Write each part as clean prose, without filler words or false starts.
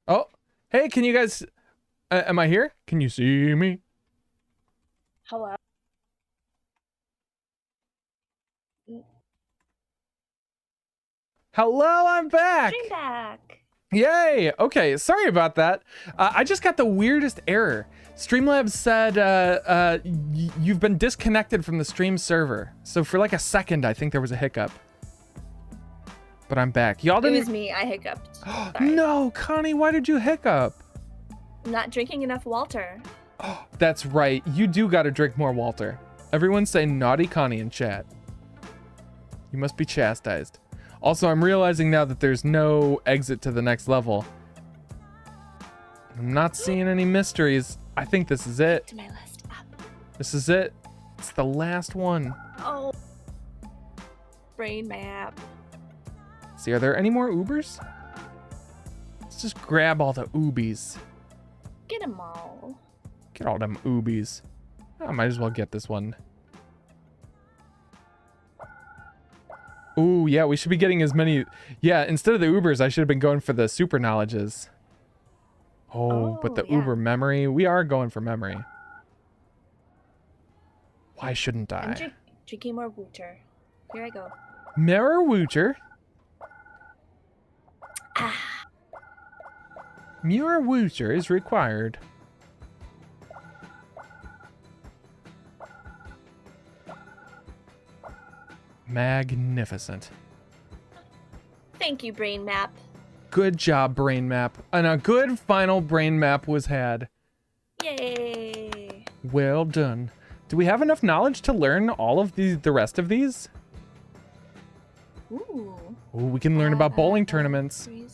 Oh, hey, can you guys... am I here? Can you see me? Hello. Hello, I'm back! Stream back. Yay! Okay, sorry about that. I just got the weirdest error. Streamlabs said you've been disconnected from the stream server. So for like a second, I think there was a hiccup. But I'm back. Y'all didn't... It was me. I hiccuped. Sorry. No, Connie, why did you hiccup? I'm not drinking enough Walter. Oh, that's right. You do gotta drink more Walter. Everyone say naughty Connie in chat. You must be chastised. Also, I'm realizing now that there's no exit to the next level. I'm not seeing any mysteries. I think this is it. To my list up. This is it. It's the last one. Oh. Brain map. See, are there any more Ubers? Let's just grab all the Ubies. Get them all. Get all them Ubies. I might as well get this one. Ooh, yeah, we should be getting as many... Yeah, instead of the Ubers, I should have been going for the super knowledges. Oh, but the yeah. Uber memory, we are going for memory. Why shouldn't I? I'm drinking more water. Here I go. Mirror Woocher. Ah. Mirror Woocher is required. Magnificent. Thank you, brain map. Good job, brain map. And a good final brain map was had. Yay. Well done. Do we have enough knowledge to learn all of the rest of these? Ooh. Ooh, we can learn about bowling tournaments. 3,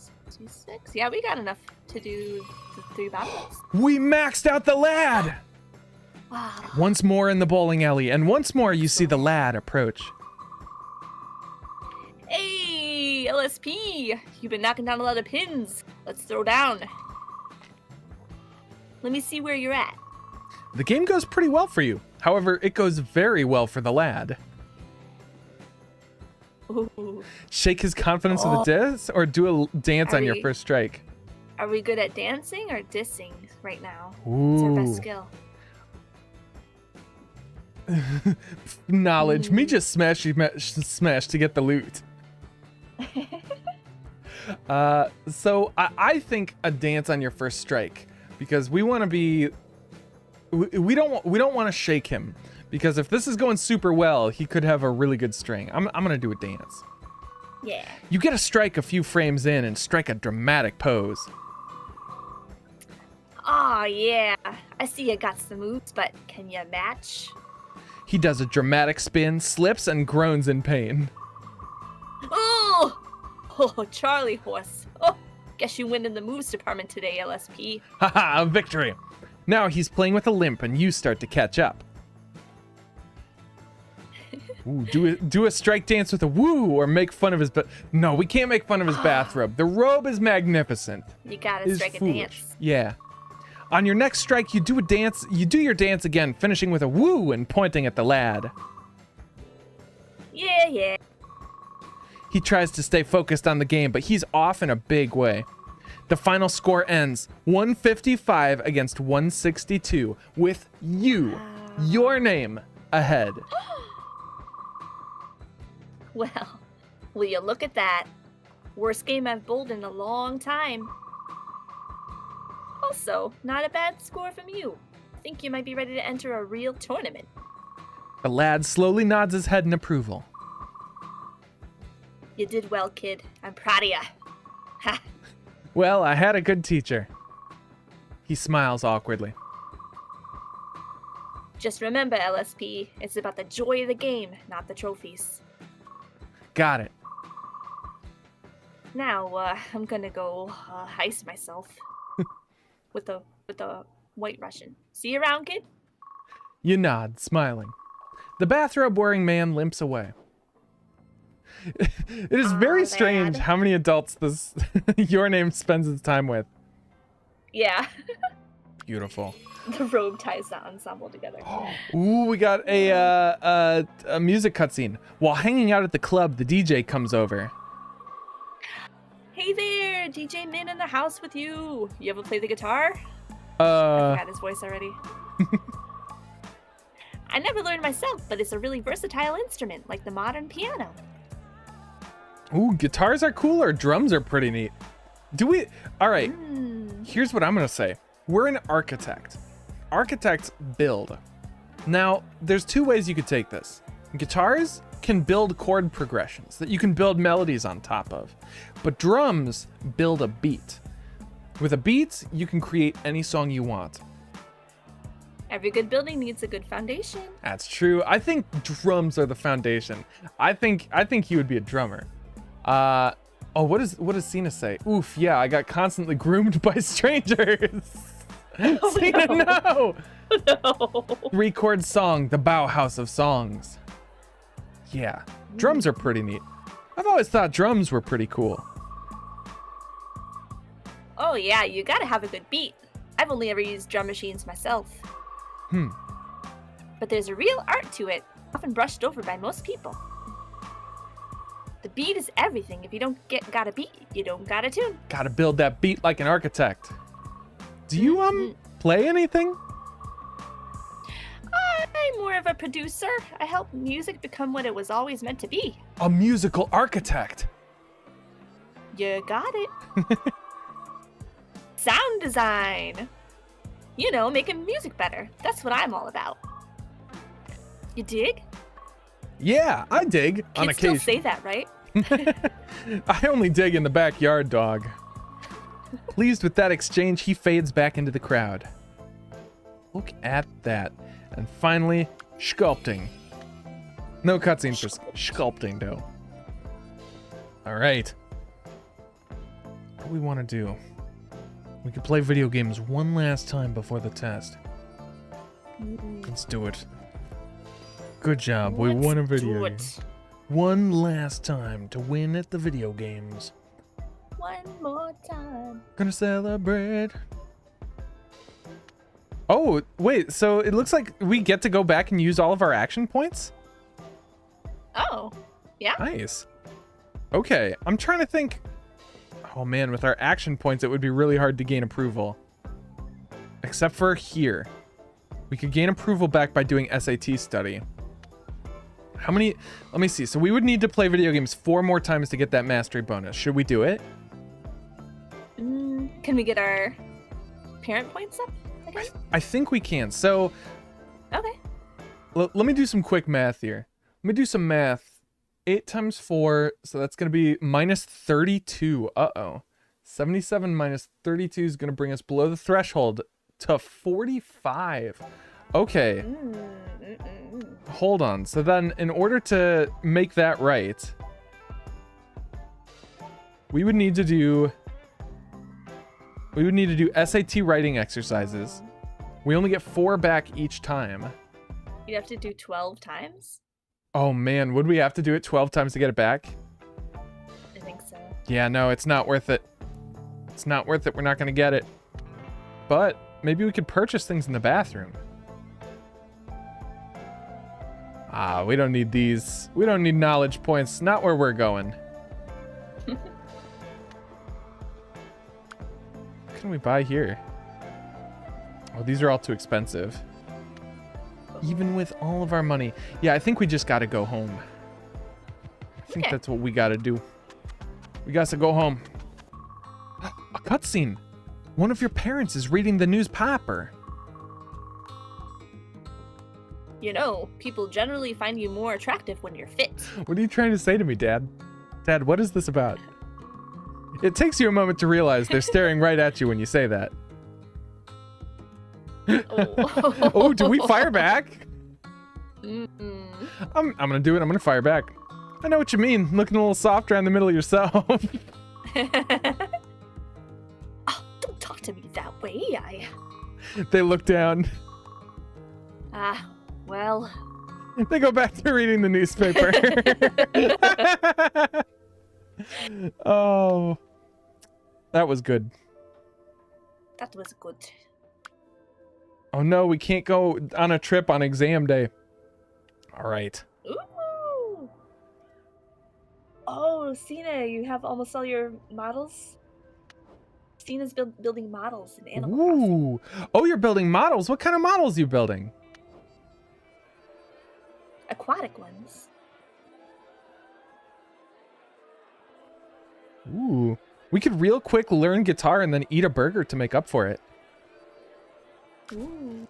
6. Yeah, we got enough to do the 3 battles. We maxed out the lad! Wow. Once more in the bowling alley, and once more you see the lad approach. Hey, LSP! You've been knocking down a lot of pins. Let's throw down. Let me see where you're at. The game goes pretty well for you. However, it goes very well for the lad. Ooh. Shake his confidence with a diss, or do a dance on your first strike? Are we good at dancing or dissing right now? Ooh. It's our best skill. Knowledge. Me just smash to get the loot. So I think a dance on your first strike, because we want to be... We don't want to shake him, because if this is going super well, he could have a really good string. I'm gonna do a dance. Yeah. You get a strike a few frames in and strike a dramatic pose. Aw, yeah. I see you got some moves, but can you match? He does a dramatic spin, slips, and groans in pain. Oh! Oh, Charlie horse. Oh, guess you win in the moves department today, LSP. Haha, a victory! Now he's playing with a limp and you start to catch up. Ooh, do a strike dance with a woo, or make fun of his no, we can't make fun of his bathrobe. The robe is magnificent. You gotta It's strike foolish. a dance. Yeah. On your next strike, you do a dance. You do your dance again, finishing with a woo and pointing at the lad. Yeah, yeah. He tries to stay focused on the game, but he's off in a big way. The final score ends 155 against 162 with you, your name, ahead. Well, will you look at that? Worst game I've bowled in a long time. Also, not a bad score from you. I think you might be ready to enter a real tournament. The lad slowly nods his head in approval. You did well, kid. I'm proud of ya. Ha! Well, I had a good teacher. He smiles awkwardly. Just remember, LSP, it's about the joy of the game, not the trophies. Got it. Now, I'm gonna go heist myself with the White Russian. See you around, kid? You nod, smiling. The bathrobe-wearing man limps away. It is very strange how many adults this Your Name spends its time with. Yeah. Beautiful. The robe ties the ensemble together. Ooh, we got a music cutscene. While hanging out at the club, the DJ comes over. Hey Hey there, DJ Min in the house with you. You ever play the guitar? I forgot his voice already. I never learned myself, but it's a really versatile instrument, like the modern piano. Ooh, guitars are cooler. Drums are pretty neat. All right, here's what I'm gonna say. We're an architect. Architects build. Now, there's two ways you could take this. Guitars can build chord progressions that you can build melodies on top of, but drums build a beat. With a beat, you can create any song you want. Every good building needs a good foundation. That's true. I think drums are the foundation. I think he would be a drummer. What does Cena say? Oof, yeah, I got constantly groomed by strangers. Oh, Cena, no! No. 3-chord song, the Bauhaus of songs. Yeah, drums are pretty neat. I've always thought drums were pretty cool. Oh yeah, you gotta have a good beat. I've only ever used drum machines myself. But there's a real art to it, often brushed over by most people. The beat is everything. If you don't got a beat, you don't got a tune. Gotta build that beat like an architect. Do you play anything? I'm more of a producer. I help music become what it was always meant to be. A musical architect. You got it. Sound design. You know, making music better. That's what I'm all about. You dig? Yeah, I dig on Kids occasion. still say that, right? I only dig in the backyard, dog. Pleased with that exchange, he fades back into the crowd. Look at that. And finally, sculpting. No cutscene for sculpting, though. All right. What do we want to do? We can play video games one last time before the test. Let's do it. Good job. We won a video game. One last time to win at the video games. One more time. Gonna celebrate. Oh, wait. So it looks like we get to go back and use all of our action points? Oh, yeah. Nice. Okay. I'm trying to think. Oh, man. With our action points, it would be really hard to gain approval. Except for here. We could gain approval back by doing SAT study. How many? Let me see. So we would need to play video games 4 more times to get that mastery bonus. Should we do it? Can we get our parent points up? I think we can. So, Okay. let me do some quick math here. Let me do some math. 8 times 4, so that's going to be minus 32. Uh-oh. 77 minus 32 is going to bring us below the threshold to 45. Okay. Hold on. So then, in order to make that right, we would need to do SAT writing exercises. We only get 4 back each time. You'd have to do 12 times? Oh man, would we have to do it 12 times to get it back? I think so. Yeah, no, it's not worth it. It's not worth it. We're not going to get it. But maybe we could purchase things in the bathroom. Ah, we don't need these. We don't need knowledge points. Not where we're going. What can we buy here? Oh, these are all too expensive. Even with all of our money. Yeah, I think we just got to go home. I think that's what we got to do. We got to go home. A cutscene. One of your parents is reading the newspaper. You know, people generally find you more attractive when you're fit. What are you trying to say to me, Dad? Dad, what is this about? It takes you a moment to realize they're staring right at you when you say that. Oh, Oh, do we fire back? Mm-mm. I'm gonna do it. I'm gonna fire back. I know what you mean. Looking a little soft around the middle of yourself. Oh, don't talk to me that way. They look down. Well. They go back to reading the newspaper. Oh, that was good. That was good. Oh no, we can't go on a trip on exam day. All right. Ooh. Oh, Oh, Cena, you have almost all your models? Cena's building models in Animal Crossing. Ooh. Oh, you're building models. What kind of models are you building? Aquatic ones. Ooh. We could real quick learn guitar and then eat a burger to make up for it. Ooh.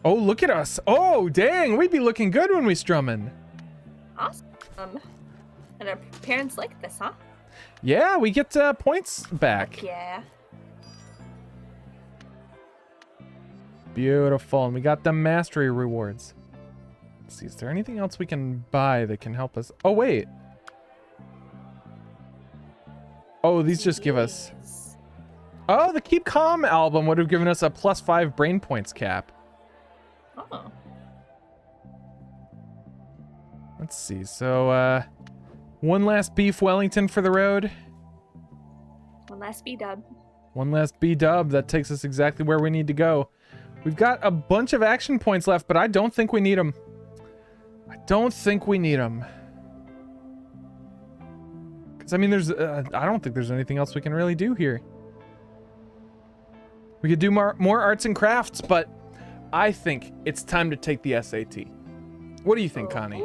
Oh, look at us. Oh, dang. We'd be looking good when we strumming. Awesome. And our parents like this, huh? Yeah, we get points back. Yeah. Beautiful. And we got the mastery rewards. Let's see, is there anything else we can buy that can help us? Oh, wait. Oh, these just give us... Yes. Oh, the Keep Calm album would have given us a +5 brain points cap. Oh. Let's see. So, one last beef Wellington for the road. One last B-dub. One last B-dub. That takes us exactly where we need to go. We've got a bunch of action points left, but I don't think we need them. I don't think we need them. Because, I mean, there's... I don't think there's anything else we can really do here. We could do more arts and crafts, but I think it's time to take the SAT. What do you think, Connie?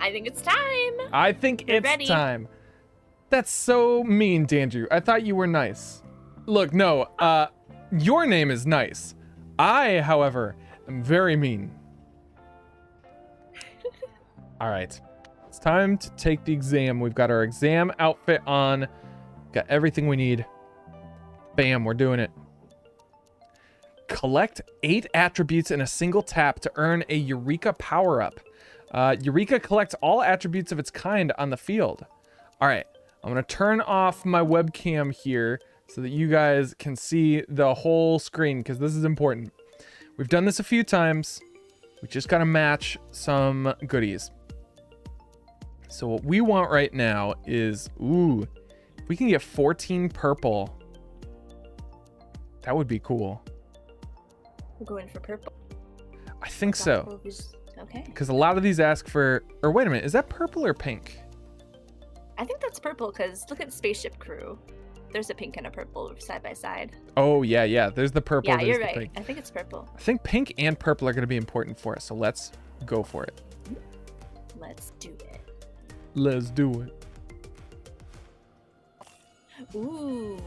I think it's time. I think We're it's ready. time. That's so mean, Dandrew. I thought you were nice. Look, no, your name is nice. I, however, am very mean. All right. It's time to take the exam. We've got our exam outfit on. Got everything we need. Bam, we're doing it. Collect 8 attributes in a single tap to earn a Eureka power-up. Eureka collects all attributes of its kind on the field. All right, I'm gonna turn off my webcam here so that you guys can see the whole screen because this is important. We've done this a few times. We just gotta match some goodies. So what we want right now is, ooh, if we can get 14 purple, that would be cool. We're going for purple. I think so. Okay. Because a lot of these ask for, or wait a minute, is that purple or pink? I think that's purple because look at Spaceship Crew. There's a pink and a purple side by side. Oh, yeah, yeah. There's the purple. Yeah, there's you're the right. pink. I think it's purple. I think pink and purple are going to be important for us. So let's go for it. Let's do it. Let's do it. Ooh.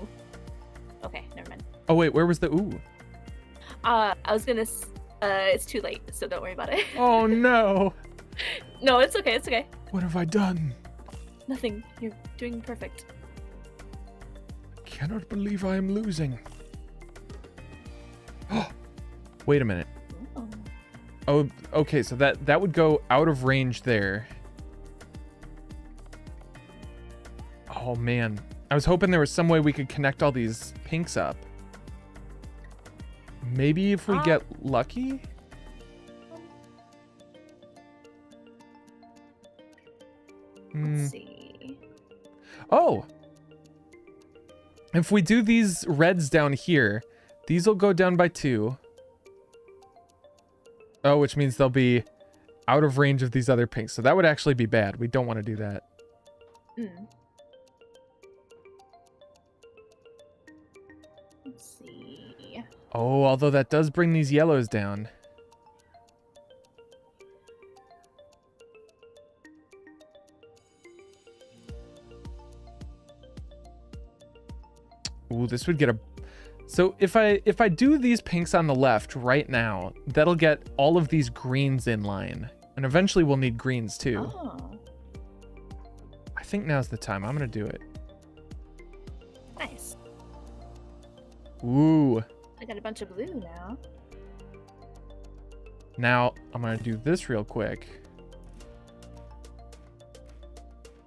Okay, never mind. Oh, wait, where was the ooh? I was gonna. It's too late, so don't worry about it. Oh, no. No, it's okay. It's okay. What have I done? Nothing. You're doing perfect. Cannot believe I am losing. Oh, wait a minute. Oh. Oh, okay, so that would go out of range there. Oh, man. I was hoping there was some way we could connect all these pinks up. Maybe if we get lucky? Let's see. Oh! If we do these reds down here, these will go down by 2. Oh, which means they'll be out of range of these other pinks. So that would actually be bad. We don't want to do that. Mm. Let's see. Oh, although that does bring these yellows down. Ooh, this would get a... So if I do these pinks on the left right now, that'll get all of these greens in line. And eventually we'll need greens too. Oh. I think now's the time. I'm going to do it. Nice. Ooh. I got a bunch of blue now. Now, I'm going to do this real quick.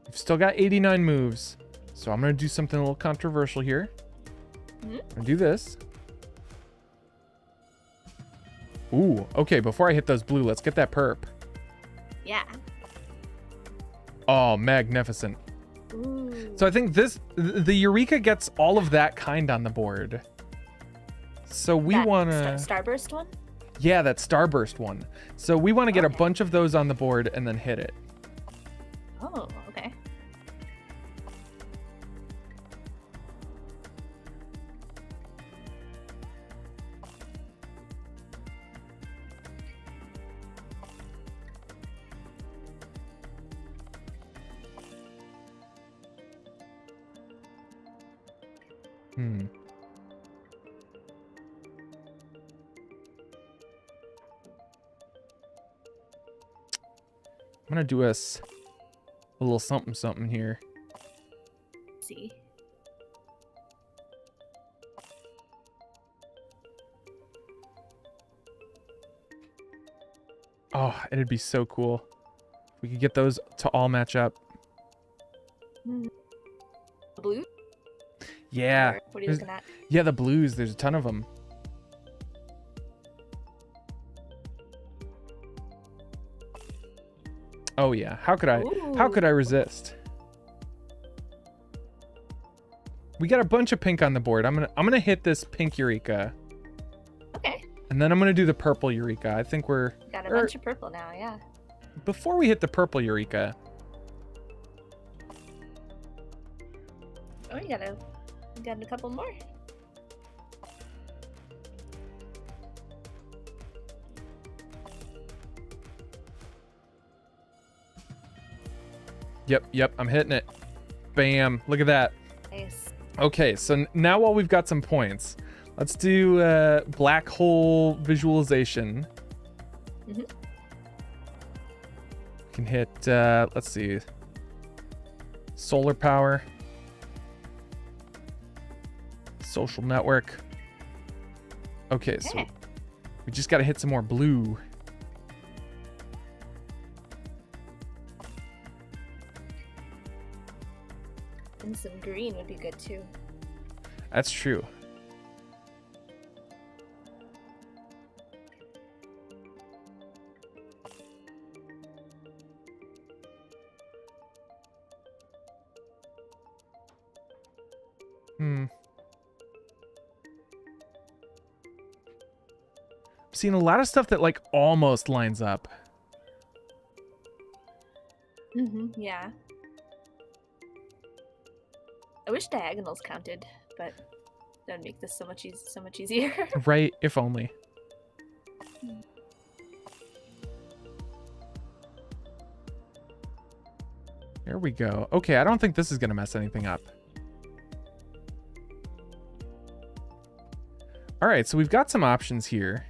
We've still got 89 moves. So I'm going to do something a little controversial here. I'm going to do this. Ooh, okay, before I hit those blue, let's get that perp. Yeah. Oh, magnificent. Ooh. So I think the Eureka gets all of that kind on the board. So we want to... Starburst one? Yeah, that starburst one. So we want to get a Okay. bunch of those on the board and then hit it. Oh, okay. Hmm. I'm gonna do us a little something here. Let's see. Oh, it'd be so cool. If we could get those to all match up. Blue? Yeah. Or what are you There's- looking at? Yeah, the blues. There's a ton of them. Oh yeah. How could I Ooh. resist? We got a bunch of pink on the board. I'm gonna hit this pink Eureka. Okay. And then I'm gonna do the purple Eureka. I think we're Got a bunch of purple now, yeah. before we hit the purple Eureka. Oh, you got a couple more. Yep, I'm hitting it. Bam. Look at that. Nice. Okay, so now while we've got some points, let's do black hole visualization. Mhm. We can hit, let's see, solar power, social network. Okay, so Okay. we just got to hit some more blue. And some green would be good too. That's true. I'm seeing a lot of stuff that like almost lines up. Yeah. I wish diagonals counted, but that would make this so much easier. Right, if only. There we go. Okay, I don't think this is going to mess anything up. All right, so we've got some options here.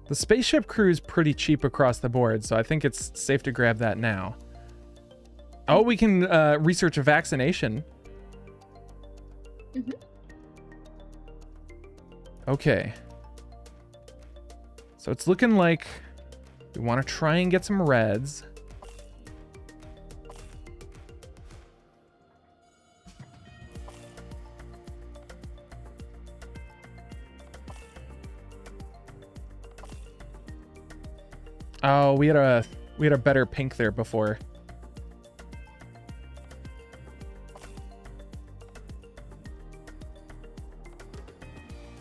The spaceship crew is pretty cheap across the board, so I think it's safe to grab that now. Oh, we can research a vaccination. Mhm. Okay. So it's looking like we want to try and get some reds. Oh, we had a better pink there before.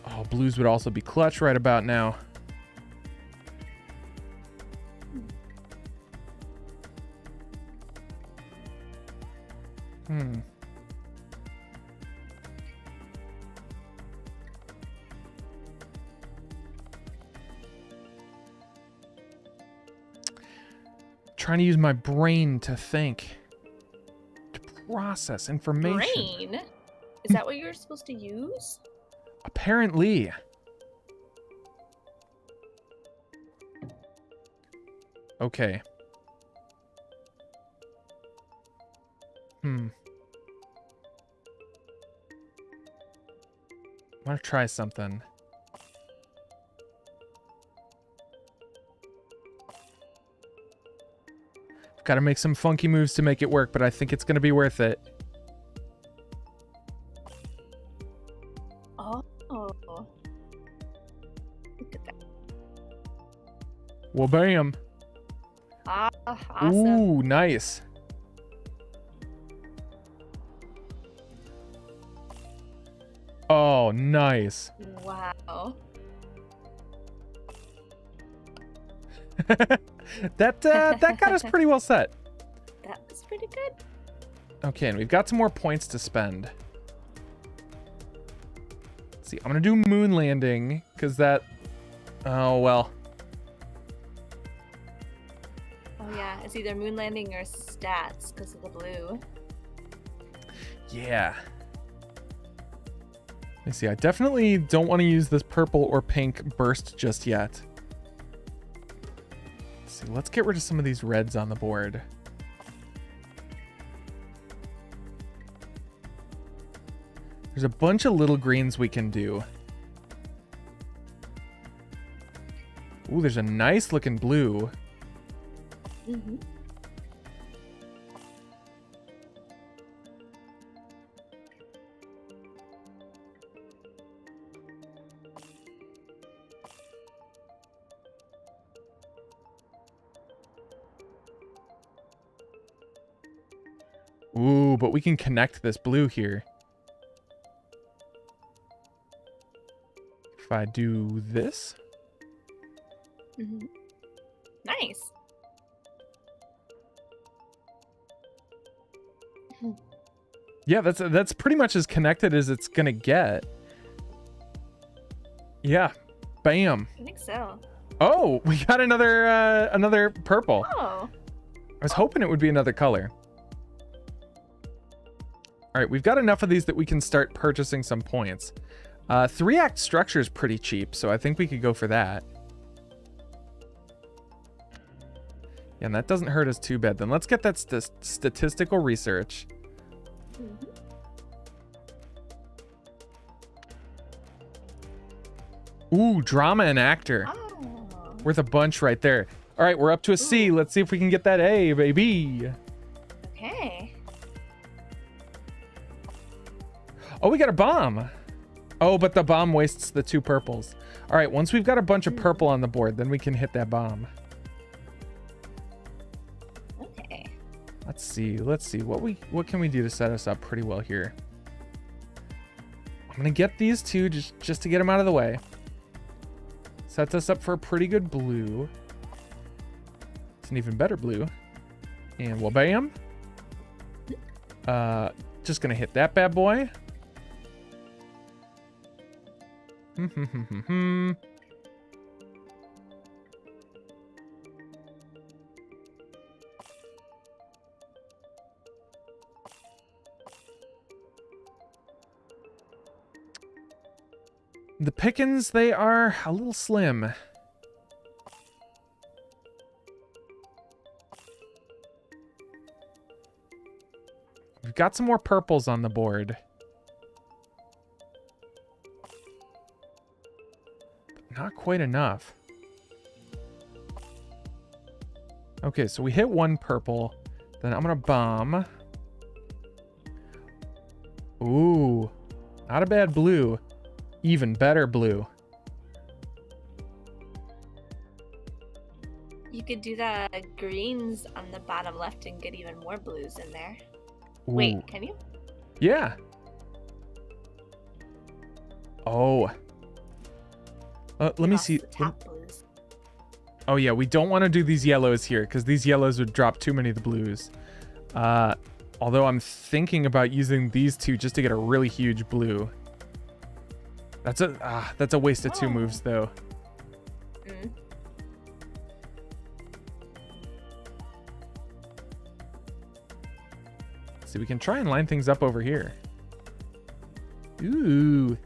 Oh, blues would also be clutch right about now. Trying to use my brain to think, to process information. Brain? Is that what you were supposed to use? Apparently. Okay. I want to try something. Got to make some funky moves to make it work, but I think it's going to be worth it. Oh. Look at that. Well, bam. Ah, awesome. Ooh, nice. Oh, nice. Wow. That got us pretty well set. That was pretty good. Okay, and we've got some more points to spend. Let's see, I'm gonna do moon landing because that. Oh well. Oh yeah, it's either moon landing or stats because of the blue. Yeah. Let me see. I definitely don't want to use this purple or pink burst just yet. Let's see. Let's get rid of some of these reds on the board. There's a bunch of little greens we can do. Ooh, there's a nice looking blue. Mm-hmm. Ooh, but we can connect this blue here. If I do this. Mm-hmm. Nice. Yeah, that's pretty much as connected as it's gonna get. Yeah, bam. I think so. Oh, we got another purple. Oh. I was hoping it would be another color. All right, we've got enough of these that we can start purchasing some points. 3-act structure is pretty cheap, so I think we could go for that. Yeah, and that doesn't hurt us too bad. Then let's get that statistical research. Mm-hmm. Ooh, drama and actor. Oh. Worth a bunch right there. All right, we're up to a C. Ooh. Let's see if we can get that A, baby. Okay. Oh, we got a bomb. Oh, but the bomb wastes the 2 purples. All right, once we've got a bunch of purple on the board, then we can hit that bomb. Okay. Let's see. What can we do to set us up pretty well here? I'm gonna get these 2 just to get them out of the way. Sets us up for a pretty good blue. It's an even better blue. And well, bam. Just gonna hit that bad boy. The pickings, they are a little slim. We've got some more purples on the board. But not quite enough. Okay, so we hit 1 purple. Then I'm gonna bomb. Ooh, not a bad blue. Even better blue. You could do the greens on the bottom left and get even more blues in there. Ooh. Wait, can you? Yeah. Oh. Let me Lost see. the top blues. Oh yeah, we don't want to do these yellows here because these yellows would drop too many of the blues. Although I'm thinking about using these 2 just to get a really huge blue. That's a waste of 2 moves though. Mm. So we can try and line things up over here. Ooh.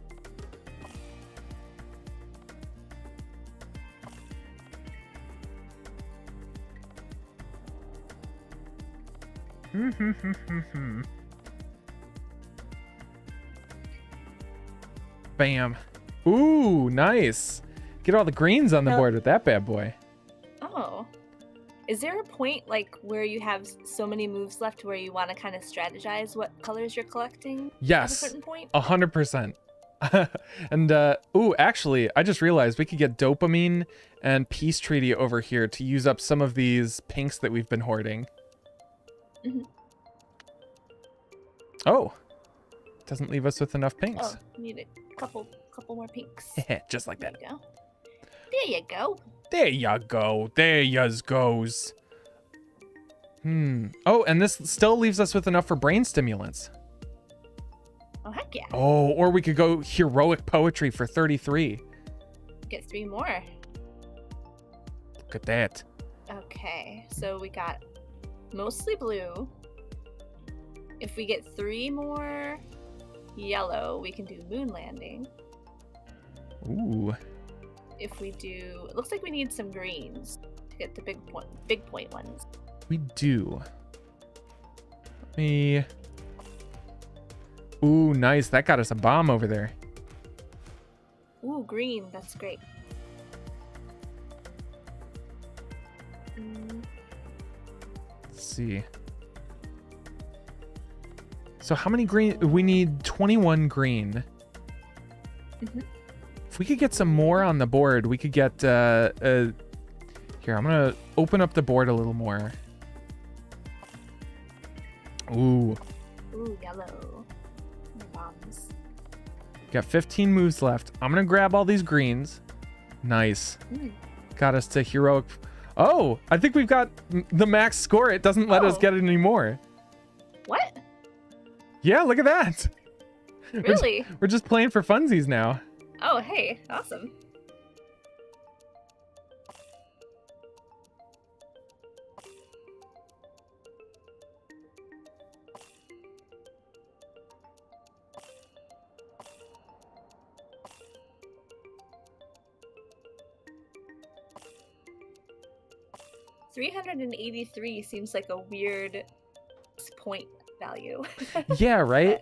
Bam. Ooh, nice. Get all the greens on the board with that bad boy. Oh. Is there a point like where you have so many moves left where you want to kind of strategize what colors you're collecting? Yes. At a certain point? 100%. And ooh, actually, I just realized we could get dopamine and peace treaty over here to use up some of these pinks that we've been hoarding. Mm-hmm. Oh, doesn't leave us with enough pinks. Oh, need a couple more pinks. Just like that. There you go. There you go. There you go. There yous goes. Oh, and this still leaves us with enough for brain stimulants. Oh, heck yeah. Oh, or we could go heroic poetry for 33. Get 3 more. Look at that. Okay, so we got mostly blue. If we get 3 more yellow, we can do moon landing. Ooh. If we do, it looks like we need some greens to get the big point ones. We do. Let me... Ooh, nice. That got us a bomb over there. Ooh, green. That's great. Let's see. So how many green? We need 21 green. If we could get some more on the board, we could get... Here, I'm going to open up the board a little more. Ooh. Ooh, yellow. Bombs. Got 15 moves left. I'm going to grab all these greens. Nice. Got us to heroic. Oh, I think we've got the max score. It doesn't let us get it anymore. What? Yeah, look at that. Really? We're just playing for funsies now. Oh, hey. Awesome. $383 seems like a weird point value. Yeah, right?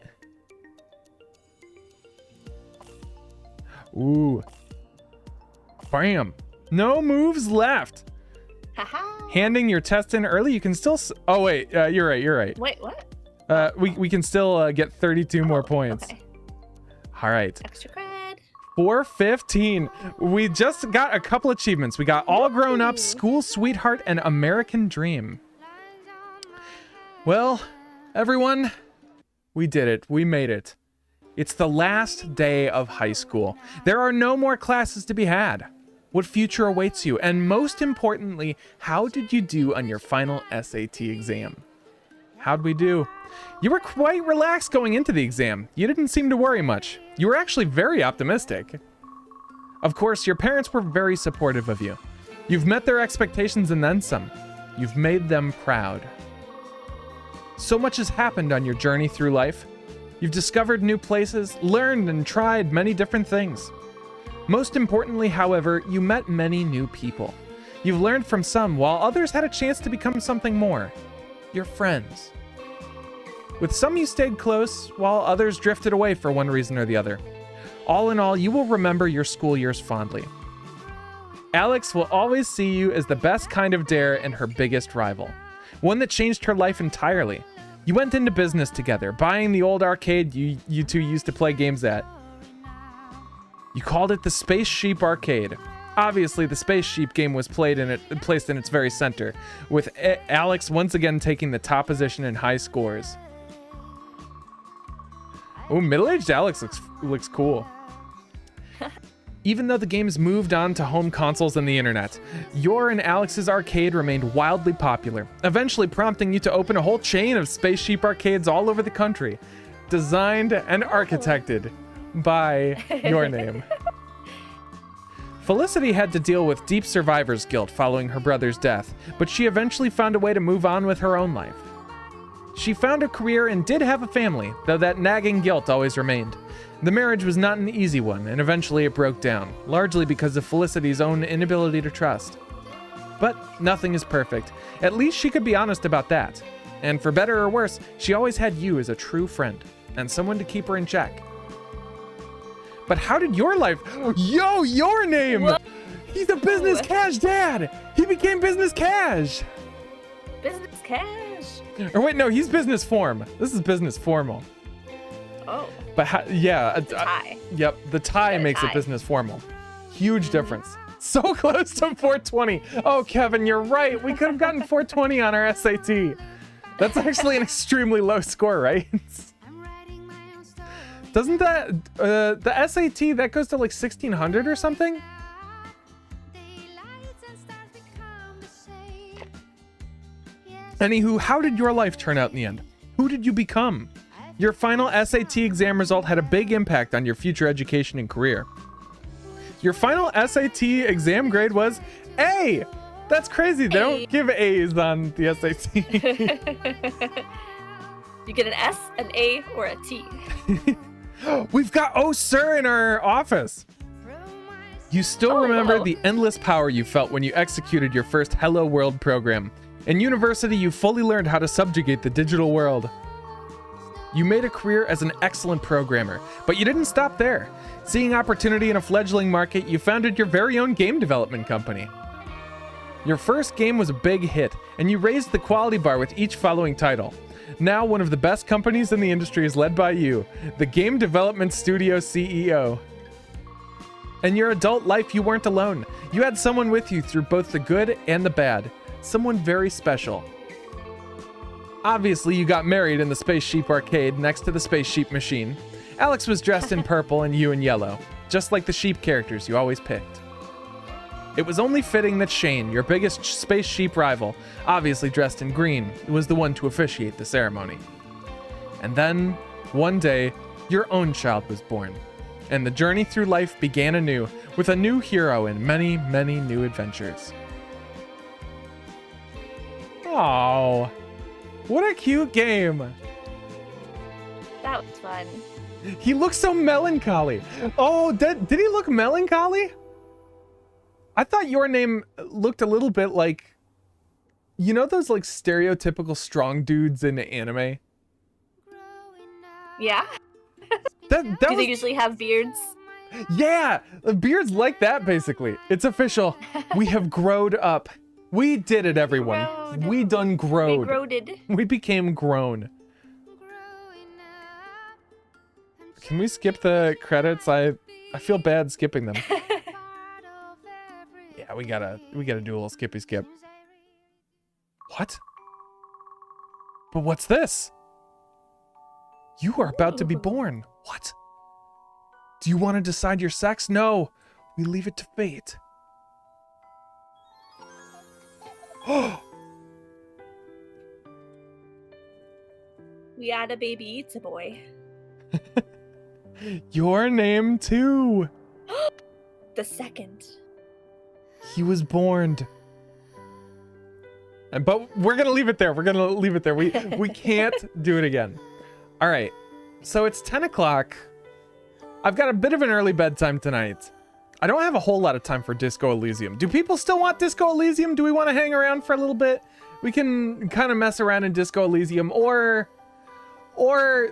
Ooh. Bam. No moves left. Haha. Handing your test in early, you can still... Oh, wait. You're right. Wait, what? We can still get 32 more points. Okay. All right. Extra cred. 415. We just got a couple achievements. We got All Grown Up, School Sweetheart, and American Dream. Well, everyone, we did it. We made it. It's the last day of high school. There are no more classes to be had. What future awaits you? And most importantly, how did you do on your final SAT exam? How'd we do? You were quite relaxed going into the exam. You didn't seem to worry much. You were actually very optimistic. Of course, your parents were very supportive of you. You've met their expectations and then some. You've made them proud. So much has happened on your journey through life. You've discovered new places, learned and tried many different things. Most importantly, however, you met many new people. You've learned from some, while others had a chance to become something more. Your friends. With some you stayed close, while others drifted away for one reason or the other. All in all, you will remember your school years fondly. Alex will always see you as the best kind of dare and her biggest rival. One that changed her life entirely. You went into business together, buying the old arcade you two used to play games at. You called it the Space Sheep Arcade. Obviously, the Space Sheep game was placed in its very center, with Alex once again taking the top position in high scores. Oh, middle-aged Alex looks cool. Even though the games moved on to home consoles and the internet, your and Alex's arcade remained wildly popular, eventually prompting you to open a whole chain of Space Sheep arcades all over the country, designed and architected by your name. Felicity had to deal with deep survivor's guilt following her brother's death, but she eventually found a way to move on with her own life. She found a career and did have a family, though that nagging guilt always remained. The marriage was not an easy one, and eventually it broke down, largely because of Felicity's own inability to trust. But nothing is perfect. At least she could be honest about that. And for better or worse, she always had you as a true friend, and someone to keep her in check. But how did your life... Yo, your name! What? He's a business cash dad! He became business cash! Business cash? Or wait, no, he's business form. This is business formal. Oh. But yeah. The tie. Yep, the tie makes it business formal. Huge difference. So close to 420. Oh, Kevin, you're right. We could have gotten 420 on our SAT. That's actually an extremely low score, right? Doesn't that, the SAT, that goes to like 1600 or something? Anywho, how did your life turn out in the end? Who did you become? Your final SAT exam result had a big impact on your future education and career. Your final SAT exam grade was A. That's crazy. They don't give A's on the SAT. You get an S, an A, or a T. We've got Oh Sir in our office. You still remember the endless power you felt when you executed your first Hello World program. In university, you fully learned how to subjugate the digital world. You made a career as an excellent programmer, but you didn't stop there. Seeing opportunity in a fledgling market, you founded your very own game development company. Your first game was a big hit, and you raised the quality bar with each following title. Now, one of the best companies in the industry is led by you, the Game Development Studio CEO. In your adult life, you weren't alone. You had someone with you through both the good and the bad. Someone very special. Obviously, you got married in the Space Sheep arcade next to the Space Sheep machine. Alex was dressed in purple and you in yellow, just like the sheep characters you always picked. It was only fitting that Shane, your biggest Space Sheep rival, obviously dressed in green, was the one to officiate the ceremony. And then, one day, your own child was born. And the journey through life began anew, with a new hero and many, many new adventures. Oh, what a cute game. That was fun. He looks so melancholy. Oh, did he look melancholy? I thought your name looked a little bit like, you know those like stereotypical strong dudes in anime? Yeah. That Do they usually have beards? Yeah, beards like that basically. It's official. We have growed up. We did it, everyone. Growed. We done growed. We growed. We became grown. Can we skip the credits? I feel bad skipping them. Yeah, we gotta do a little skippy skip. What? But what's this? You are about to be born. What? Do you want to decide your sex? No, we leave it to fate. Oh. We had a baby, it's a boy. Your name too. The second. He was born. But we're gonna leave it there. We're gonna leave it there. We can't do it again. All right. So it's 10 o'clock. I've got a bit of an early bedtime tonight. I don't have a whole lot of time for Disco Elysium. Do people still want Disco Elysium? Do we want to hang around for a little bit? We can kind of mess around in Disco Elysium, or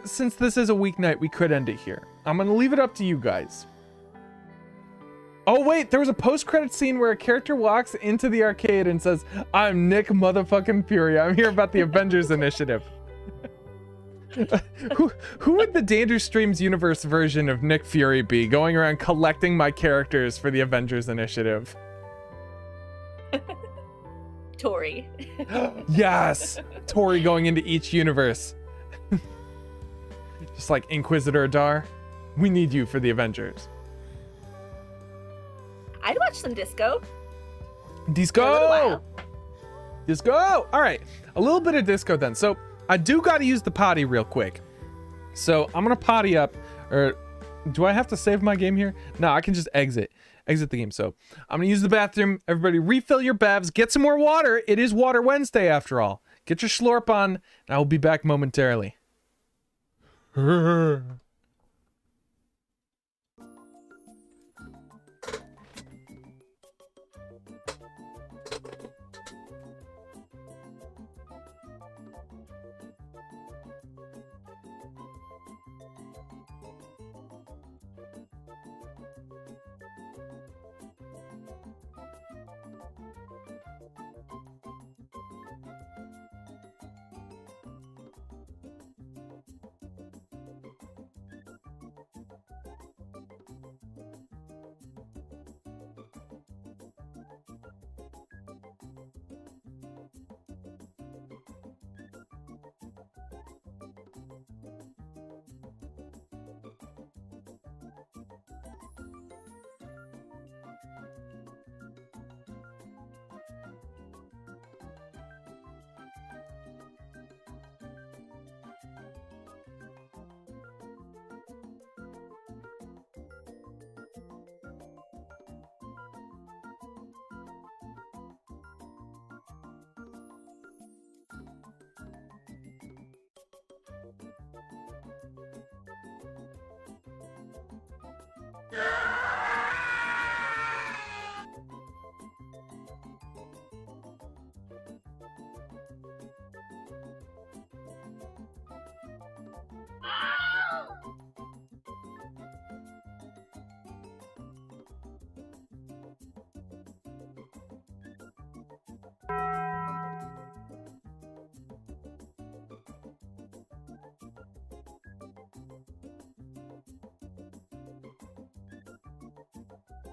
since this is a weeknight, we could end it here. I'm gonna leave it up to you guys. Oh wait, there was a post-credit scene where a character walks into the arcade and says, "I'm Nick motherfucking Fury. I'm here about the Avengers Initiative." Who would the Danger Streams universe version of Nick Fury be, going around collecting my characters for the Avengers Initiative? Tori. Yes! Tori going into each universe. Just like Inquisitor Dar. We need you for the Avengers. I'd watch some disco. Disco! Disco! All right, a little bit of disco then. So I do got to use the potty real quick. So I'm going to potty up. Or do I have to save my game here? No, I can just exit the game. So I'm going to use the bathroom. Everybody refill your bevs. Get some more water. It is Water Wednesday after all. Get your slurp on, and I will be back momentarily.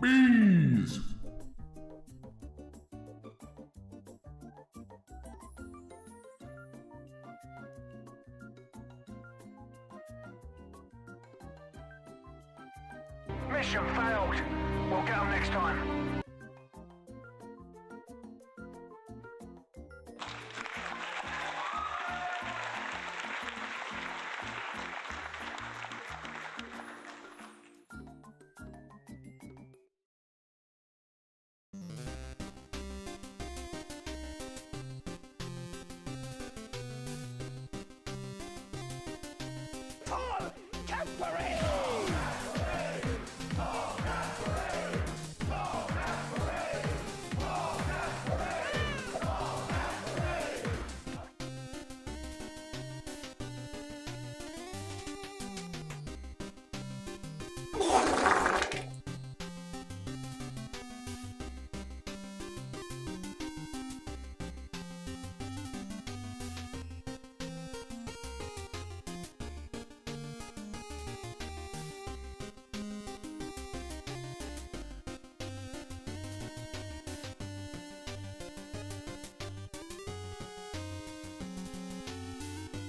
Bees! Mission failed. We'll get them next time.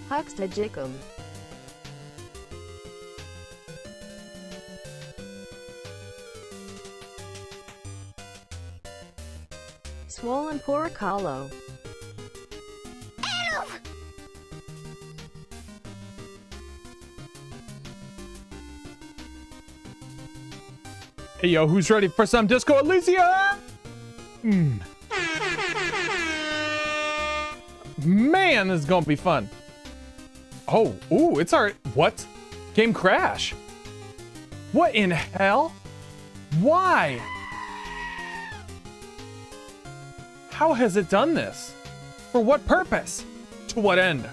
Huxtajikum. Swollen Poricalo. Hey, yo, who's ready for some Disco Elysium? Man, this is gonna be fun. Oh, ooh, it's our... What? Game crash? What in hell? Why? How has it done this? For what purpose? To what end?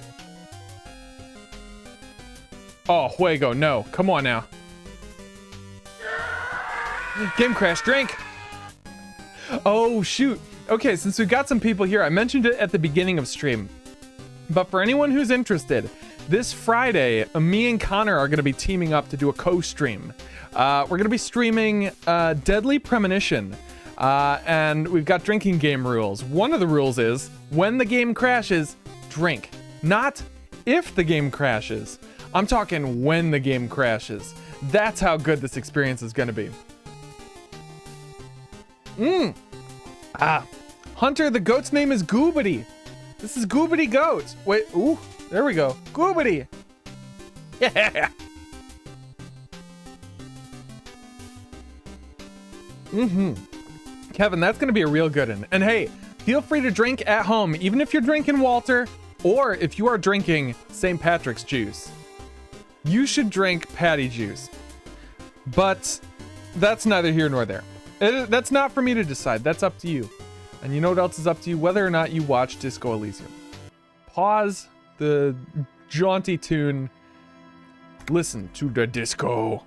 Oh, Juego, no. Come on now. Game crash, drink. Oh, shoot. Okay, since we've got some people here, I mentioned it at the beginning of stream. But for anyone who's interested, this Friday, me and Connor are going to be teaming up to do a co-stream. We're going to be streaming Deadly Premonition. And we've got drinking game rules. One of the rules is, when the game crashes, drink. Not if the game crashes. I'm talking when the game crashes. That's how good this experience is going to be. Hunter, the goat's name is Goobity. This is Goobity Goat. Wait, ooh, there we go. Goobity. Yeah. Kevin, that's gonna be a real good one. And hey, feel free to drink at home, even if you're drinking Walter, or if you are drinking St. Patrick's juice. You should drink patty juice. But that's neither here nor there. That's not for me to decide. That's up to you. And you know what else is up to you? Whether or not you watch Disco Elysium. Pause the jaunty tune. Listen to the disco.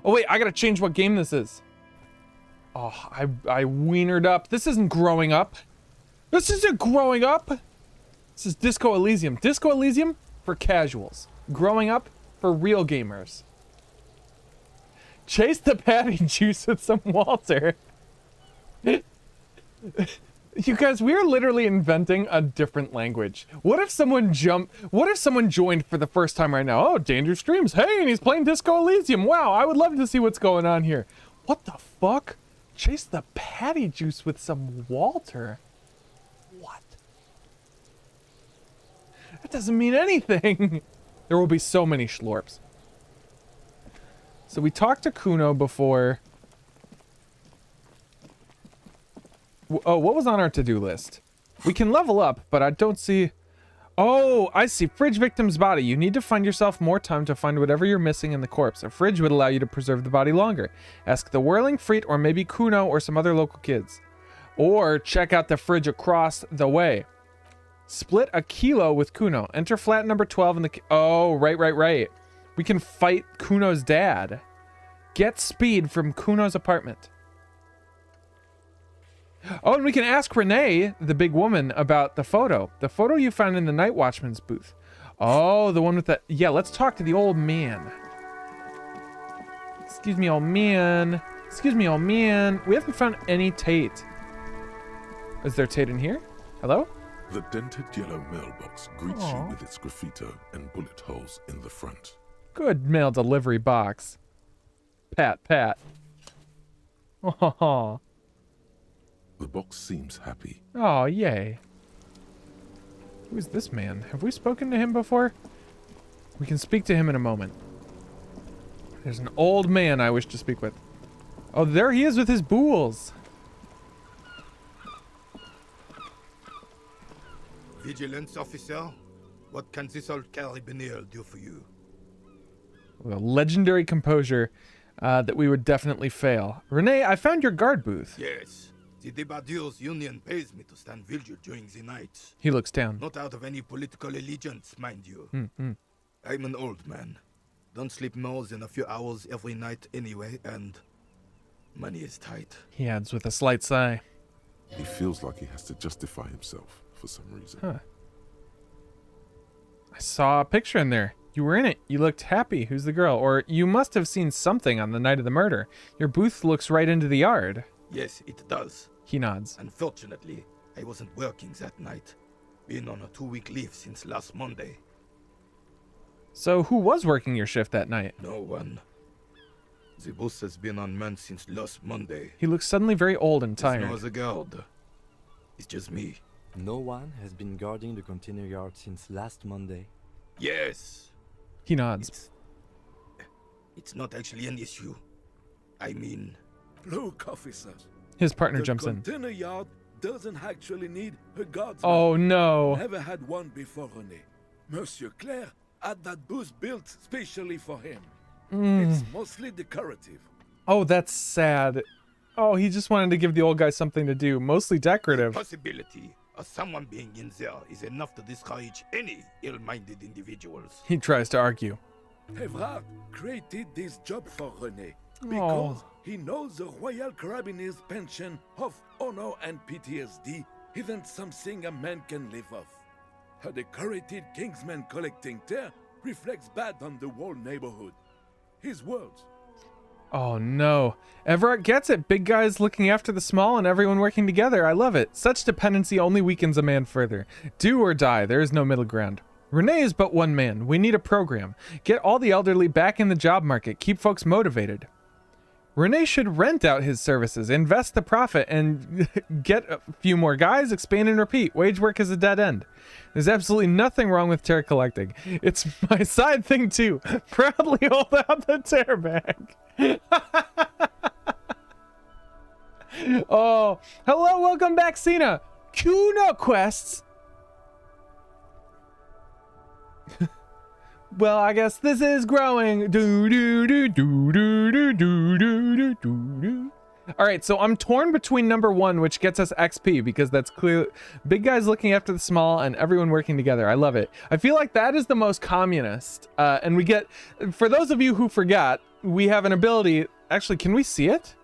Oh wait, I gotta change what game this is. Oh, I wienered up. This isn't growing up. This isn't growing up. This is Disco Elysium. Disco Elysium for casuals. Growing up for real gamers. Chase the patty juice with some Walter. You guys, we are literally inventing a different language. What if someone joined for the first time right now? Oh, Danger Streams. Hey, and he's playing Disco Elysium. Wow, I would love to see what's going on here. What the fuck? Chase the patty juice with some Walter. What? That doesn't mean anything. There will be so many schlorps. So we talked to Kuno before. Oh, what was on our to-do list? We can level up, but I don't see... Oh, I see. Fridge victim's body. You need to find yourself more time to find whatever you're missing in the corpse. A fridge would allow you to preserve the body longer. Ask the Whirling Freet or maybe Kuno or some other local kids. Or check out the fridge across the way. Split a kilo with Kuno. Enter flat number 12 in the... Oh, right. We can fight Kuno's dad. Get speed from Kuno's apartment. Oh, and we can ask Renee, the big woman, about the photo. The photo you found in the Night Watchman's booth. Oh, the one with the... Yeah, let's talk to the old man. Excuse me, old man. We haven't found any Tate. Is there Tate in here? Hello? The dented yellow mailbox greets you with its graffito and bullet holes in the front. Good mail delivery box. Pat. Oh. The box seems happy. Oh, yay. Who's this man? Have we spoken to him before? We can speak to him in a moment. There's an old man I wish to speak with. Oh, there he is with his bools. Vigilance officer, what can this old carabinier do for you? A legendary composure that we would definitely fail. Renee, I found your guard booth. Yes, the Debardeurs Union pays me to stand vigil during the night. He looks down. Not out of any political allegiance, mind you. I'm an old man. Don't sleep more than a few hours every night anyway, and money is tight. He adds with a slight sigh. He feels like he has to justify himself for some reason. Huh. I saw a picture in there. You were in it. You looked happy. Who's the girl? Or you must have seen something on the night of the murder. Your booth looks right into the yard. Yes, it does. He nods. Unfortunately, I wasn't working that night. Been on a 2-week leave since last Monday. So who was working your shift that night? No one. The booth has been unmanned since last Monday. He looks suddenly very old and There's tired. no other guard. It's just me. No one has been guarding the container yard since last Monday. Yes. He nods. It's not actually an issue. I mean... Look, officers. His partner jumps The in. container yard doesn't actually need a guardsman. Oh no. Never had one before, René. Monsieur Claire had that booth built specially for him. It's mostly decorative. Oh, that's sad. Oh, he just wanted to give the old guy something to do. Mostly decorative. Possibility of someone being in there is enough to discourage any ill-minded individuals. He tries to argue. Evrard created this job for René because Oh. he knows the Royal Carabiniers' pension of honor and PTSD isn't something a man can live off. A decorated Kingsman collecting tear reflects bad on the whole neighborhood. His words. Oh no. Everett gets it. Big guys looking after the small and everyone working together. I love it. Such dependency only weakens a man further. Do or die. There is no middle ground. Renee is but one man. We need a program. Get all the elderly back in the job market. Keep folks motivated. Renee should rent out his services, invest the profit, and get a few more guys, expand and repeat. Wage work is a dead end. There's absolutely nothing wrong with tear collecting. It's my side thing too. Proudly hold out the tear bag. Oh, hello, welcome back, Cena. Kuno quests. Well, I guess this is growing. Do do do do do do do do do do. All right, so I'm torn between number 1, which gets us XP because that's clear. Big guys looking after the small and everyone working together. I love it. I feel like that is the most communist. And we get, for those of you who forgot, we have an ability. Actually, can we see it?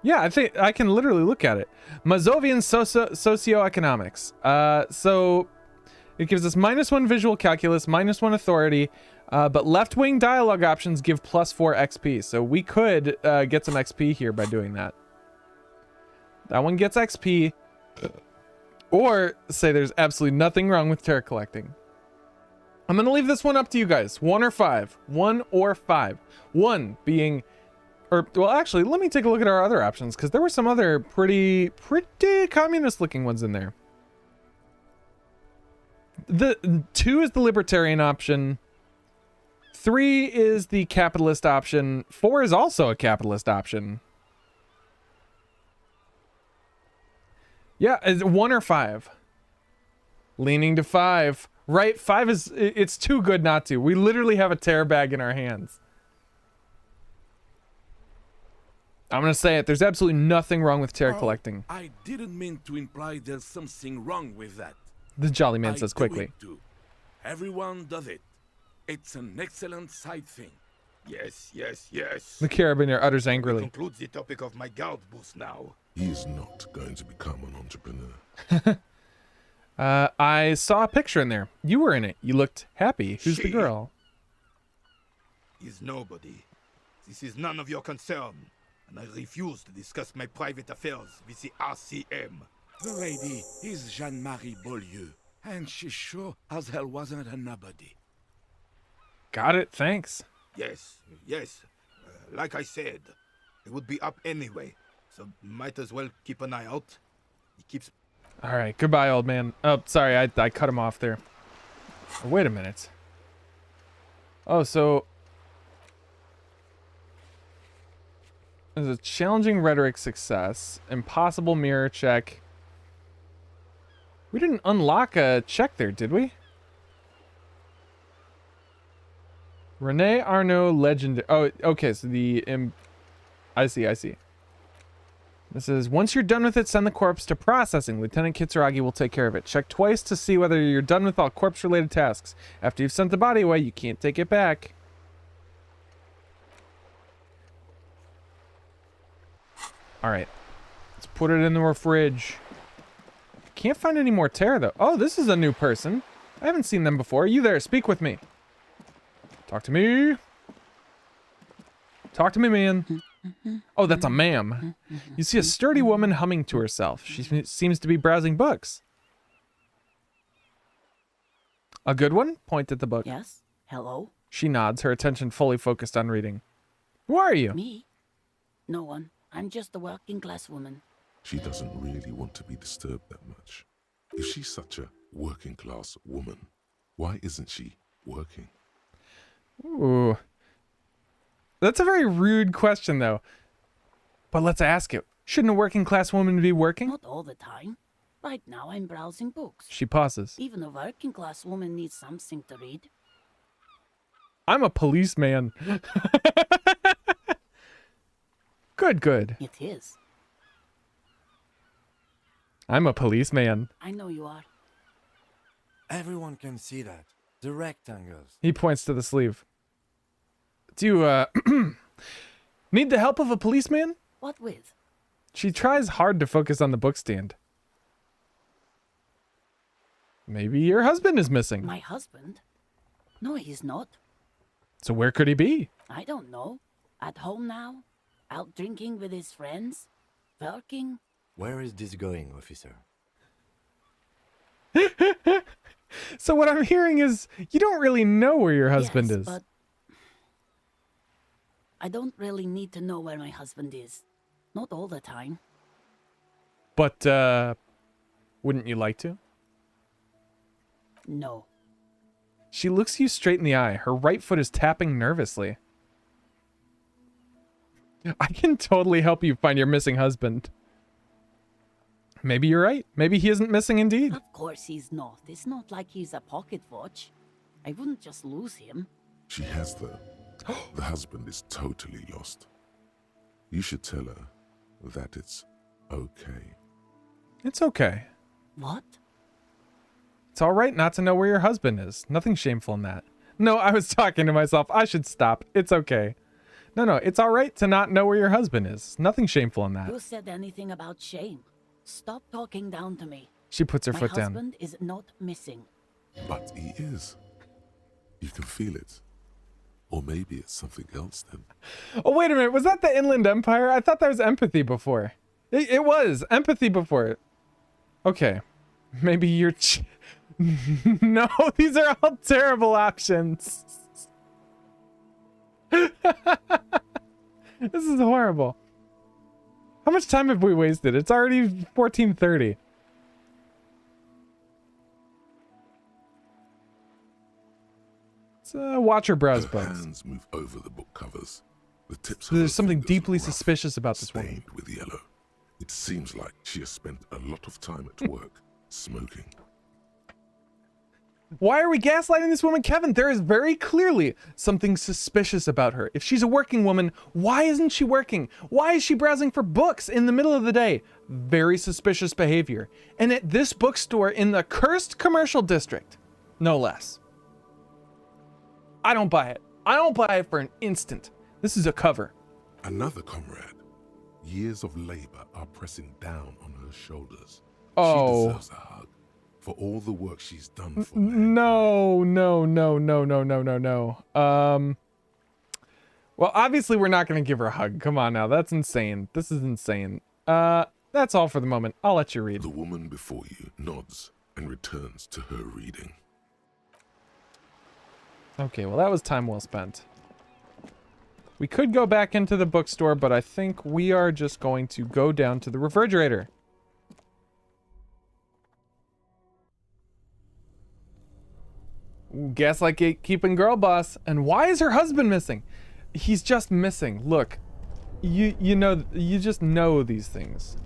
Yeah, I think I can literally look at it. Mazovian socioeconomics. So it gives us -1 visual calculus, -1 authority, but left-wing dialogue options give +4 XP. So we could get some XP here by doing that. That one gets XP. Or say there's absolutely nothing wrong with terror collecting. I'm going to leave this one up to you guys. 1 or 5. 1 or 5. 1 being... Or, well, actually, let me take a look at our other options, because there were some other pretty communist-looking ones in there. The 2 is the libertarian option. 3 is the capitalist option. 4 is also a capitalist option. Yeah, is it 1 or 5? Leaning to 5. Right, 5 is... It's too good not to. We literally have a tear bag in our hands. I'm gonna say it. There's absolutely nothing wrong with tear collecting. I didn't mean to imply there's something wrong with that. The jolly man says do quickly. it too. Everyone does it. It's an excellent side thing. Yes, yes, yes. The carabiner utters We angrily. conclude the topic of my guard boost now. He is not going to become an entrepreneur. I saw a picture in there. You were in it. You looked happy. Who's the She- girl? He's nobody. This is none of your concern, and I refuse to discuss my private affairs with the RCM. The lady is Jeanne-Marie Beaulieu, and she sure as hell wasn't a nobody. Got it. Thanks. Yes, yes. Like I said, it would be up anyway, so might as well keep an eye out. He keeps... All right. Goodbye, old man. Oh, sorry. I cut him off there. Oh, wait a minute. Oh, so... There's a challenging rhetoric success. Impossible mirror check. We didn't unlock a check there, did we? Rene Arnaud Legend. Oh, okay. So the... I see. This is, once you're done with it, send the corpse to processing. Lieutenant Kitsuragi will take care of it. Check twice to see whether you're done with all corpse-related tasks. After you've sent the body away, you can't take it back. Alright. Let's put it in the fridge. Can't find any more tear, though. Oh, this is a new person. I haven't seen them before. You there, speak with me. Talk to me. Talk to me, man. Oh, that's a ma'am. You see a sturdy woman humming to herself. She seems to be browsing books. A good one? Point at the book. Yes? Hello? She nods, her attention fully focused on reading. Who are you? Me? No one. I'm just a working class woman. She doesn't really want to be disturbed that much. If she's such a working class woman, why isn't she working? Ooh. That's a very rude question, though. But let's ask it. Shouldn't a working class woman be working? Not all the time. Right now I'm browsing books. She pauses. Even a working class woman needs something to read. I'm a policeman. Good. It is. I'm a policeman. I know you are. Everyone can see that. The rectangles. He points to the sleeve. Do you, need the help of a policeman? What with? She tries hard to focus on the book stand. Maybe your husband is missing. My husband? No, he's not. So where could he be? I don't know. At home now? Out drinking with his friends? Working? Where is this going, officer? So what I'm hearing is you don't really know where your husband Yes, is. But I don't really need to know where my husband is. Not all the time. But, wouldn't you like to? No. She looks you straight in the eye. Her right foot is tapping nervously. I can totally help you find your missing husband. Maybe you're right. Maybe he isn't missing indeed. Of course he's not. It's not like he's a pocket watch. I wouldn't just lose him. She has the husband is totally lost. You should tell her that it's okay. It's okay. What? It's all right not to know where your husband is. Nothing shameful in that. No, I was talking to myself. I should stop. It's okay. No, it's all right to not know where your husband is. Nothing shameful in that. Who said anything about shame? Stop talking down to me. She puts her foot My down. husband is not missing. But he is. You can feel it. Or maybe it's something else then. Oh, wait a minute. Was that the Inland Empire? I thought that was empathy before. It was empathy before. Okay. Maybe you're... No, these are all terrible options. This is horrible. How much time have we wasted? It's already 14:30. Let's watch her browse Her books. hands move over the book covers. The tips So of there's her something fingers deeply are rough, suspicious about this woman. stained with yellow. It seems like she has spent a lot of time at work smoking. Why are we gaslighting this woman, Kevin? There is very clearly something suspicious about her. If she's a working woman, why isn't she working? Why is she browsing for books in the middle of the day? Very suspicious behavior. And at this bookstore in the cursed commercial district, no less. I don't buy it. I don't buy it for an instant. This is a cover. Another comrade. Years of labor are pressing down on her shoulders. Oh. She deserves a hug for all the work she's done for men. No. Well, obviously we're not going to give her a hug. Come on now. That's insane. This is insane. That's all for the moment. I'll let you read. The woman before you nods and returns to her reading. Okay, well, that was time well spent. We could go back into the bookstore, but I think we are just going to go down to the refrigerator. Ooh, gaslight gatekeeping girl boss. And why is her husband missing? He's just missing. Look, you just know these things.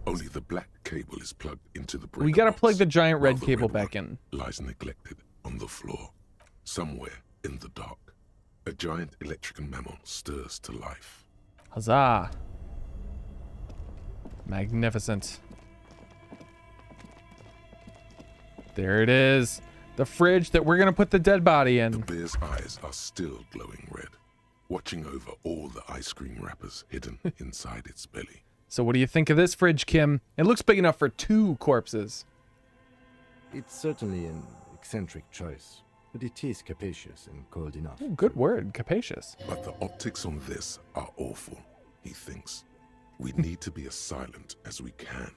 Only the black cable is plugged into the breaker We gotta plug box, the giant while red the cable red back one in. lies neglected on the floor, somewhere in the dark. A giant electrical mammal stirs to life. Huzzah. Magnificent. There it is. The fridge that we're gonna put the dead body The in. bear's eyes are still glowing red, watching over all the ice cream wrappers hidden inside its belly. So what do you think of this fridge, Kim? It looks big enough for 2 corpses. It's certainly an eccentric choice, but it is capacious and cold enough. Ooh, good word, capacious. But the optics on this are awful, he thinks. We need to be as silent as we can.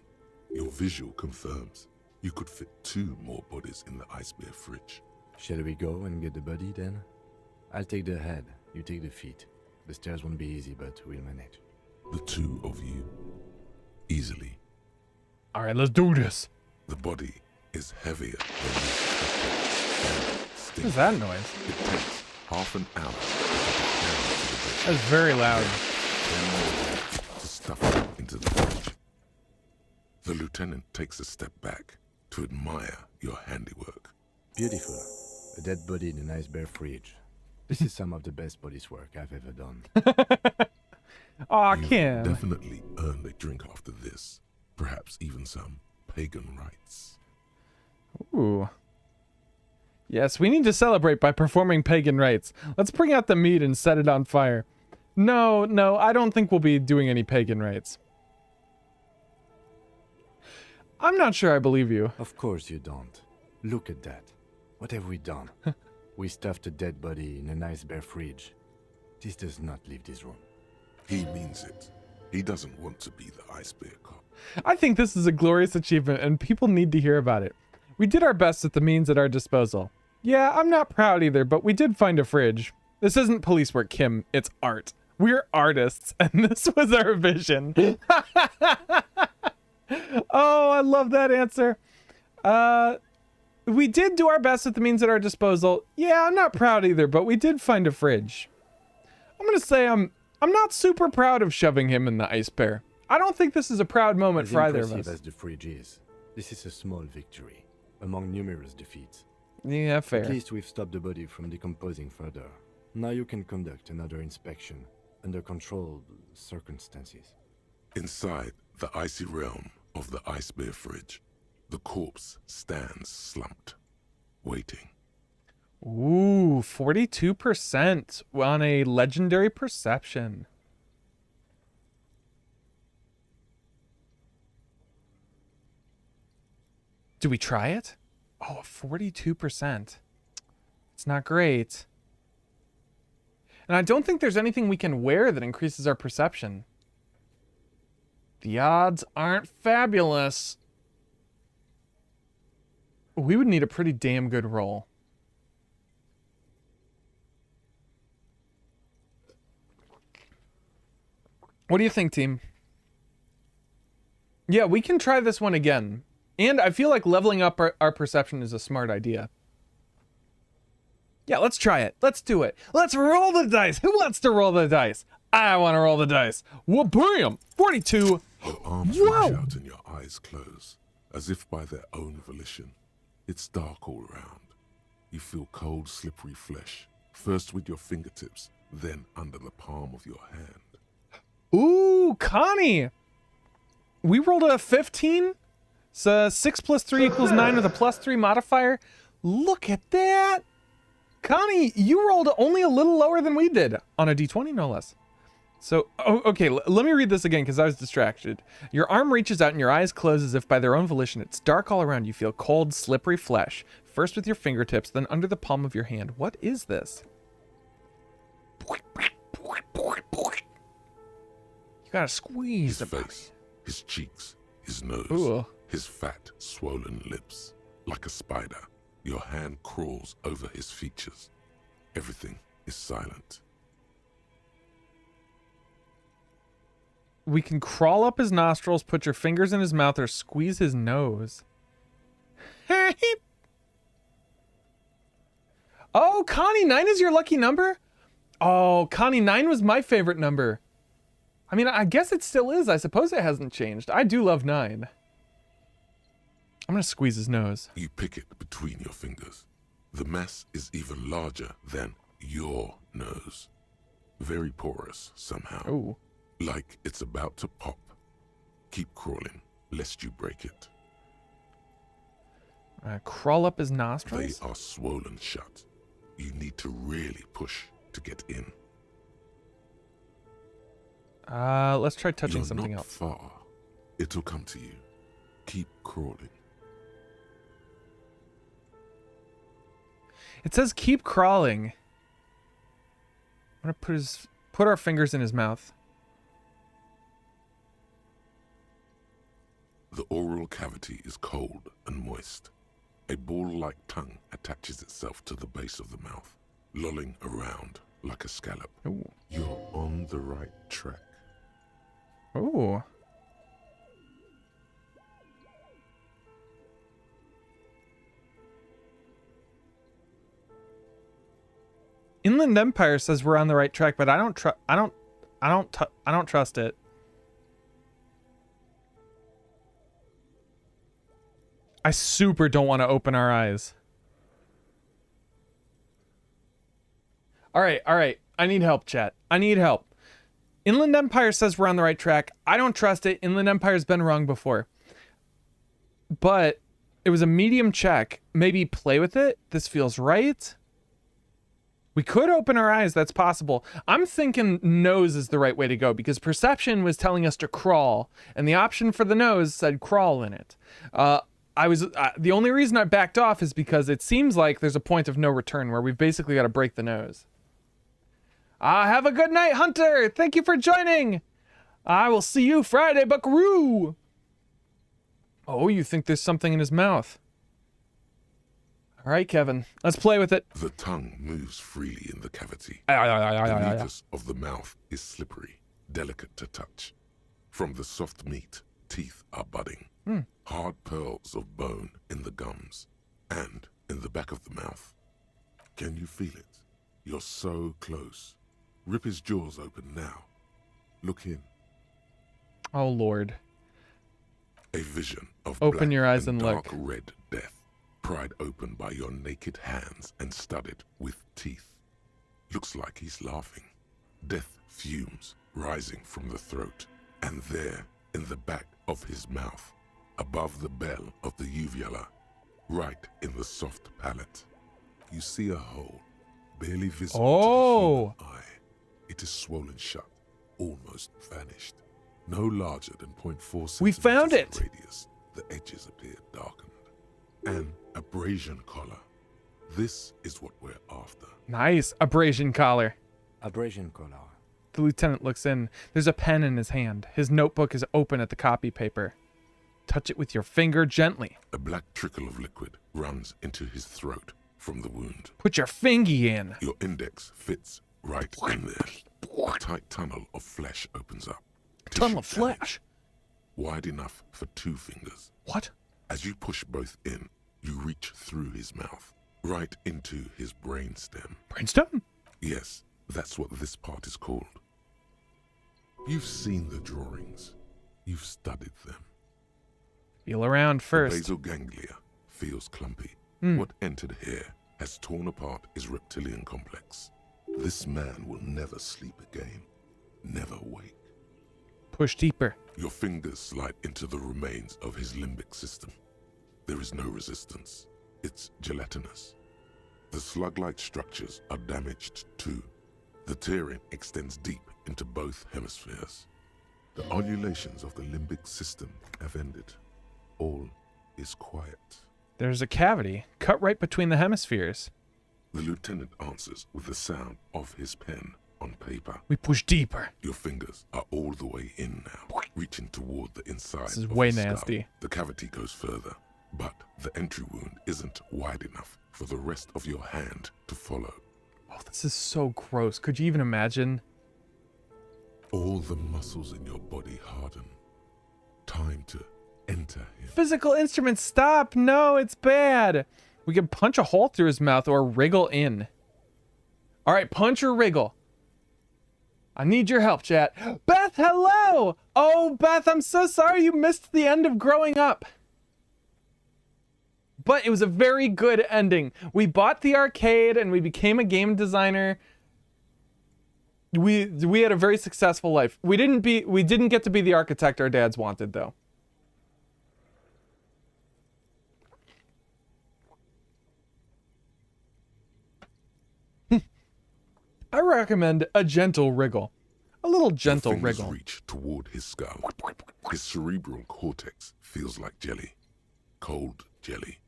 Your visual confirms you could fit 2 more bodies in the ice bear fridge. Shall we go and get the body then? I'll take the head, you take the feet. The stairs won't be easy, but we'll manage. The 2 of you. Easily. All right, let's do this. The body is heavier than you expected. What is that noise? It takes half an hour to get down to the bed. That's very loud. Then more to stuff it into the fridge. The lieutenant takes a step back to admire your handiwork. Beautiful. A dead body in a nice bare fridge. This is some of the best body's work I've ever done. Aw, You've Kim. definitely earned a drink after this. Perhaps even some pagan rites. Ooh. Yes, we need to celebrate by performing pagan rites. Let's bring out the meat and set it on fire. No, I don't think we'll be doing any pagan rites. I'm not sure I believe you. Of course you don't. Look at that. What have we done? We stuffed a dead body in a nice bare fridge. This does not leave this room. He means it. He doesn't want to be the ice bear cop. I think this is a glorious achievement and people need to hear about it. We did our best with the means at our disposal. Yeah, I'm not proud either, but we did find a fridge. This isn't police work, Kim. It's art. We're artists, and this was our vision. Oh, I love that answer. We did do our best with the means at our disposal. Yeah, I'm not proud either, but we did find a fridge. I'm gonna say I'm not super proud of shoving him in the ice bear. I don't think this is a proud moment for either of us. As impressive as the fridge is, this is a small victory among numerous defeats. Yeah, fair. At least we've stopped the body from decomposing further. Now you can conduct another inspection under controlled circumstances. Inside the icy realm of the ice bear fridge, the corpse stands slumped, waiting. Ooh, 42% on a legendary perception. Do we try it? Oh, 42%. It's not great. And I don't think there's anything we can wear that increases our perception. The odds aren't fabulous. We would need a pretty damn good roll. What do you think, team? Yeah, we can try this one again. And I feel like leveling up our perception is a smart idea. Yeah, let's try it. Let's do it. Let's roll the dice. Who wants to roll the dice? I want to roll the dice. Well, bam! 42. Your arms Whoa! reach out and your eyes close, as if by their own volition. It's dark all around, You feel cold, slippery flesh, first with your fingertips, then under the palm of your hand. Ooh, Connie! We rolled a 15. So 6 plus 3 equals 9 with a plus 3 modifier. Look at that! Connie, you rolled only a little lower than we did on a d20, no less. So, okay, let me read this again because I was distracted. Your arm reaches out and your eyes close as if by their own volition. It's dark all around. You feel cold, slippery flesh. First with your fingertips, then under the palm of your hand. What is this? You gotta squeeze His the face, his cheeks, his nose, Ooh. his fat, swollen lips. Like a spider, your hand crawls over his features. Everything is silent. We can crawl up his nostrils, put your fingers in his mouth, or squeeze his nose. Oh, Connie, 9 is your lucky number? Oh, Connie, 9 was my favorite number. I mean, I guess it still is. I suppose it hasn't changed. I do love 9. I'm gonna squeeze his nose. You pick it between your fingers. The mass is even larger than your nose. Very porous somehow. Ooh. Like it's about to pop. Keep crawling, lest you break it. Crawl up his They nostrils? are swollen shut. You need to really push to get in. Let's try touching You're something not else. far. It'll come to you. Keep crawling. It says keep crawling. I'm gonna put our fingers in his mouth. The oral cavity is cold and moist. A ball-like tongue attaches itself to the base of the mouth, lolling around like a scallop. Ooh. You're on the right track. Ooh. Inland Empire says we're on the right track, but I don't trust it. I super don't want to open our eyes. All right. I need help, chat. I need help. Inland Empire says we're on the right track. I don't trust it. Inland Empire's been wrong before. But it was a medium check. Maybe play with it. This feels right. We could open our eyes. That's possible. I'm thinking nose is the right way to go because perception was telling us to crawl, and the option for the nose said crawl in it. The only reason I backed off is because it seems like there's a point of no return where we've basically got to break the nose. Have a good night, Hunter. Thank you for joining. I will see you Friday, buckaroo. Oh, you think there's something in his mouth? All right, Kevin, let's play with it. The tongue moves freely in the cavity. The mucus of the mouth is slippery, delicate to touch. From the soft meat, teeth are budding. Hard pearls of bone in the gums and in the back of the mouth. Can you feel it? You're so close. Rip his jaws open now. Look in. Oh, Lord. A vision of Open black your eyes and dark look. red death, pried open by your naked hands and studded with teeth. Looks like he's laughing. Death fumes rising from the throat, and there, in the back of his mouth, above the bell of the uvula, right in the soft palate, you see a hole, barely visible to the human eye. It is swollen shut, almost vanished. No larger than 0.4 centimeters We found it! in radius. The edges appear darkened. An abrasion collar. This is what we're after. Nice. Abrasion collar. Abrasion collar. The lieutenant looks in. There's a pen in his hand. His notebook is open at the copy paper. Touch it with your finger gently. A black trickle of liquid runs into his throat from the wound. Put your fingy in. Your index fits right in there. A tight tunnel of flesh opens up. Tunnel of Tissue damage. flesh. Wide enough for 2 fingers. What? As you push both in, you reach through his mouth, right into his brainstem. Brainstem? Yes, that's what this part is called. You've seen the drawings. You've studied them. Feel around The first. basal ganglia feels clumpy. Hmm. What entered here has torn apart his reptilian complex. This man will never sleep again, never wake. Push deeper. Your fingers slide into the remains of his limbic system. There is no resistance. It's gelatinous. The slug-like structures are damaged too. The tearing extends deep into both hemispheres. The undulations of the limbic system have ended. All is quiet. There's a cavity cut right between the hemispheres. The lieutenant answers with the sound of his pen on paper. We push deeper. Your fingers are all the way in now, reaching toward the inside. This is of way his skull. nasty. The cavity goes further, but the entry wound isn't wide enough for the rest of your hand to follow. Oh, this is so gross. Could you even imagine? All the muscles in your body harden. Time to enter him. Physical instruments, stop! No, it's bad. We can punch a hole through his mouth or wriggle in. All right, punch or wriggle. I need your help, chat. Beth, hello! Oh, Beth, I'm so sorry you missed the end of growing up. But it was a very good ending. We bought the arcade and we became a game designer. We had a very successful life. We didn't get to be the architect our dads wanted though. I recommend a gentle wriggle. A little gentle Your fingers wriggle. reach toward his skull. His cerebral cortex feels like jelly. Cold jelly.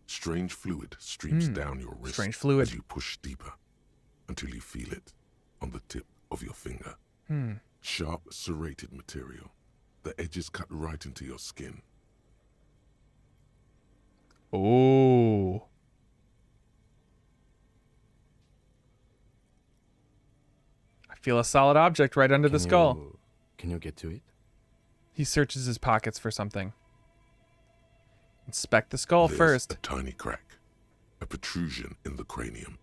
Strange fluid streams down your wrist strange fluid. as you push deeper until you feel it on the tip of your finger. Sharp, serrated material. The edges cut right into your skin. Oh. I feel a solid object right under the skull. Can you get to it? He searches his pockets for something. Inspect the skull There's first. a tiny crack. A protrusion in the cranium.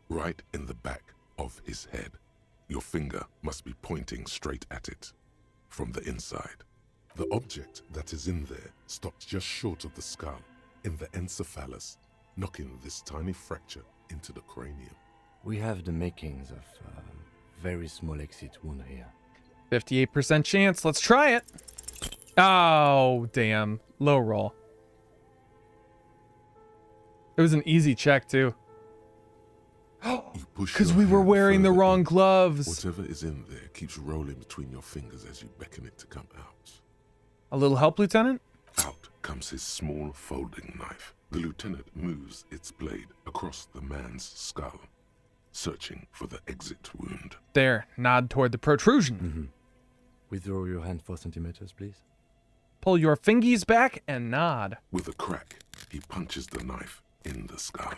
Right in the back of his head. Your finger must be pointing straight at it. From the inside. The object that is in there stops just short of the skull. In the encephalus. Knocking this tiny fracture into the cranium. We have the makings of very small exit wound here. 58% chance. Let's try it. Oh, damn. Low roll. It was an easy check, too. Because we were wearing the wrong gloves. Whatever is in there keeps rolling between your fingers as you beckon it to come out. A little help, Lieutenant? Out comes his small folding knife. The lieutenant moves its blade across the man's skull, searching for the exit wound. There. Nod toward the protrusion. Withdraw your hand 4 centimeters, please. Pull your fingies back and nod. With a crack, he punches the knife in the skull.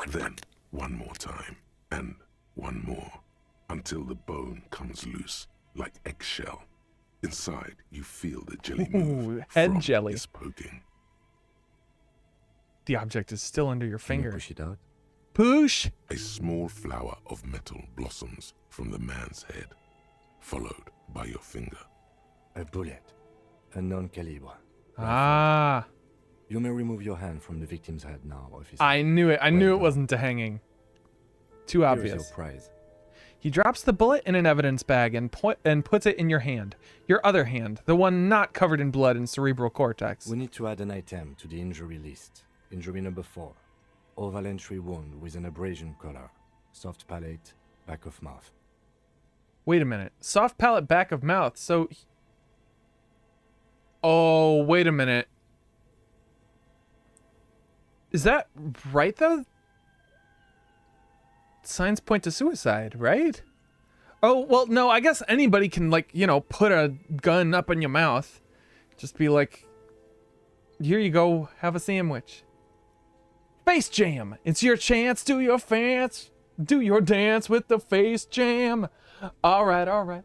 Then, one more time, and one more, until the bone comes loose, like eggshell. Inside, you feel the jelly move head from jelly. his poking. The object is still under your Can you finger. push it out? Push! A small flower of metal blossoms from the man's head, followed by your finger. A bullet. A non-calibre. Ah. You may remove your hand from the victim's head now, officer. I knew it. I knew Well it wasn't a hanging. Too Here's obvious. your prize. He drops the bullet in an evidence bag and puts it in your hand. Your other hand, the one not covered in blood and cerebral cortex. We need to add an item to the injury list. Injury number 4. Oval entry wound with an abrasion color. Soft palate, back of mouth. Wait a minute. Soft palate, back of mouth. So... Oh, wait a minute. Is that right, though? Signs point to suicide, right? Oh, well, no, I guess anybody can, like, you know, put a gun up in your mouth. Just be like, here you go, have a sandwich. Face jam. It's your chance, do your dance with the face jam. All right, all right.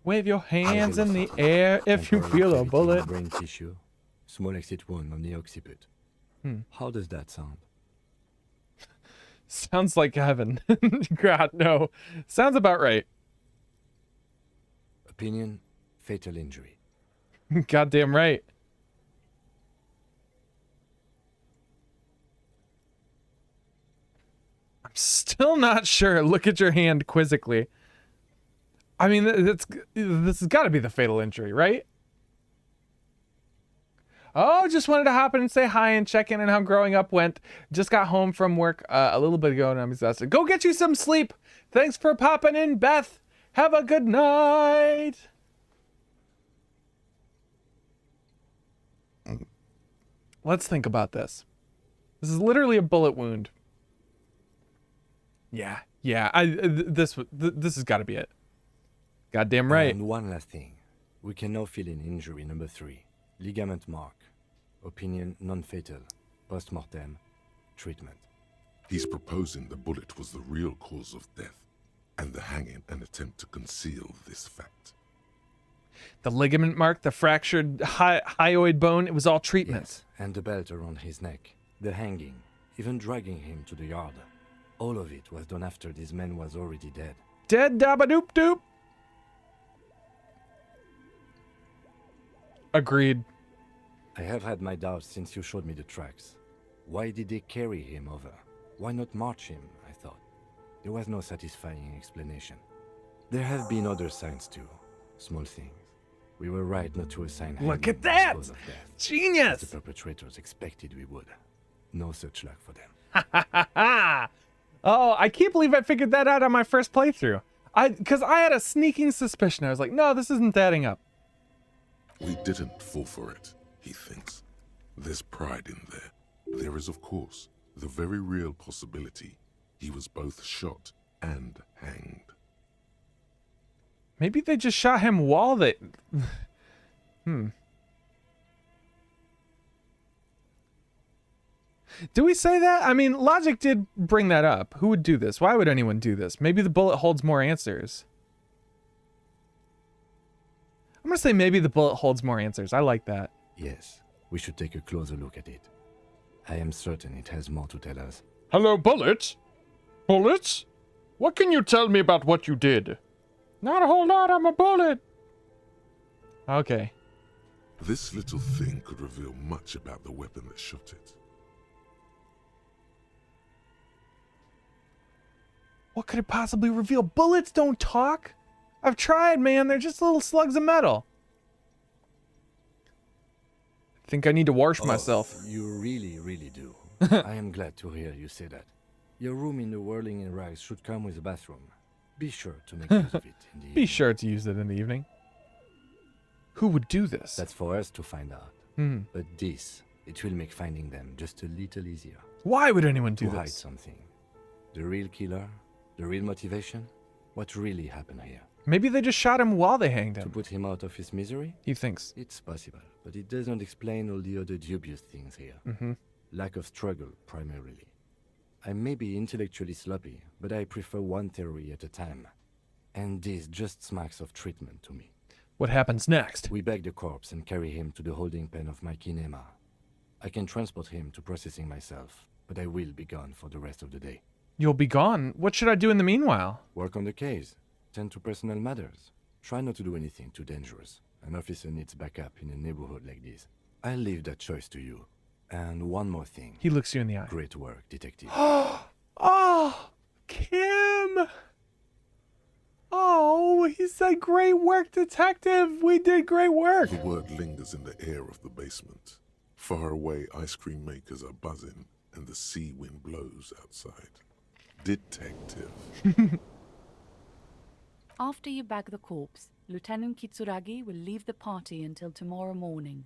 Wave your hands in the air if you Temporary feel a cavity in bullet. Brain tissue. Small exit wound on the occiput. How does that sound? Sounds like heaven. God, no. Sounds about right. Opinion, fatal injury. Goddamn right. Still not sure. Look at your hand quizzically. I mean, this has got to be the fatal injury, right? Oh, just wanted to hop in and say hi and check in on how growing up went. Just got home from work a little bit ago and I'm exhausted. Go get you some sleep. Thanks for popping in, Beth. Have a good night. Let's think about this. This is literally a bullet wound. Yeah. This has got to be it. Goddamn right. And one last thing. We can now fill in injury number 3. Ligament mark. Opinion non-fatal. Post-mortem. Treatment. He's proposing the bullet was the real cause of death, and the hanging an attempt to conceal this fact. The ligament mark, the fractured hyoid bone, it was all treatment. Yes, and the belt around his neck. The hanging. Even dragging him to the yard. All of it was done after this man was already dead. Dead dabba-doop doop. Agreed. I have had my doubts since you showed me the tracks. Why did they carry him over? Why not march him, I thought. There was no satisfying explanation. There have been other signs too. Small things. We were right not to assign him Look at that! cause of death, as Genius! the perpetrators expected we would. No such luck for them. Oh, I can't believe I figured that out on my first playthrough. Because I had a sneaking suspicion. I was like, no, this isn't adding up. We didn't fall for it, he thinks. There's pride in there. There is, of course, the very real possibility he was both shot and hanged. Maybe they just shot him while they... Do we say that? I mean, logic did bring that up. Who would do this? Why would anyone do this? Maybe the bullet holds more answers. I'm gonna say maybe the bullet holds more answers. I like that. Yes, we should take a closer look at it. I am certain it has more to tell us. Hello, bullets? Bullets? What can you tell me about what you did? Not a whole lot, I'm a bullet. Okay. This little thing could reveal much about the weapon that shot it. What could it possibly reveal? Bullets don't talk. I've tried, man. They're just little slugs of metal. I think I need to wash myself. You really, really do. I am glad to hear you say that. Your room in the Whirling in Rags should come with a bathroom. Be sure to make use of it in the evening. Be sure to use it in the evening. Who would do this? That's for us to find out. But this, it will make finding them just a little easier. Why would anyone do To hide this? something. The real killer, the real motivation, what really happened here. Maybe they just shot him while they hanged To him. put him out of his misery? He thinks. It's possible, but it doesn't explain all the other dubious things here. Lack of struggle, primarily. I may be intellectually sloppy, but I prefer one theory at a time. And this just smacks of treatment to me. What happens next? We bag the corpse and carry him to the holding pen of my kinema. I can transport him to processing myself, but I will be gone for the rest of the day. You'll be gone. What should I do in the meanwhile? Work on the case. Tend to personal matters. Try not to do anything too dangerous. An officer needs backup in a neighborhood like this. I'll leave that choice to you. And one more thing. He looks you in the eye. Great work, detective. Oh, Kim. Oh, he said, great work, detective. We did great work. The word lingers in the air of the basement. Far away, ice cream makers are buzzing, and the sea wind blows outside. Detective. After you bag the corpse, Lieutenant Kitsuragi will leave the party until tomorrow morning.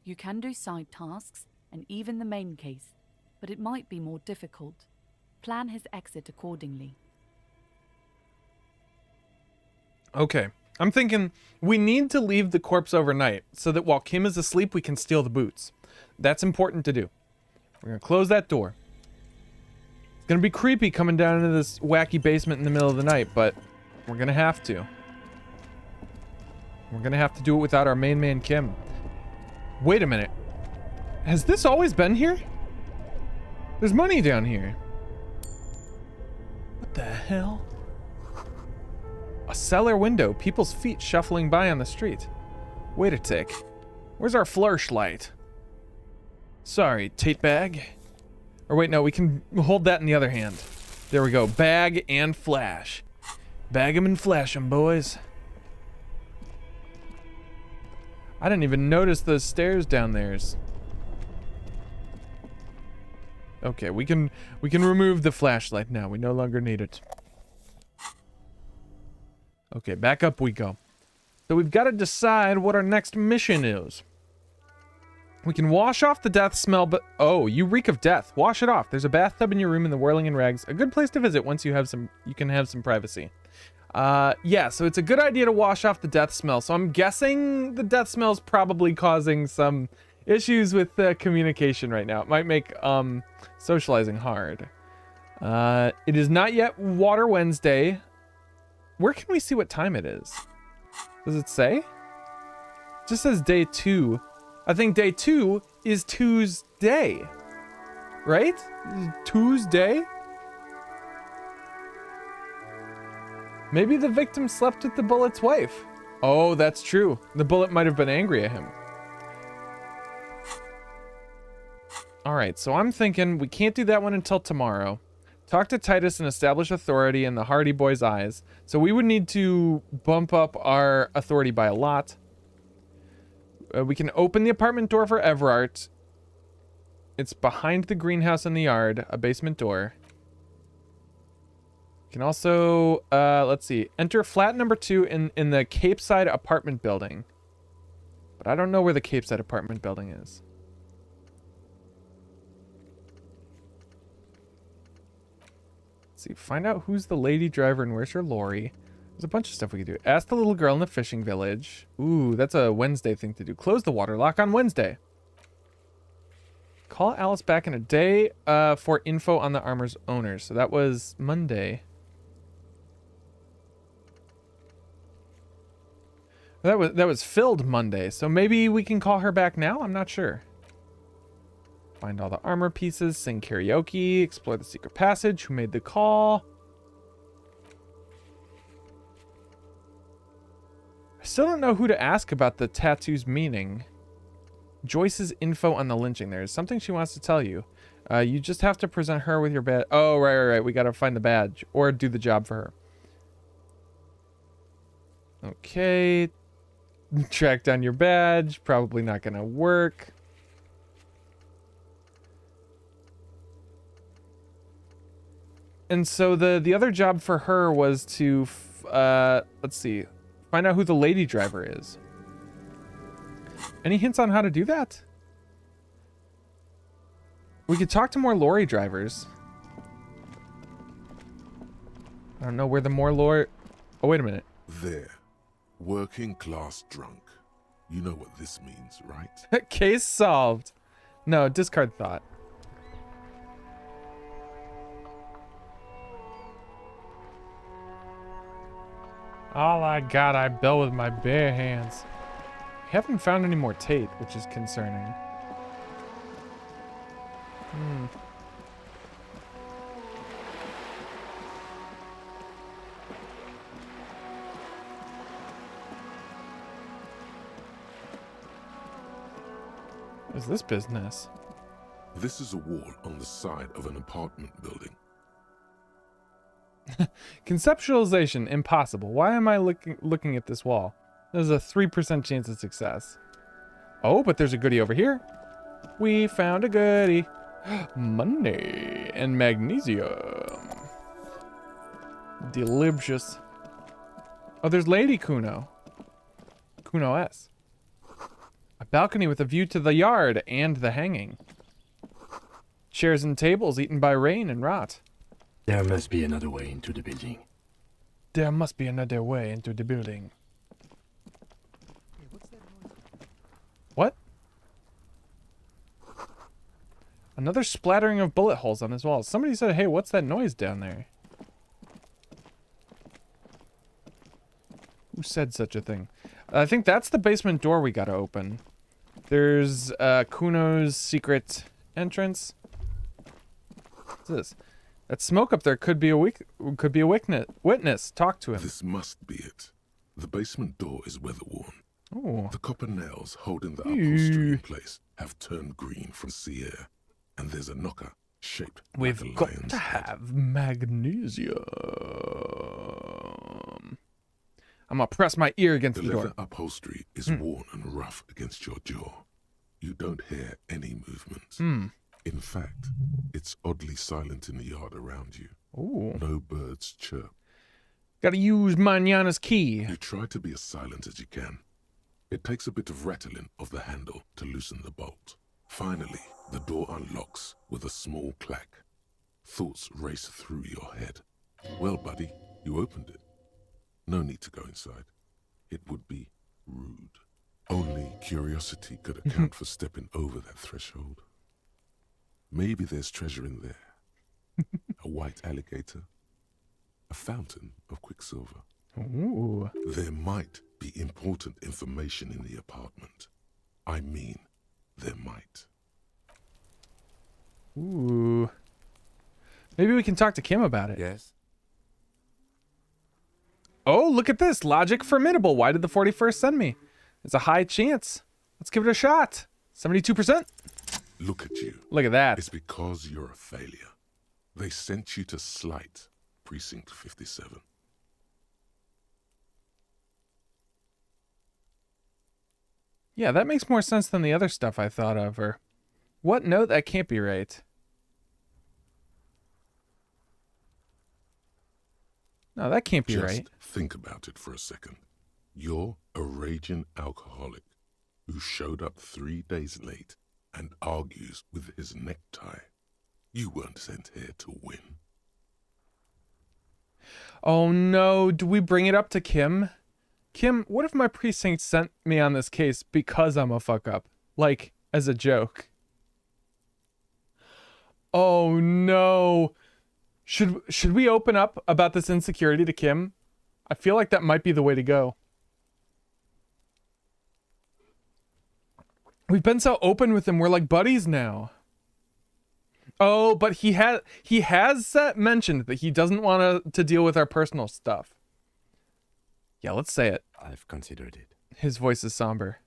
You can do side tasks and even the main case, but it might be more difficult. Plan his exit accordingly. Okay. I'm thinking we need to leave the corpse overnight so that while Kim is asleep, we can steal the boots. That's important to do. We're going to close that door. It's going to be creepy coming down into this wacky basement in the middle of the night, but we're going to have to. We're going to have to do it without our main man, Kim. Wait a minute. Has this always been here? There's money down here. What the hell? A cellar window. People's feet shuffling by on the street. Wait a tick. Where's our flashlight? Sorry, Tate bag. Or wait, no, we can hold that in the other hand. There we go. Bag and flash. Bag 'em and flash 'em, boys. I didn't even notice those stairs down there. Okay, we can remove the flashlight now. We no longer need it. Okay, back up we go. So we've got to decide what our next mission is. We can wash off the death smell, but oh, you reek of death. Wash it off. There's a bathtub in your room in the Whirling in Rags. A good place to visit once you can have some privacy. Yeah, so it's a good idea to wash off the death smell. So I'm guessing the death smell is probably causing some issues with communication right now. It might make socializing hard. It is not yet Water Wednesday. Where can we see what time it is? Does it say? It just says day 2. I think day 2 is Tuesday. Right? Tuesday? Maybe the victim slept with the bullet's wife. Oh, that's true. The bullet might have been angry at him. Alright, so I'm thinking we can't do that one until tomorrow. Talk to Titus and establish authority in the Hardy Boys' eyes. So we would need to bump up our authority by a lot. We can open the apartment door for Everart. It's behind the greenhouse in the yard, a basement door. We can also, let's see, enter flat number 2 in the Cape Side apartment building. But I don't know where the Cape Side apartment building is. Let's see, find out who's the lady driver and where's her lorry. There's a bunch of stuff we could do. Ask the little girl in the fishing village. Ooh, that's a Wednesday thing to do. Close the water lock on Wednesday. Call Alice back in a day for info on the armor's owner. So that was Monday. That was filled Monday. So maybe we can call her back now? I'm not sure. Find all the armor pieces, sing karaoke, explore the secret passage. Who made the call? I still don't know who to ask about the tattoo's meaning. Joyce's info on the lynching. There's something she wants to tell you. You just have to present her with your badge. Oh, right. We gotta find the badge. Or do the job for her. Okay. Track down your badge. Probably not gonna work. And so the other job for her was to, let's see, find out who the lady driver is. Any hints on how to do that? We could talk to more lorry drivers. I don't know where the more lorry... Oh, wait a minute. There. Working class drunk. You know what this means, right? Case solved. No, discard thought. All I got, I built with my bare hands. We haven't found any more tape, which is concerning. What is this business? This is a wall on the side of an apartment building. Conceptualization impossible. Why am I looking at this wall? There's a 3% chance of success. Oh, but there's a goodie over here. We found a goodie. Money and magnesium. Delicious. Oh, there's Lady Kuno. Kuno S. A balcony with a view to the yard and the hanging. Chairs and tables eaten by rain and rot. There must be another way into the building. There must be another way into the building. What? Another splattering of bullet holes on his walls. Somebody said, hey, what's that noise down there? Who said such a thing? I think that's the basement door we gotta open. There's Kuno's secret entrance. What's this? That smoke up there could be a witness. Talk to him. This must be it. The basement door is weather-worn. Oh. The copper nails holding the upholstery in place have turned green from sea air. And there's a knocker shaped We've like a got lion's to head. have magnesium. I'm gonna press my ear against The the door. leather upholstery is worn and rough against your jaw. You don't hear any movements. In fact, it's oddly silent in the yard around you. Ooh. No birds chirp. Gotta use Manana's key. You try to be as silent as you can. It takes a bit of rattling of the handle to loosen the bolt. Finally, the door unlocks with a small clack. Thoughts race through your head. Well, buddy, you opened it. No need to go inside. It would be rude. Only curiosity could account for stepping over that threshold. Maybe there's treasure in there. A white alligator. A fountain of quicksilver. Ooh. There might be important information in the apartment. I mean, there might. Ooh. Maybe we can talk to Kim about it. Yes? Oh, look at this. Logic formidable. Why did the 41st send me? It's a high chance. Let's give it a shot. 72%. Look at you. Look at that. It's because you're a failure. They sent you to Slight, Precinct 57. Yeah, that makes more sense than the other stuff I thought of. Or what? No, that can't be right. No, that can't be Just right. think about it for a second. You're a raging alcoholic who showed up 3 days late and argues with his necktie. You weren't sent here to win. Oh no, do we bring it up to Kim? Kim, what if my precinct sent me on this case because I'm a fuck up? Like, as a joke. Oh no. Should we open up about this insecurity to Kim? I feel like that might be the way to go. We've been so open with him, we're like buddies now. Oh, but he has mentioned that he doesn't want to deal with our personal stuff. Yeah, let's say it. I've considered it. His voice is somber.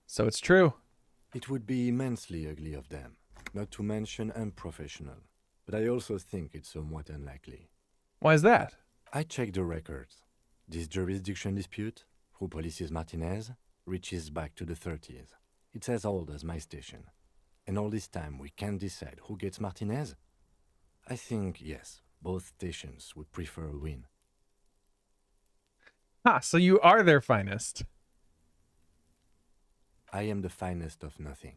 So it's true. It would be immensely ugly of them, not to mention unprofessional. But I also think it's somewhat unlikely. Why is that? I checked the records. This jurisdiction dispute, who polices Martinez, reaches back to the 30s. It's as old as my station. And all this time we can't decide who gets Martinez? I think, yes, both stations would prefer a win. Ah, so you are their finest. I am the finest of nothing.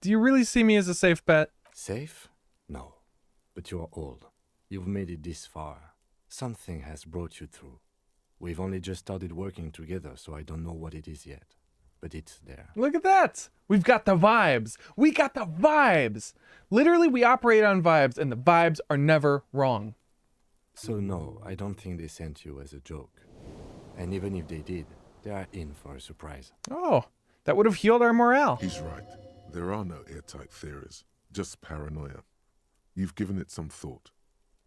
Do you really see me as a safe bet? Safe? No. But you're old. You've made it this far. Something has brought you through. We've only just started working together, so I don't know what it is yet. But it's there. Look at that. We've got the vibes. We got the vibes. Literally, we operate on vibes, and the vibes are never wrong. So no, I don't think they sent you as a joke. And even if they did, they are in for a surprise. Oh, that would have healed our morale. He's right. There are no airtight theories, just paranoia. You've given it some thought.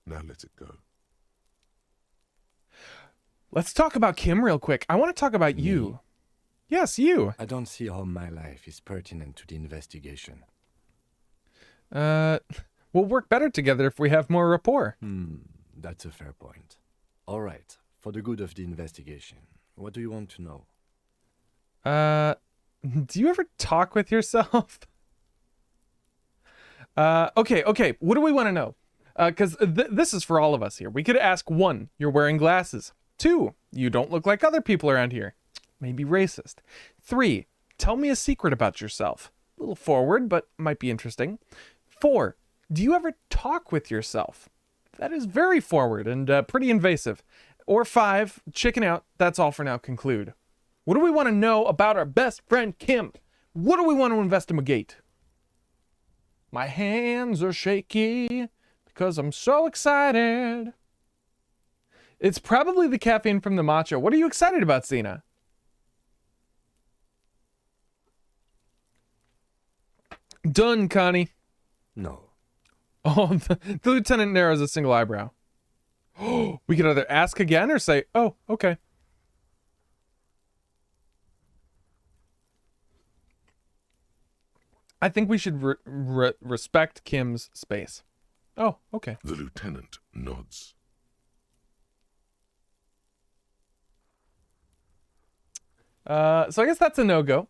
Now let it go. Let's talk about Kim real quick. I want to talk about you. Yes, you. I don't see how my life is pertinent to the investigation. We'll work better together if we have more rapport. That's a fair point. All right, for the good of the investigation, what do you want to know? Do you ever talk with yourself? Okay. What do we want to know? Because this is for all of us here. We could ask 1, you're wearing glasses. 2, you don't look like other people around here. Maybe racist. 3, tell me a secret about yourself. A little forward, but might be interesting. 4, do you ever talk with yourself? That is very forward and pretty invasive. Or 5, chicken out. That's all for now. Conclude. What do we want to know about our best friend Kim? What do we want to investigate? My hands are shaky because I'm so excited. It's probably the caffeine from the matcha. What are you excited about, Cena? Done, Connie. No. Oh, the lieutenant narrows a single eyebrow. We could either ask again or say, oh, okay. I think we should respect Kim's space. Oh, okay. The lieutenant nods. So I guess that's a no-go.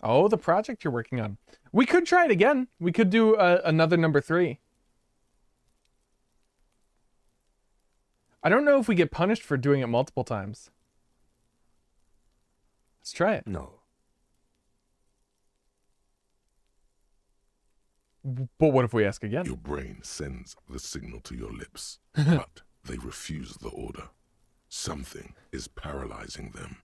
Oh, the project you're working on. We could try it again. We could do another number 3. I don't know if we get punished for doing it multiple times. Let's try it. No. But what if we ask again? Your brain sends the signal to your lips, but they refuse the order. Something is paralyzing them.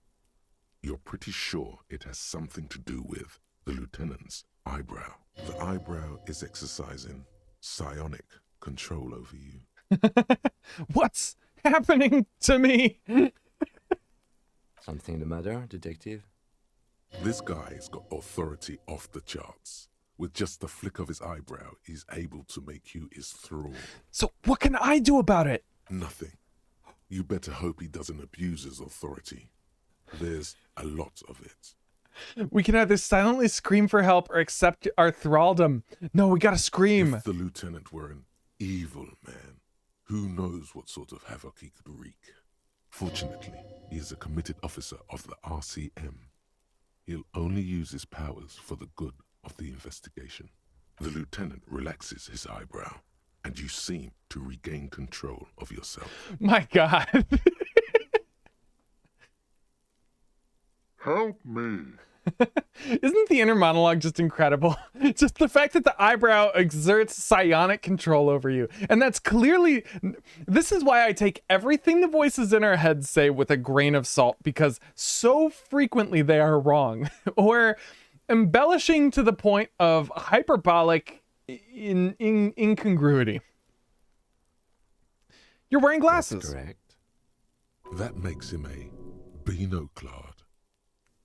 You're pretty sure it has something to do with the lieutenant's eyebrow. The eyebrow is exercising psionic control over you. What's happening to me? Something the matter, detective? This guy's got authority off the charts. With just the flick of his eyebrow, he's able to make you his thrall. So what can I do about it? Nothing. You better hope he doesn't abuse his authority. There's a lot of it. We can either silently scream for help or accept our thraldom. No, we gotta scream. If the lieutenant were an evil man, who knows what sort of havoc he could wreak. Fortunately, he is a committed officer of the RCM. He'll only use his powers for the good of the investigation. The lieutenant relaxes his eyebrow, and you seem to regain control of yourself. My God. Help me. Isn't the inner monologue just incredible? Just the fact that the eyebrow exerts psionic control over you. And that's clearly... This is why I take everything the voices in our heads say with a grain of salt, because so frequently they are wrong. Or embellishing to the point of hyperbolic incongruity. You're wearing glasses. That's correct. That makes him a binoclard.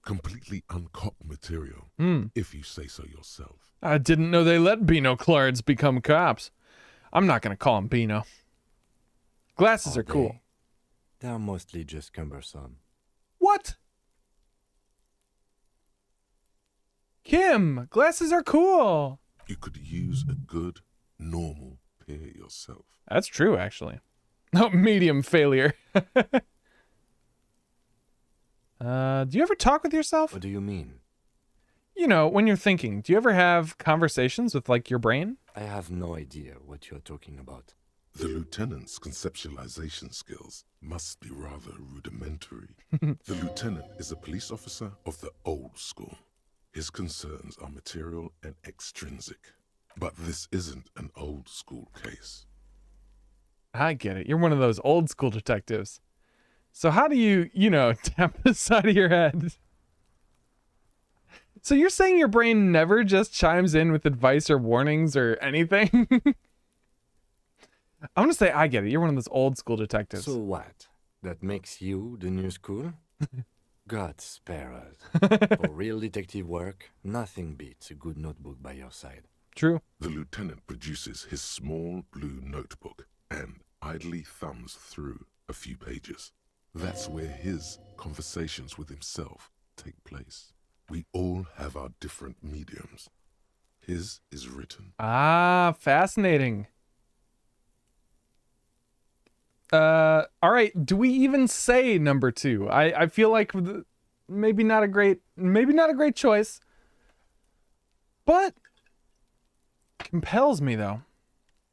Completely uncopped material, if you say so yourself. I didn't know they let binoclards become cops. I'm not going to call them Bino. Glasses are cool. They're mostly just cumbersome. What? Kim, glasses are cool. You could use a good, normal pair yourself. That's true, actually. Oh, medium failure. Do you ever talk with yourself? What do you mean? You know, when you're thinking, do you ever have conversations with, like, your brain? I have no idea what you're talking about. The lieutenant's conceptualization skills must be rather rudimentary. The lieutenant is a police officer of the old school. His concerns are material and extrinsic. But this isn't an old school case. I get it. You're one of those old school detectives. So how do you, tap the side of your head? So you're saying your brain never just chimes in with advice or warnings or anything? I'm going to say I get it. You're one of those old school detectives. So what? That makes you the new school? God spare us. For real detective work, nothing beats a good notebook by your side. True. The lieutenant produces his small blue notebook and idly thumbs through a few pages. That's where his conversations with himself take place. We all have our different mediums. His is written. Ah, fascinating. All right. Do we even say number 2? I feel like maybe not a great choice, but compels me though.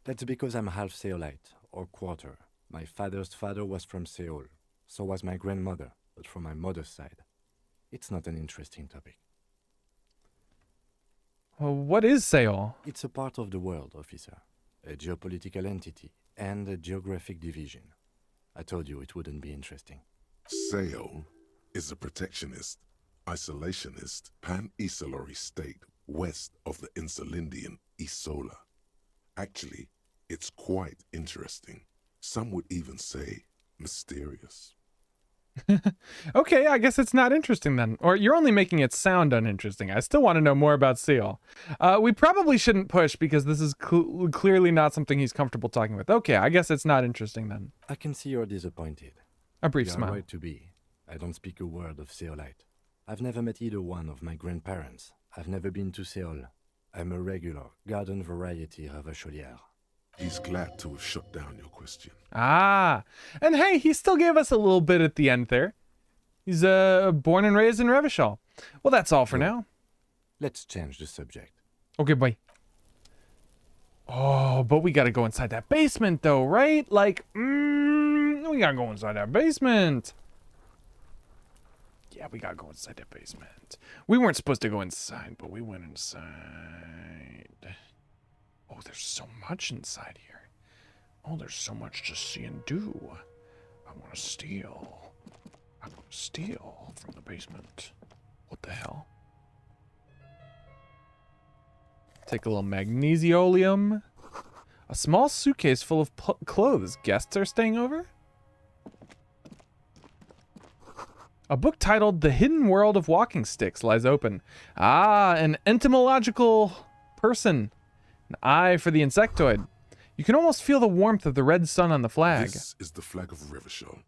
That's because I'm half Seolite, or quarter. My father's father was from Seoul. So was my grandmother, but from my mother's side. It's not an interesting topic. Well, what is Seoul? It's a part of the world, officer. A geopolitical entity and a geographic division. I told you it wouldn't be interesting. Seoul is a protectionist, isolationist, pan-Isolari state west of the Insulindian Isola. Actually, it's quite interesting. Some would even say mysterious. Okay, I guess it's not interesting then. Or you're only making it sound uninteresting. I still want to know more about Seoul. We probably shouldn't push because this is clearly not something he's comfortable talking with. Okay, I guess it's not interesting then. I can see you're disappointed. A brief You're smile. right to be. I don't speak a word of Seolite. I've never met either one of my grandparents. I've never been to Seoul. I'm a regular garden variety ravacholière. He's glad to have shut down your question. Ah, and hey, he still gave us a little bit at the end there. He's born and raised in Revachol. Well, that's all for now. Let's change the subject. Okay, bye. Oh, but we gotta go inside that basement though, right? Like, we gotta go inside that basement. Yeah, we gotta go inside that basement. We weren't supposed to go inside, but we went inside. Oh, there's so much inside here. Oh, there's so much to see and do. I want to steal. I want to steal from the basement. What the hell? Take a little magnesium. A small suitcase full of clothes. Guests are staying over? A book titled The Hidden World of Walking Sticks lies open. Ah, an entomological person. An eye for the insectoid. You can almost feel the warmth of the red sun on the flag. This is the flag of Revachol,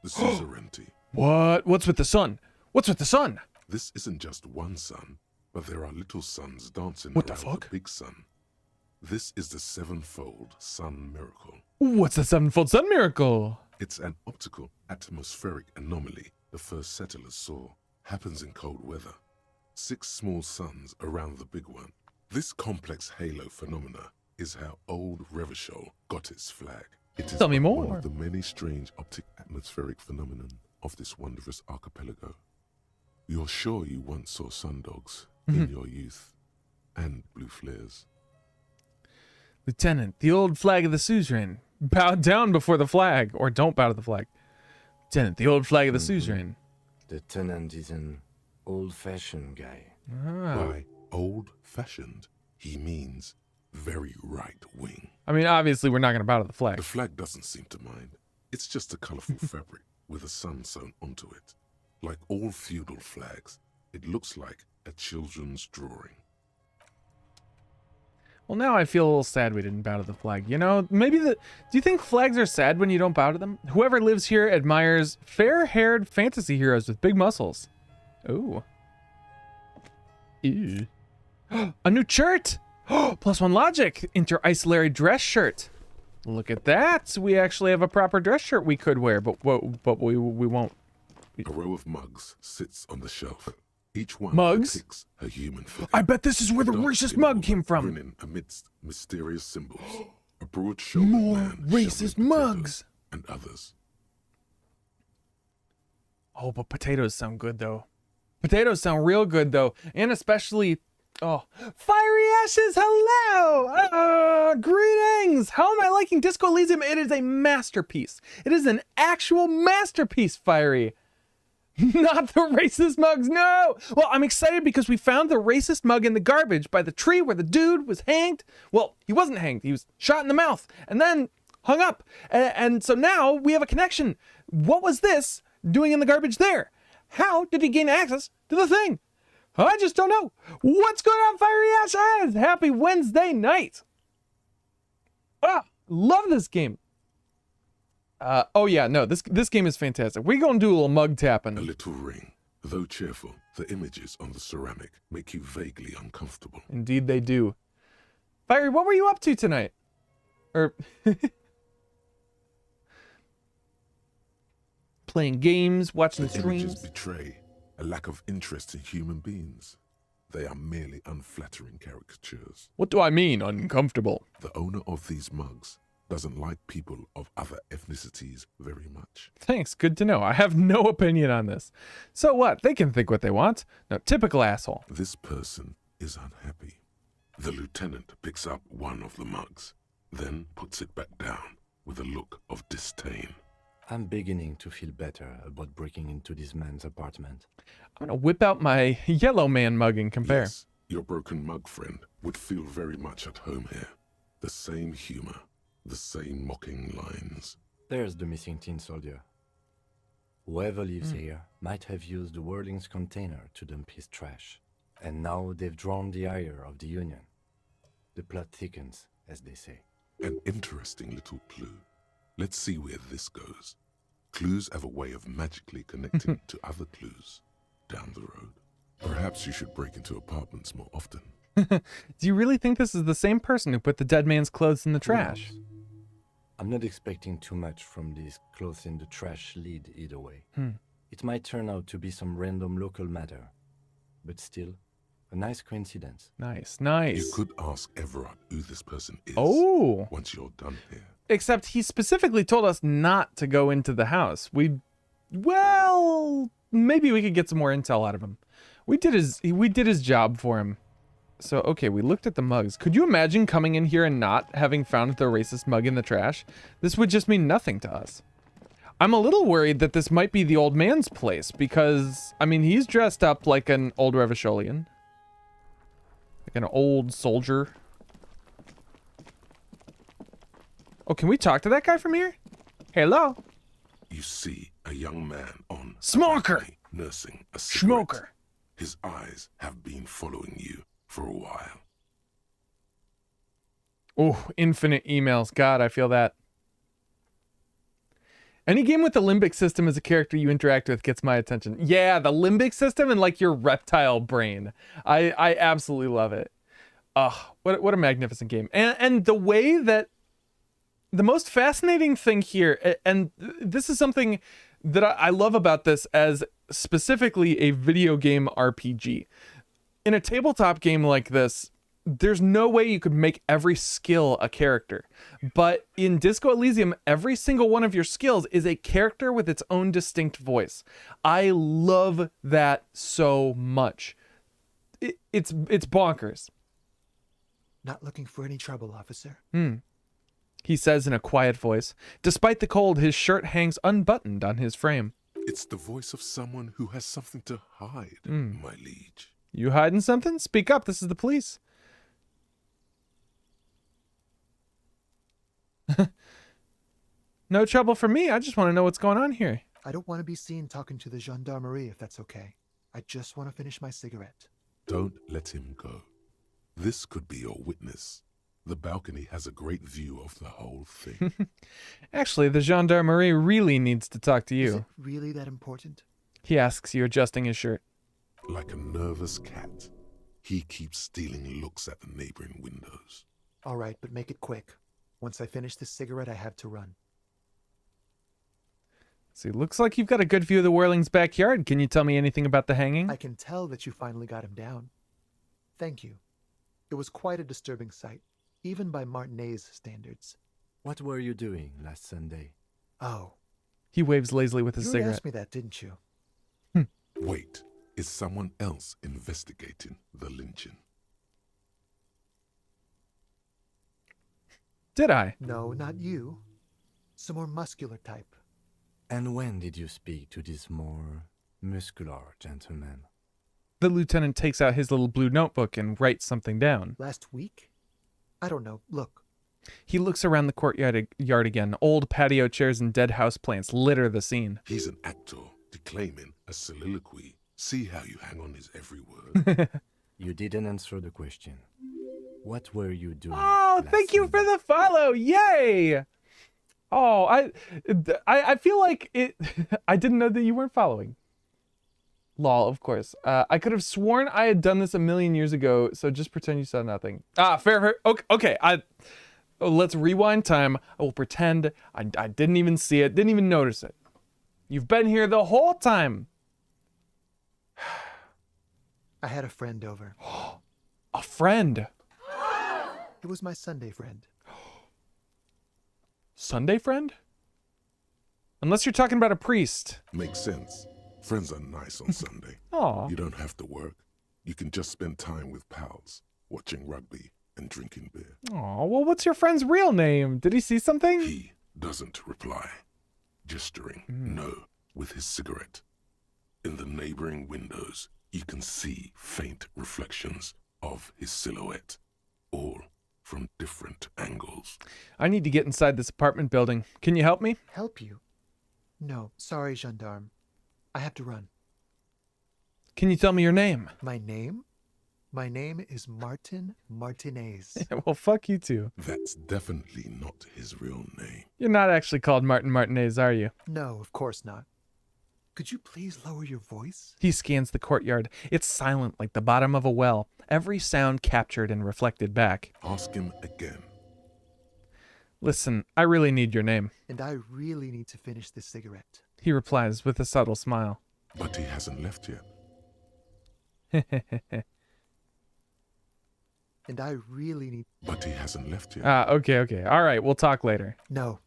the suzerainty. What? What's with the sun? What's with the sun? This isn't just one sun, but there are little suns dancing What the around fuck? the big sun. This is the sevenfold sun miracle. What's the sevenfold sun miracle? It's an optical atmospheric anomaly the first settlers saw. Happens in cold weather. 6 small suns around the big one. This complex halo phenomena is how old Revachol got its flag. It is Tell me one more. of the many strange optic atmospheric phenomenon of this wondrous archipelago. You're sure you once saw sundogs in your youth and blue flares. Lieutenant, the old flag of the suzerain. Bow down before the flag, or don't bow to the flag. Lieutenant, the old flag of the suzerain. The tenant is an old-fashioned guy. Ah. By old-fashioned, he means very right-wing. I mean, obviously, we're not going to bow to the flag. The flag doesn't seem to mind. It's just a colorful fabric with a sun sewn onto it. Like all feudal flags, it looks like a children's drawing. Well, now I feel a little sad we didn't bow to the flag. You know, maybe do you think flags are sad when you don't bow to them? Whoever lives here admires fair-haired fantasy heroes with big muscles. Ooh. Ew. A new shirt! +1 logic. Inter-isolary dress shirt. Look at that. We actually have a proper dress shirt we could wear, but we won't. A row of mugs sits on the shelf. Each one Mugs? depicts a human figure. I bet this is where the Dark racist skinned mug woman came from. Grinning amidst mysterious symbols. A broad-shouldered More man racist shoveling mugs. potatoes and others. Oh, but potatoes sound good, though. Potatoes sound real good, though. And especially, Fiery Ashes, hello! Greetings! How am I liking Disco Elysium? It is a masterpiece. It is an actual masterpiece, Fiery. Not the racist mugs, no! Well, I'm excited because we found the racist mug in the garbage by the tree where the dude was hanged. Well, he wasn't hanged. He was shot in the mouth and then hung up. And so now we have a connection. What was this doing in the garbage there? How did he gain access to the thing? I just don't know. What's going on, Fiery Ashes? Happy Wednesday night. Love this game. Oh yeah, no, this game is fantastic. We're gonna do a little mug tapping. A little ring. Though cheerful, the images on the ceramic make you vaguely uncomfortable. Indeed they do. Fiery, what were you up to tonight? Playing games, watching The streams. images betray a lack of interest in human beings. They are merely unflattering caricatures. What do I mean, uncomfortable? The owner of these mugs doesn't like people of other ethnicities very much. Thanks, good to know. I have no opinion on this. So what? They can think what they want. No, typical asshole. This person is unhappy. The lieutenant picks up one of the mugs, then puts it back down with a look of disdain. I'm beginning to feel better about breaking into this man's apartment. I'm gonna whip out my yellow man mug and compare. Yes, your broken mug friend would feel very much at home here. The same humor, the same mocking lines. There's the missing tin soldier. Whoever lives here might have used the Whirling's container to dump his trash. And now they've drawn the ire of the Union. The plot thickens, as they say. An interesting little clue. Let's see where this goes. Clues have a way of magically connecting to other clues down the road. Perhaps you should break into apartments more often. Do you really think this is the same person who put the dead man's clothes in the trash? I'm not expecting too much from this clothes in the trash lead either way. It might turn out to be some random local matter, but still, a nice coincidence. Nice. You could ask Everard who this person is. Oh. Once you're done here. Except he specifically told us not to go into the house. Well, maybe we could get some more intel out of him. We did his job for him. So, okay, we looked at the mugs. Could you imagine coming in here and not having found the racist mug in the trash? This would just mean nothing to us. I'm a little worried that this might be the old man's place because, I mean, he's dressed up like an old Revacholian. Like an old soldier. Oh, can we talk to that guy from here? Hello? You see a young man on Smoker! Nursing a cigarette. Smoker. His eyes have been following you for a while. Oh, infinite emails. God, I feel that. Any game with the limbic system as a character you interact with gets my attention. Yeah, the limbic system and like your reptile brain. I absolutely love it. What a magnificent game. And the way that the most fascinating thing here, and this is something that I love about this as specifically a video game RPG. In a tabletop game like this, there's no way you could make every skill a character. But in Disco Elysium, every single one of your skills is a character with its own distinct voice. I love that so much. It's bonkers. Not looking for any trouble, officer. He says in a quiet voice. Despite the cold, his shirt hangs unbuttoned on his frame. It's the voice of someone who has something to hide, my liege. You hiding something? Speak up, this is the police. No trouble for me, I just want to know what's going on here. I don't want to be seen talking to the gendarmerie if that's okay. I just want to finish my cigarette. Don't let him go. This could be your witness. The balcony has a great view of the whole thing. Actually, the gendarmerie really needs to talk to you. Is it really that important? He asks you, adjusting his shirt. Like a nervous cat, he keeps stealing looks at the neighboring windows. All right, but make it quick. Once I finish this cigarette, I have to run. See, looks like you've got a good view of the Whirling's backyard. Can you tell me anything about the hanging? I can tell that you finally got him down. Thank you. It was quite a disturbing sight, even by Martinet's standards. What were you doing last Sunday? Oh. He waves lazily with his You cigarette. asked me that, didn't you? Wait, is someone else investigating the lynching? Did I? No, not you. Some more muscular type. And when did you speak to this more muscular gentleman? The lieutenant takes out his little blue notebook and writes something down. Last week? I don't know. Look. He looks around the courtyard again. Old patio chairs and dead houseplants litter the scene. He's an actor declaiming a soliloquy. See how you hang on his every word. You didn't answer the question. What were you doing? Oh, thank you for the follow. Yay! Oh, I feel like it. I didn't know that you weren't following. Lol, of course. I could have sworn I had done this a million years ago, so just pretend you saw nothing. Fair. Okay. Let's rewind time. I will pretend I didn't even see it, didn't even notice it. You've been here the whole time. I had a friend over. A friend? It was my Sunday friend. Sunday friend? Unless you're talking about a priest. Makes sense. Friends are nice on Sunday. Aw. You don't have to work. You can just spend time with pals, watching rugby and drinking beer. Aw, well, what's your friend's real name? Did he see something? He doesn't reply, gesturing no with his cigarette. In the neighboring windows, you can see faint reflections of his silhouette, all from different angles. I need to get inside this apartment building. Can you help me? Help you? No, sorry, gendarme. I have to run. Can you tell me your name? My name? My name is Martin Martinez. Well, fuck you too. That's definitely not his real name. You're not actually called Martin Martinez, are you? No, of course not. Could you please lower your voice? He scans the courtyard. It's silent like the bottom of a well, every sound captured and reflected back. Ask him again. Listen, I really need your name. And I really need to finish this cigarette. He replies with a subtle smile. But he hasn't left yet. And I really need... But he hasn't left yet. Okay. All right, we'll talk later. No.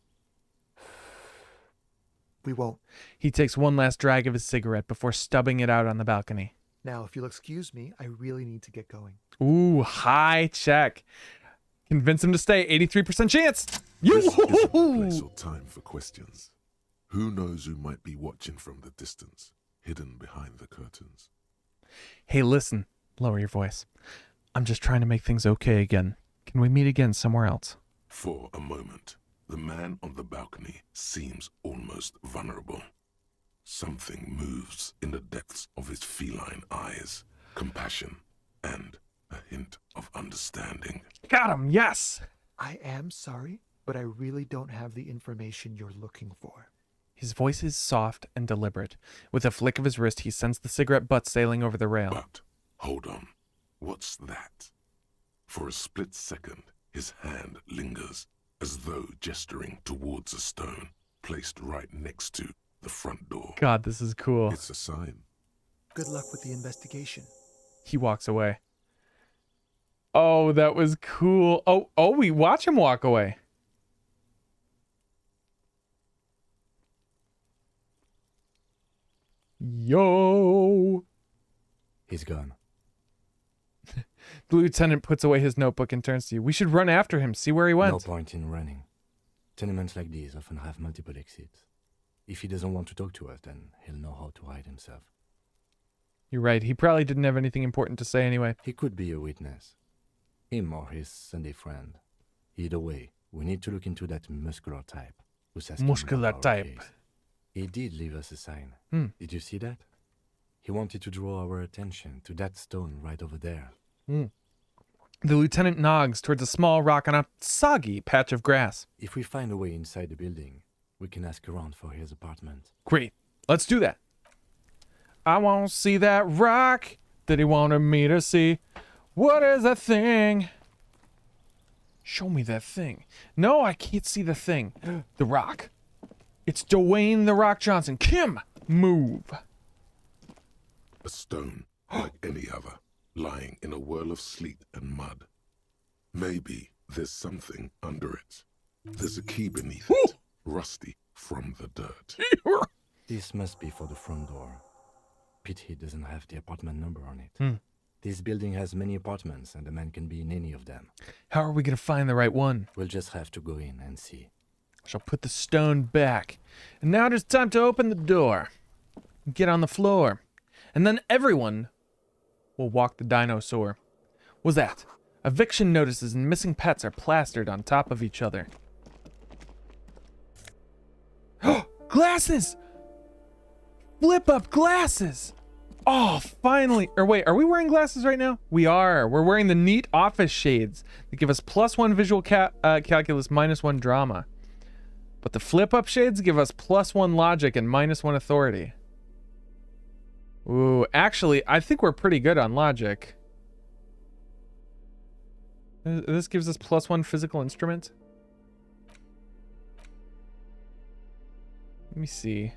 We won't. He takes one last drag of his cigarette before stubbing it out on the balcony. Now, if you'll excuse me, I really need to get going. Ooh, high check. Convince him to stay. 83% chance. This isn't a place or time for questions. Who knows who might be watching from the distance, hidden behind the curtains. Hey, listen. Lower your voice. I'm just trying to make things okay again. Can we meet again somewhere else? For a moment, the man on the balcony seems almost vulnerable. Something moves in the depths of his feline eyes. Compassion and a hint of understanding. Got him, yes! I am sorry, but I really don't have the information you're looking for. His voice is soft and deliberate. With a flick of his wrist, he sends the cigarette butt sailing over the rail. But, hold on. What's that? For a split second, his hand lingers, as though gesturing towards a stone placed right next to the front door. God, this is cool. It's a sign. Good luck with the investigation. He walks away. Oh, that was cool. Oh, we watch him walk away. Yo. He's gone. The lieutenant puts away his notebook and turns to you. We should run after him, see where he went. No point in running. Tenements like these often have multiple exits. If he doesn't want to talk to us, then he'll know how to hide himself. You're right. He probably didn't have anything important to say anyway. He could be a witness. Him or his Sunday friend. Either way, we need to look into that muscular type. Muscular type. Case. He did leave us a sign. Hmm. Did you see that? He wanted to draw our attention to that stone right over there. The lieutenant nods towards a small rock on a soggy patch of grass. If we find a way inside the building, we can ask around for his apartment. Great. Let's do that. I want to see that rock that he wanted me to see. What is that thing? Show me that thing. No, I can't see the thing. The rock. It's Dwayne the Rock Johnson. Kim, move. A stone, like any other, lying in a whirl of sleet and mud. Maybe there's something under it. There's a key beneath it, rusty from the dirt. This must be for the front door. Pity doesn't have the apartment number on it. This building has many apartments, and the man can be in any of them. How are we going to find the right one? We'll just have to go in and see. I shall put the stone back. And now it is time to open the door. Get on the floor. And then everyone will walk the dinosaur. What's that? Eviction notices and missing pets are plastered on top of each other. Glasses! Flip up glasses! Oh, finally. Or wait, are we wearing glasses right now? We are. We're wearing the neat office shades that give us +1 visual calculus, -1 drama. But the flip up shades give us +1 logic and -1 authority. Ooh, actually, I think we're pretty good on logic. This gives us +1 physical instrument. Let me see.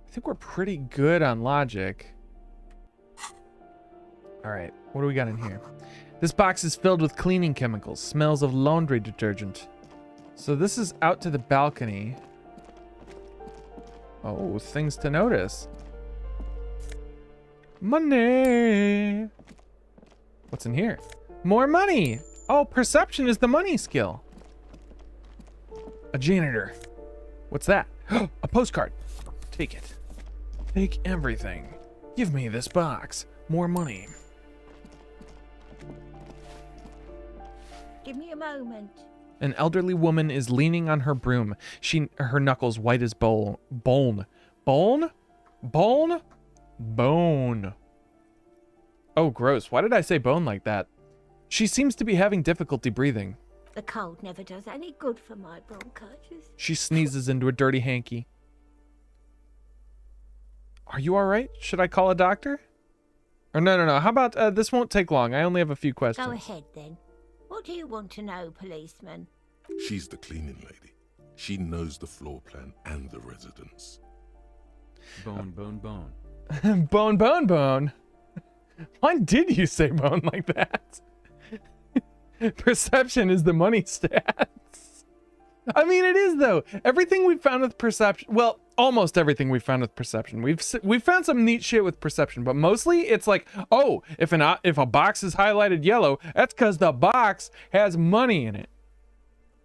I think we're pretty good on logic. All right, what do we got in here? This box is filled with cleaning chemicals, smells of laundry detergent. So this is out to the balcony. Oh, things to notice. Money. What's in here? More money. Oh, perception is the money skill. A janitor. What's that? A postcard. Take it. Take everything. Give me this box. More money. Give me a moment. An elderly woman is leaning on her broom. Her knuckles white as bone. Bone. Oh, gross. Why did I say bone like that? She seems to be having difficulty breathing. The cold never does any good for my bronchitis. She sneezes into a dirty hanky. Are you all right? Should I call a doctor? Or no. How about this won't take long. I only have a few questions. Go ahead, then. What do you want to know, policeman? She's the cleaning lady. She knows the floor plan and the residence. Bone. Bone. Why did you say bone like that? Perception is the money stats. I mean, it is though. Everything we've found with perception, well, almost everything we've found with perception. We've found some neat shit with perception, but mostly it's like, oh, if a box is highlighted yellow, that's because the box has money in it.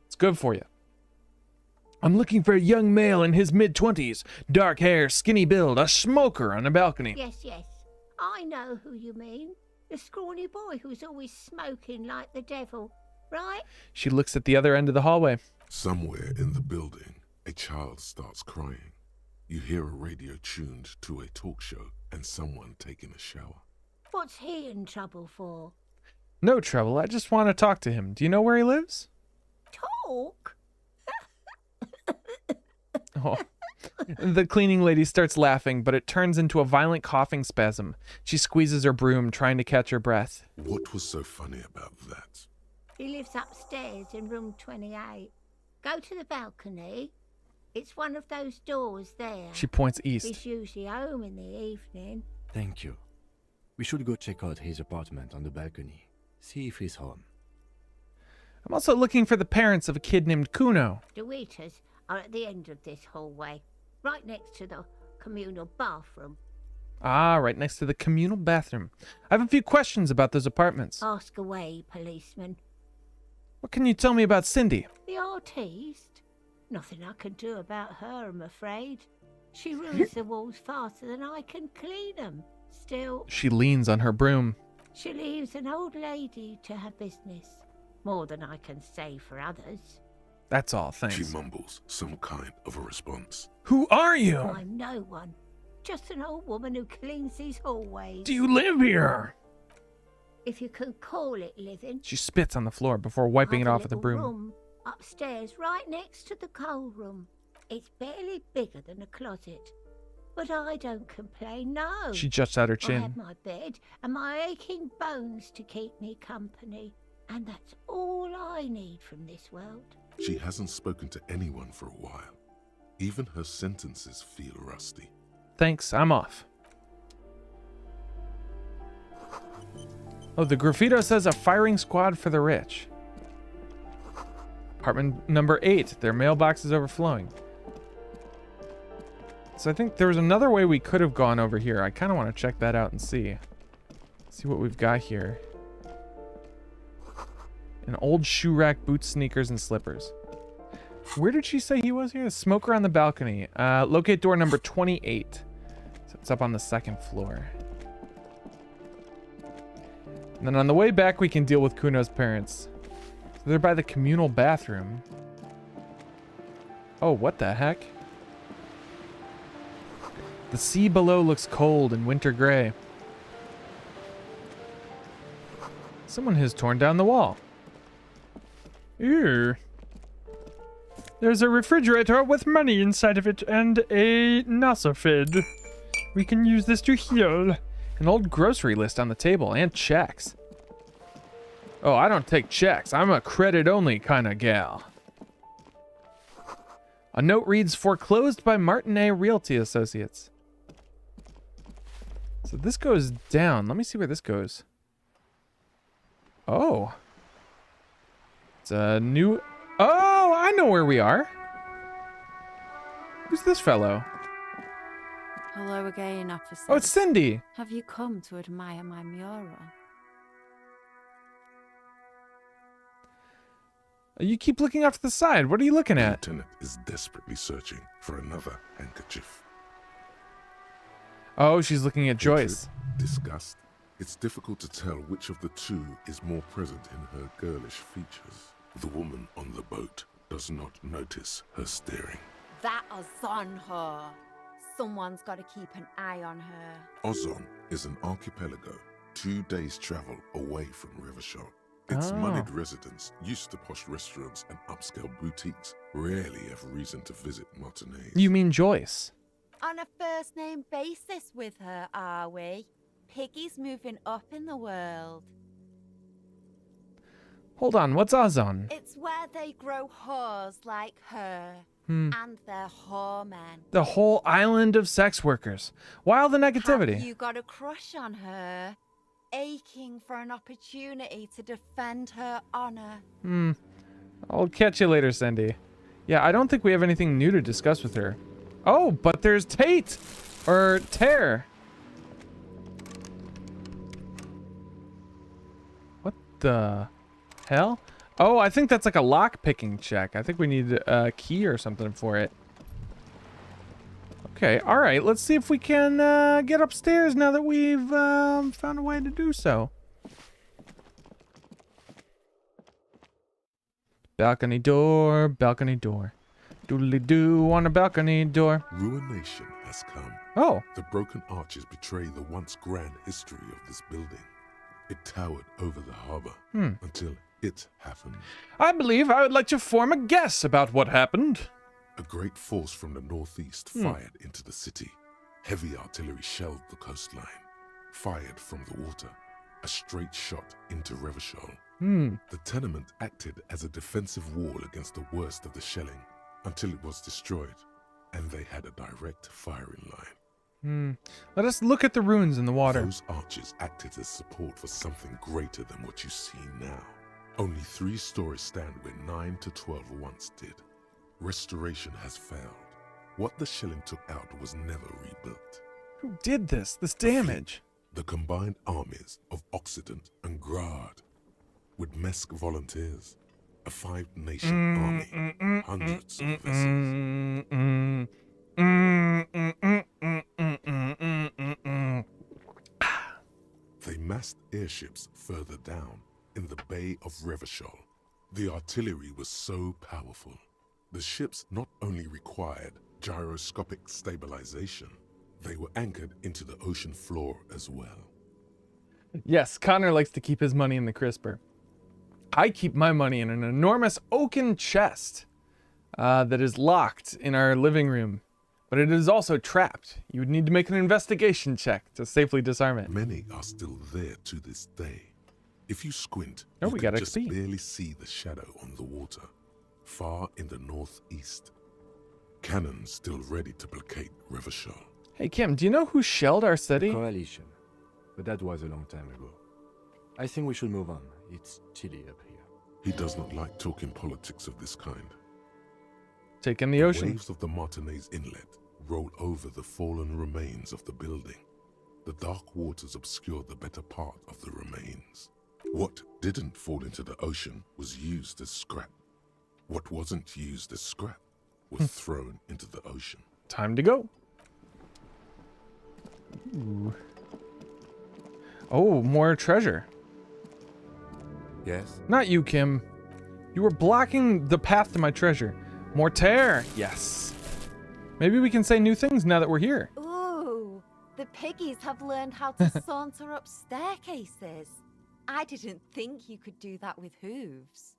It's good for you. I'm looking for a young male in his mid-20s, dark hair, skinny build, a smoker on a balcony. Yes. I know who you mean. The scrawny boy who's always smoking like the devil, right? She looks at the other end of the hallway. Somewhere in the building, a child starts crying. You hear a radio tuned to a talk show and someone taking a shower. What's he in trouble for? No trouble, I just want to talk to him. Do you know where he lives? Talk? Oh. The cleaning lady starts laughing, but it turns into a violent coughing spasm. She squeezes her broom, trying to catch her breath. What was so funny about that? He lives upstairs in room 28. Go to the balcony. It's one of those doors there. She points east. He's usually home in the evening. Thank you. We should go check out his apartment on the balcony. See if he's home. I'm also looking for the parents of a kid named Kuno. The waiters are at the end of this hallway, right next to the communal bathroom. Ah, right next to the communal bathroom. I have a few questions about those apartments. Ask away, policeman. What can you tell me about Cindy? The artiste? Nothing I can do about her, I'm afraid. She ruins the walls faster than I can clean them. Still, She leans on her broom. she leaves an old lady to her business. More than I can say for others. That's all, thanks. She mumbles some kind of a response. Who are you? I'm no one. Just an old woman who cleans these hallways. Do you live here? If you can call it living. She spits on the floor before wiping it I've off with a little broom. room upstairs, right next to the coal room. It's barely bigger than a closet. But I don't complain, no. She juts out her I chin. have my bed and my aching bones to keep me company. And that's all I need from this world. She hasn't spoken to anyone for a while. Even her sentences feel rusty. Thanks, I'm off. Oh, the graffito says a firing squad for the rich. Apartment number 8. Their mailbox is overflowing. So I think there was another way we could have gone over here. I kind of want to check that out and see. See what we've got here. An old shoe rack, boots, sneakers, and slippers. Where did she say he was here? A smoker on the balcony. Locate door number 28. So it's up on the 2nd floor. And then on the way back, we can deal with Kuno's parents. So they're by the communal bathroom. Oh, what the heck? The sea below looks cold and winter gray. Someone has torn down the wall. Ew. There's a refrigerator with money inside of it and a nosophed. We can use this to heal. An old grocery list on the table and checks. Oh, I don't take checks. I'm a credit-only kind of gal. A note reads, foreclosed by Martinet Realty Associates. So this goes down. Let me see where this goes. Oh. It's a new... Oh, I know where we are. Who's this fellow? Hello again, officer. Oh, it's Cindy. Have you come to admire my mural? You keep looking off to the side. What are you looking at? Lieutenant is desperately searching for another handkerchief. Oh, she's looking at Joyce. Disgust. It's difficult to tell which of the two is more present in her girlish features. The woman on the boat does not notice her staring. That is on her. Someone's got to keep an eye on her. Ozon is an archipelago 2 days' travel away from Rivershore. Its Oh. moneyed residents, used to posh restaurants and upscale boutiques, rarely have reason to visit Martinez. You mean Joyce? On a first name basis with her, are we? Piggy's moving up in the world. Hold on, what's Azon? It's where they grow whores like her. Hmm. And their whoremen. The whole island of sex workers. Why all the negativity? Have you got a crush on her? Aching for an opportunity to defend her honor. I'll catch you later, Cindy. Yeah, I don't think we have anything new to discuss with her. Oh, but there's Tate! Or Tear. What the hell? Oh, I think that's like a lock-picking check. I think we need a key or something for it. Okay, alright. Let's see if we can get upstairs now that we've found a way to do so. Balcony door, balcony door. Doodly-doo on a balcony door. Ruination has come. Oh. The broken arches betray the once grand history of this building. It towered over the harbor until it happened. I believe I would like to form a guess about what happened. A great force from the northeast fired into the city. Heavy artillery shelled the coastline. Fired from the water. A straight shot into Revachol. The tenement acted as a defensive wall against the worst of the shelling until it was destroyed, and they had a direct firing line. Let us look at the ruins in the water. Those arches acted as support for something greater than what you see now. Only 3 stories stand where 9 to 12 once did. Restoration has failed. What the shelling took out was never rebuilt. Who did this damage? The combined armies of Occident and Grad, with Mesk volunteers, a 5-nation army, hundreds of vessels. They massed airships further down in the Bay of Revachol. The artillery was so powerful. The ships not only required gyroscopic stabilization, they were anchored into the ocean floor as well. Yes, Connor likes to keep his money in the crisper. I keep my money in an enormous oaken chest that is locked in our living room, but it is also trapped. You would need to make an investigation check to safely disarm it. Many are still there to this day. If you squint, Oh, you we can got just XP. barely see the shadow on the water, far in the northeast. Cannons still ready to placate Revachol. Hey, Kim, do you know who shelled our city? Coalition. But that was a long time ago. I think we should move on. It's chilly up here. He does not like talking politics of this kind. Take in the ocean. Waves of the Martinez Inlet roll over the fallen remains of the building. The dark waters obscure the better part of the remains. What didn't fall into the ocean was used as scrap. What wasn't used as scrap was thrown into the ocean. Time to go. Ooh. Oh, more treasure. Yes? Not you, Kim. You were blocking the path to my treasure. More tear. Yes. Maybe we can say new things now that we're here. Ooh, the piggies have learned how to saunter up staircases. I didn't think you could do that with hooves.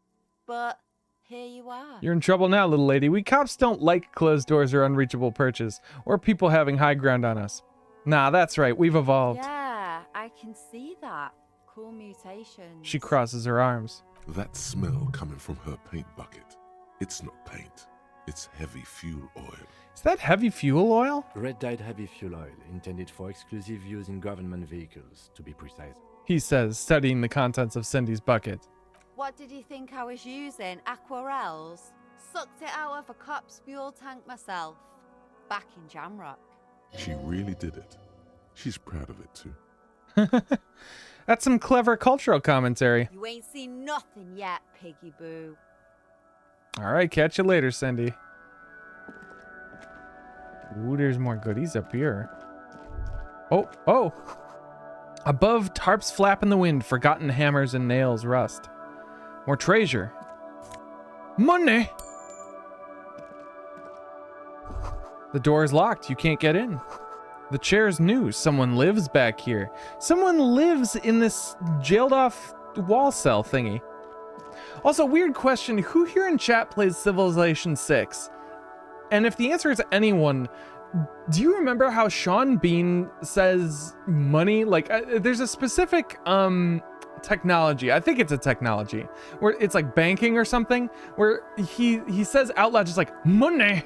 But here you are. You're in trouble now, little lady. We cops don't like closed doors or unreachable perches, or people having high ground on us. Nah, that's right. We've evolved. Yeah, I can see that. Cool mutation. She crosses her arms. That smell coming from her paint bucket. It's not paint. It's heavy fuel oil. Is that heavy fuel oil? Red-dyed heavy fuel oil, intended for exclusive use in government vehicles, to be precise. He says, studying the contents of Cindy's bucket. What did you think I was using? Aquarels? Sucked it out of a cop's fuel tank myself. Back in Jamrock. She really did it. She's proud of it too. That's some clever cultural commentary. You ain't seen nothing yet, piggy boo. All right, catch you later, Cindy. Ooh, there's more goodies up here. Oh. Above, tarps flap in the wind, forgotten hammers and nails rust. More treasure. Money! The door is locked. You can't get in. The chair's new. Someone lives back here. Someone lives in this jailed off wall cell thingy. Also, weird question. Who here in chat plays Civilization 6? And if the answer is anyone, do you remember how Sean Bean says money? Like, there's a specific technology, I think it's a technology, where it's like banking or something, where he says out loud just like, money.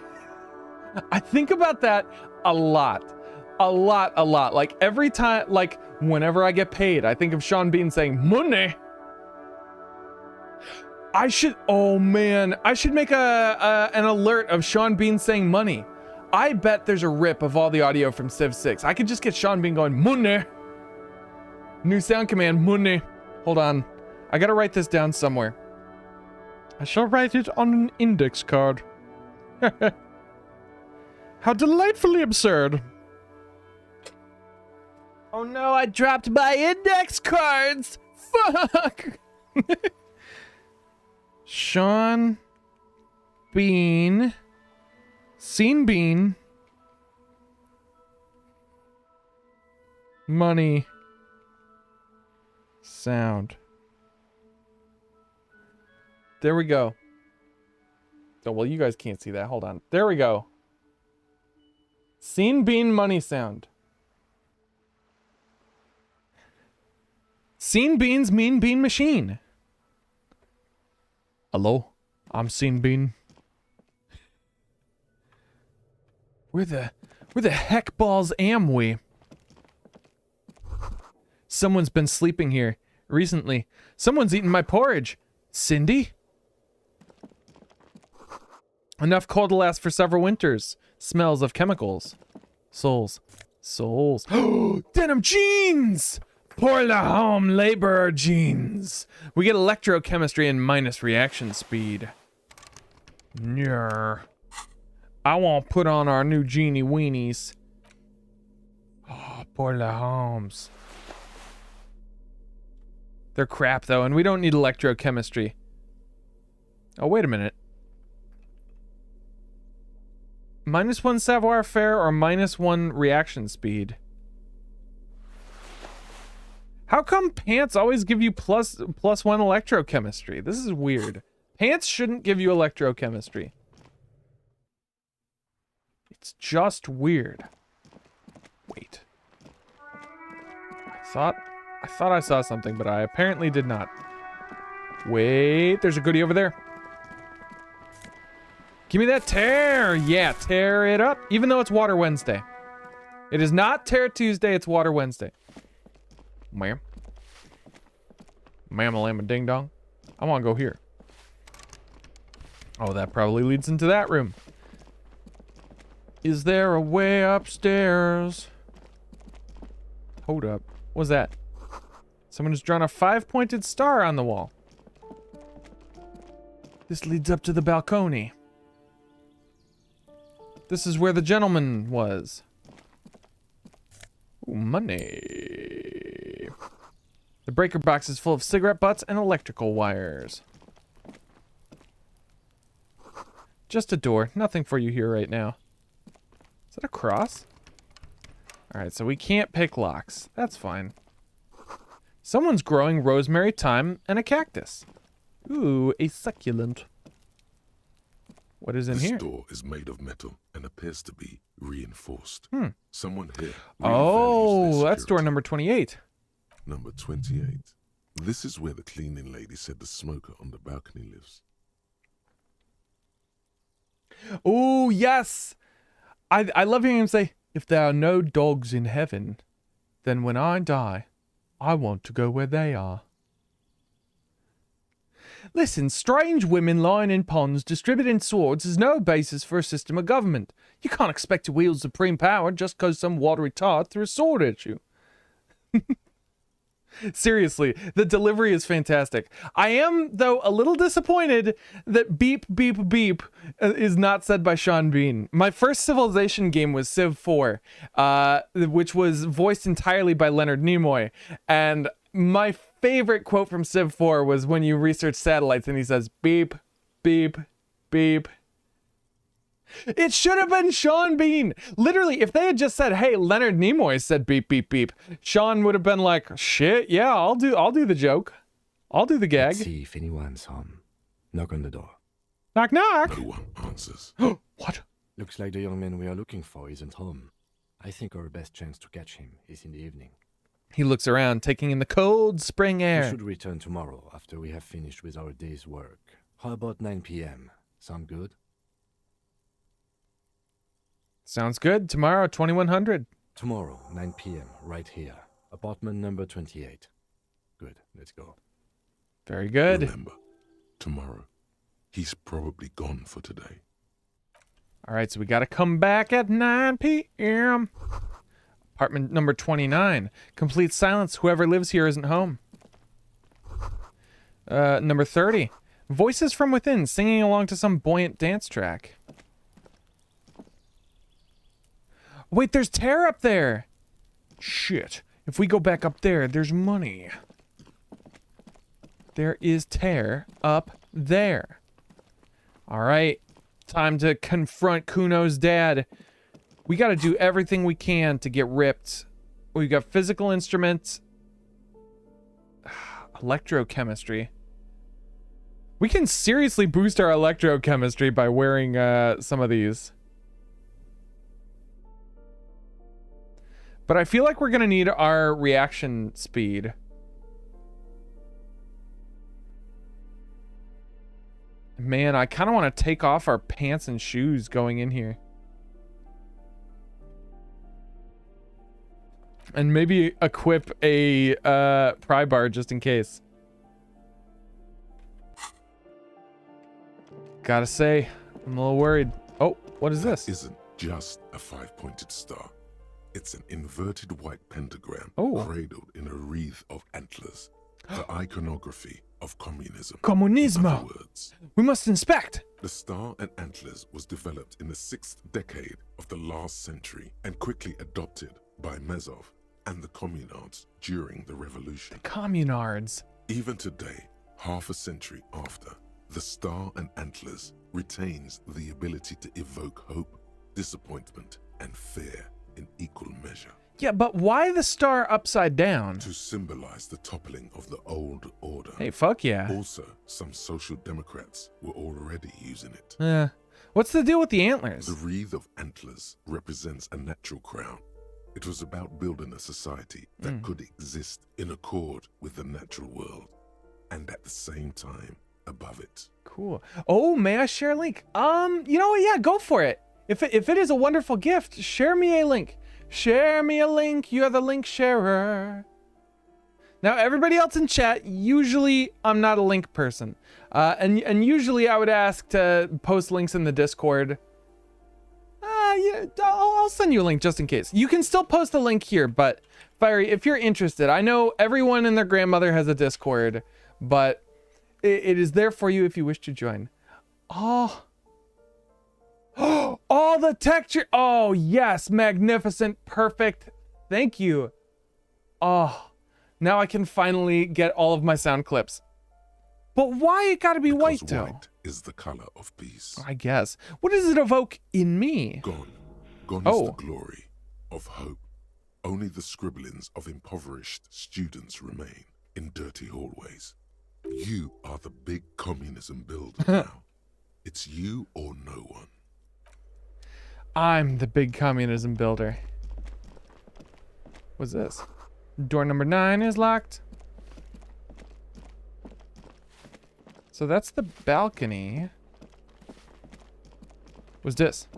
I think about that a lot. Like every time, like whenever I get paid, I think of Sean Bean saying, money. Oh man, I should make an alert of Sean Bean saying money. I bet there's a rip of all the audio from Civ 6. I could just get Sean Bean going, money. New sound command, money. Hold on. I gotta write this down somewhere. I shall write it on an index card. How delightfully absurd. Oh no, I dropped my index cards. Fuck. Sean Bean. Scene Bean. Money. Sound. There we go. Oh, well, you guys can't see that. Hold on. There we go. Scene Bean money sound. Scene Bean's Mean Bean Machine. Hello, I'm Scene Bean. Where the heck balls am we? Someone's been sleeping here recently. Someone's eaten my porridge. Cindy? Enough coal to last for several winters. Smells of chemicals. Souls. Denim jeans! Pour la home laborer jeans. We get electrochemistry and minus reaction speed. Nyeh. I won't put on our new genie weenies. Oh, pour la homes. They're crap though, and we don't need electrochemistry. Oh, wait a minute. -1 savoir-faire or -1 reaction speed? How come pants always give you plus one electrochemistry? This is weird. Pants shouldn't give you electrochemistry. It's just weird. Wait. I thought I saw something, but I apparently did not. Wait, there's a goodie over there. Give me that tear! Yeah, tear it up. Even though it's Water Wednesday. It is not Tear Tuesday, it's Water Wednesday. Ma'am. Mama ding dong. I want to go here. Oh, that probably leads into that room. Is there a way upstairs? Hold up. What's that? Someone has drawn a 5-pointed star on the wall. This leads up to the balcony. This is where the gentleman was. Ooh, money. The breaker box is full of cigarette butts and electrical wires. Just a door. Nothing for you here right now. Is that a cross? Alright, so we can't pick locks. That's fine. Someone's growing rosemary, thyme, and a cactus. Ooh, a succulent. What is in here? This door is made of metal and appears to be reinforced. Someone here. Oh, that's door number 28. Number 28. This is where the cleaning lady said the smoker on the balcony lives. Oh, yes. I love hearing him say, if there are no dogs in heaven, then when I die, I want to go where they are. Listen, strange women lying in ponds distributing swords is no basis for a system of government. You can't expect to wield supreme power just because some watery tart threw a sword at you. Seriously, the delivery is fantastic. I am, though, a little disappointed that beep, beep, beep is not said by Sean Bean. My first Civilization game was Civ 4, which was voiced entirely by Leonard Nimoy. And my favorite quote from Civ 4 was when you research satellites and he says, beep, beep, beep. It should have been Sean Bean. Literally, if they had just said, hey, Leonard Nimoy said beep, beep, beep, Sean would have been like, shit, yeah, I'll do the joke. I'll do the gag. Let's see if anyone's home. Knock on the door. Knock, knock. No one answers. What? Looks like the young man we are looking for isn't home. I think our best chance to catch him is in the evening. He looks around, taking in the cold spring We air. should return tomorrow after we have finished with our day's work. How about 9 p.m.? Sound good? Sounds good. Tomorrow, 2100. Tomorrow, 9 p.m., right here. Apartment number 28. Good, let's go. Very good. Remember, tomorrow, he's probably gone for today. All right, so we got to come back at 9 p.m. Apartment number 29. Complete silence. Whoever lives here isn't home. Number 30. Voices from within, singing along to some buoyant dance track. Wait, there's Tear up there. Shit. If we go back up there, there's money. There is Tear up there. All right. Time to confront Kuno's dad. We got to do everything we can to get ripped. We got physical instruments. Electrochemistry. We can seriously boost our electrochemistry by wearing some of these. But I feel like we're going to need our reaction speed. Man, I kind of want to take off our pants and shoes going in here. And maybe equip a pry bar just in case. Gotta say, I'm a little worried. Oh, what is this? That isn't just a 5-pointed star. It's an inverted white pentagram cradled in a wreath of antlers. The iconography of communism. Comunismo. In other words, we must inspect. The star and antlers was developed in the 6th decade of the last century and quickly adopted by Mezov and the communards during the revolution. The communards. Even today, half a century after, the star and antlers retains the ability to evoke hope, disappointment, and fear in equal measure. Yeah, but why the star upside down? To symbolize the toppling of the old order. Hey, fuck yeah. Also, some social democrats were already using it. What's the deal with the antlers? The wreath of antlers represents a natural crown. It was about building a society that could exist in accord with the natural world, and at the same time, above it. Cool. Oh, may I share a link? You know what? Yeah, go for it. If it is a wonderful gift, share me a link. Share me a link. You're the link sharer. Now, everybody else in chat, usually I'm not a link person. And usually I would ask to post links in the Discord. Yeah, I'll send you a link just in case. You can still post the link here, but Fiery, if you're interested, I know everyone and their grandmother has a Discord, but it is there for you if you wish to join. Oh, all the texture. Oh, yes. Magnificent. Perfect. Thank you. Oh, now I can finally get all of my sound clips. But why it gotta be white, though? White is the color of peace. I guess. What does it evoke in me? Gone. Gone is the glory of hope. Only the scribblings of impoverished students remain in dirty hallways. You are the big communism builder now. It's you or no one. I'm the big communism builder. What's this? Door number 9 is locked. So that's the balcony. What's this?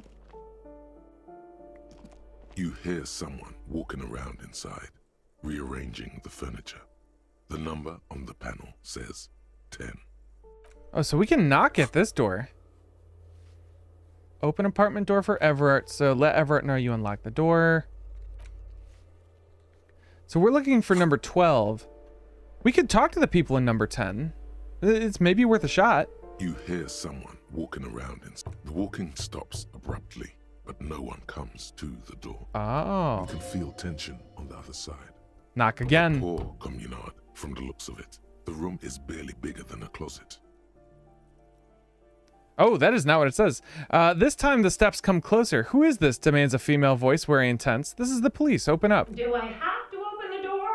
You hear someone walking around inside, rearranging the furniture. The number on the panel says 10. Oh, so we can knock at this door. Open apartment door for Everett. So let Everett know you unlock the door. So we're looking for number 12. We could talk to the people in number 10. It's maybe worth a shot. You hear someone walking around inside. The walking stops abruptly, but no one comes to the door. Oh. You can feel tension on the other side. Knock again. Poor communard, from the looks of it. The room is barely bigger than a closet. Oh, that is not what it says. This time the steps come closer. Who is this? Demands a female voice wearing intense. This is the police. Open up. Do I have to open the door?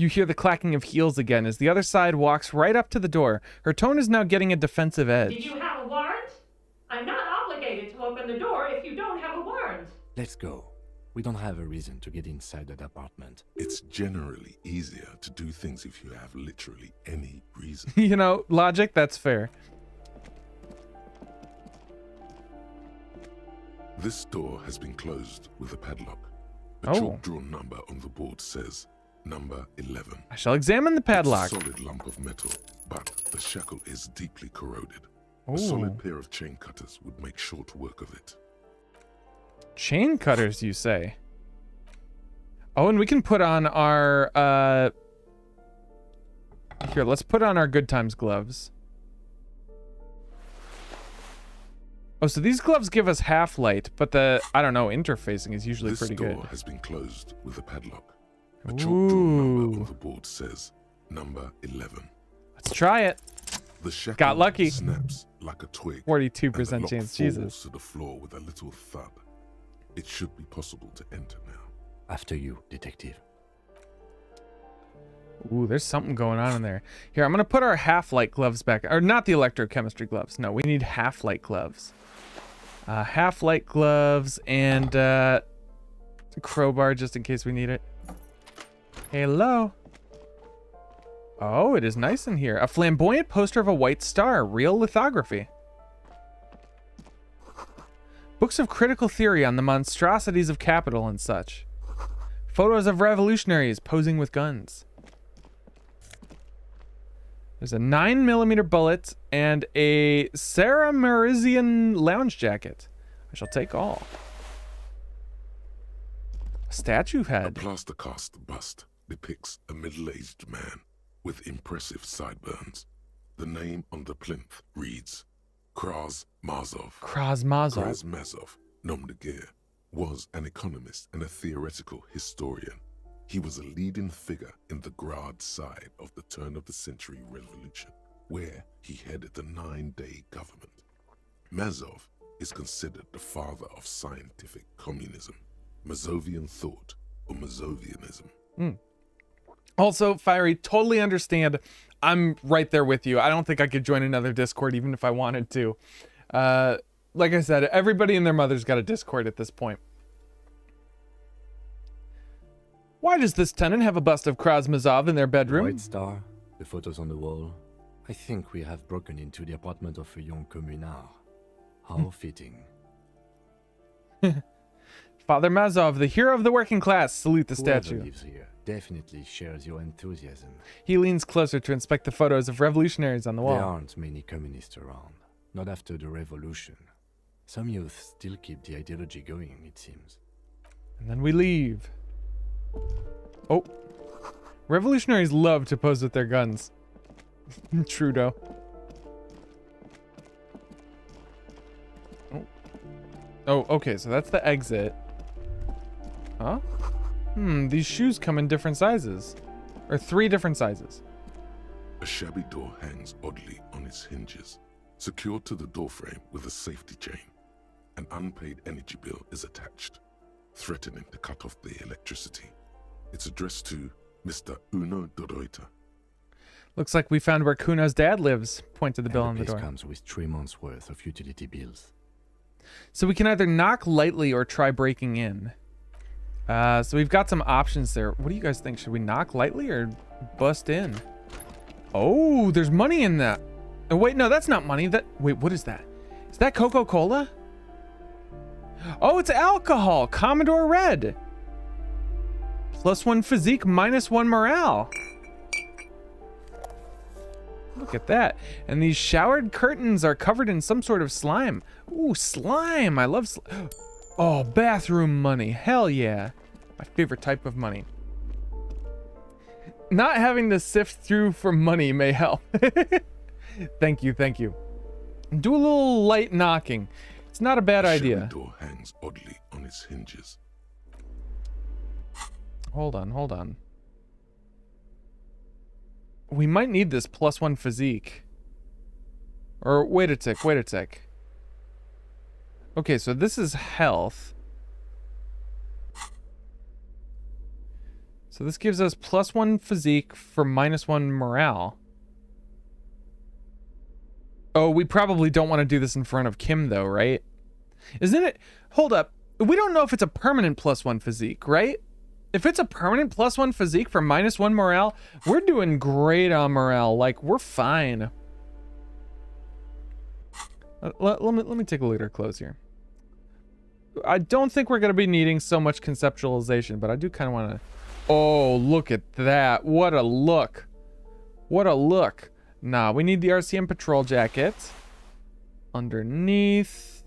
You hear the clacking of heels again as the other side walks right up to the door. Her tone is now getting a defensive edge. Did you have a warrant? I'm not obligated to open the door if you don't have a warrant. Let's go. We don't have a reason to get inside that apartment. It's generally easier to do things if you have literally any reason. You know, logic, that's fair. This door has been closed with a padlock. A Oh. chalk-drawn number on the board says number 11. I shall examine the padlock. It's a solid lump of metal, but the shackle is deeply corroded. Ooh. A solid pair of chain cutters would make short work of it. Chain cutters, you say? Oh, and we can put on our, Here, let's put on our Good Times gloves. Oh, so these gloves give us half light, but the, I don't know, interfacing is usually pretty good. This door has been closed with a padlock. A chalk-drawn number on the board says number 11. Let's try it. The shackle Got lucky. snaps like a twig. 42% and the chance, lock Jesus. falls to the floor with a little thud. It should be possible to enter now. After you, detective. Ooh, there's something going on in there. Here, I'm going to put our half-light gloves back. Or not the electrochemistry gloves. No, we need half-light gloves. Half-light gloves and crowbar just in case we need it. Hello. Oh, it is nice in here. A flamboyant poster of a white star. Real lithography. Books of critical theory on the monstrosities of capital and such. Photos of revolutionaries posing with guns. There's a 9mm bullet and a Sarah Merizian lounge jacket. I shall take all. A statue A head. plaster cast bust depicts a middle-aged man with impressive sideburns. The name on the plinth reads Krasmazov. Krasmazov, nom de guerre, was an economist and a theoretical historian. He was a leading figure in the Grad side of the turn-of-the-century revolution, where he headed the 9-day government. Mazov is considered the father of scientific communism, Mazovian thought, or Mazovianism. Also, Fiery, totally understand. I'm right there with you. I don't think I could join another Discord even if I wanted to. Like I said, everybody and their mother's got a Discord at this point. Why does this tenant have a bust of Krasmazov in their bedroom? The White Star, the photos on the wall. I think we have broken into the apartment of a young communard. How fitting. Father Mazov, the hero of the working class, salute the Whoever statue. lives here definitely shares your enthusiasm. He leans closer to inspect the photos of revolutionaries on the wall. There aren't many communists around. Not after the revolution. Some youth still keep the ideology going, it seems. And then we leave. Oh. Revolutionaries love to pose with their guns. Trudeau. Oh, okay, so that's the exit. Huh? These shoes come in different sizes. Or 3 different sizes. A shabby door hangs oddly on its hinges, secured to the doorframe with a safety chain. An unpaid energy bill is attached, threatening to cut off the electricity. It's addressed to Mr. Uno Dorota. Looks like we found where Kuno's dad lives. Point to the bill on the place door. comes with 3 months' worth of utility bills. So we can either knock lightly or try breaking in. So we've got some options there. What do you guys think? Should we knock lightly or bust in? Oh, there's money in that. Oh, wait, no, that's not money. Wait, what is that? Is that Coca-Cola? Oh, it's alcohol. Commodore Red. +1 physique, -1 morale. Look at that. And these showered curtains are covered in some sort of slime. Ooh, slime. I love Oh, bathroom money. Hell yeah. My favorite type of money. Not having to sift through for money may help. Thank you, thank you. Do a little light knocking. It's not a bad idea. The door hangs oddly on its hinges. Hold on. We might need this +1 physique. Or wait a tick. Okay, so this is health. So So this gives us +1 physique for -1 morale. Oh, we probably don't want to do this in front of Kim though, right? Isn't it? Hold up. We don't know if it's a permanent +1 physique, right? If it's a permanent +1 physique for -1 morale, we're doing great on morale. Like, we're fine. Let me take a look at our clothes here. I don't think we're going to be needing so much conceptualization, but I do kind of want to... Oh, look at that. What a look. What a look. Nah, we need the RCM patrol jacket. Underneath.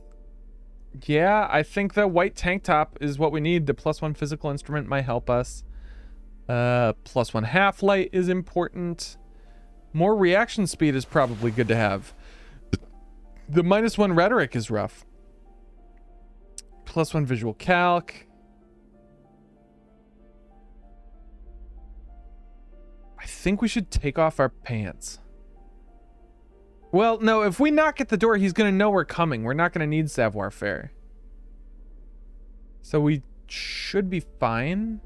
Yeah, I think the white tank top is what we need. The +1 physical instrument might help us. +1 half light is important. More reaction speed is probably good to have. The -1 rhetoric is rough. +1 visual calc. I think we should take off our pants. Well, no, if we knock at the door, he's going to know we're coming. We're not going to need savoir-faire. So we should be fine.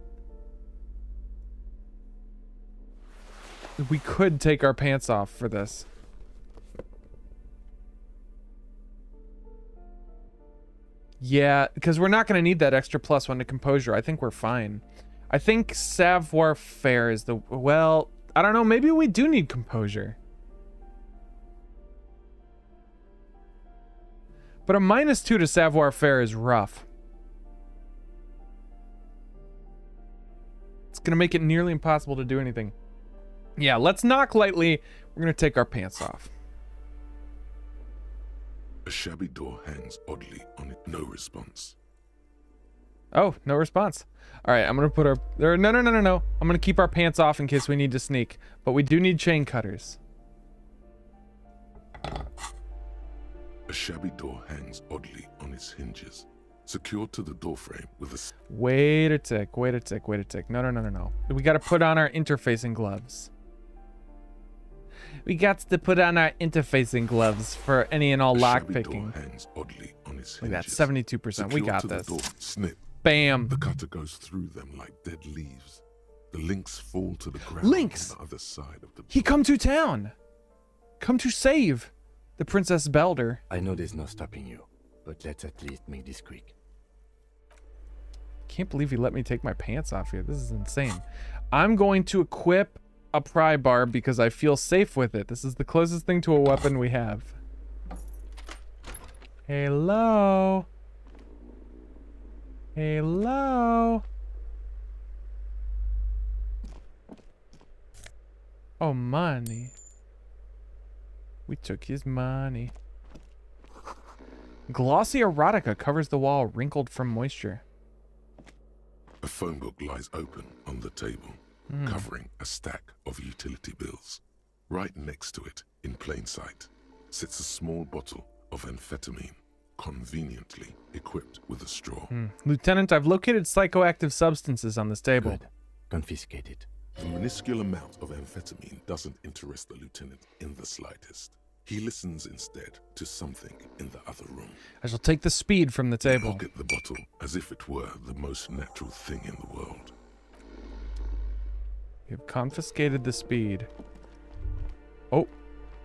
We could take our pants off for this. Yeah, because we're not going to need that extra +1 to composure. I think we're fine. I think savoir-faire is the... Well, I don't know. Maybe we do need composure. But a -2 to savoir-faire is rough. It's going to make it nearly impossible to do anything. Yeah, let's knock lightly. We're going to take our pants off. A shabby door hangs oddly on it. No response. Oh, no response. All right, I'm going to put our... No. I'm going to keep our pants off in case we need to sneak. But we do need chain cutters. A shabby door hangs oddly on its hinges, secured to the doorframe with a... Wait a tick. No. We got to put on our interfacing gloves. We got to put on our interfacing gloves for any and all lockpicking. Hangs oddly on its Look at that, hinges, 72%. We got this. Door, snip. Bam. The cutter goes through them like dead leaves. The links fall to the ground Links! on the other side of the... He come to town. Come to save the Princess Belder. I know there's no stopping you, but let's at least make this quick. Can't believe he let me take my pants off here. This is insane. I'm going to equip a pry bar because I feel safe with it. This is the closest thing to a weapon we have. Hello. Oh, money. We took his money. Glossy erotica covers the wall, wrinkled from moisture. A phone book lies open on the table, covering a stack of utility bills. Right next to it, in plain sight, sits a small bottle of amphetamine, conveniently equipped with a straw. Lieutenant, I've located psychoactive substances on this table. Good. Confiscate it. The minuscule amount of amphetamine doesn't interest the lieutenant in the slightest. He listens instead to something in the other room. I shall take the speed from the table. Pocket the bottle as if it were the most natural thing in the world. We have confiscated the speed. Oh.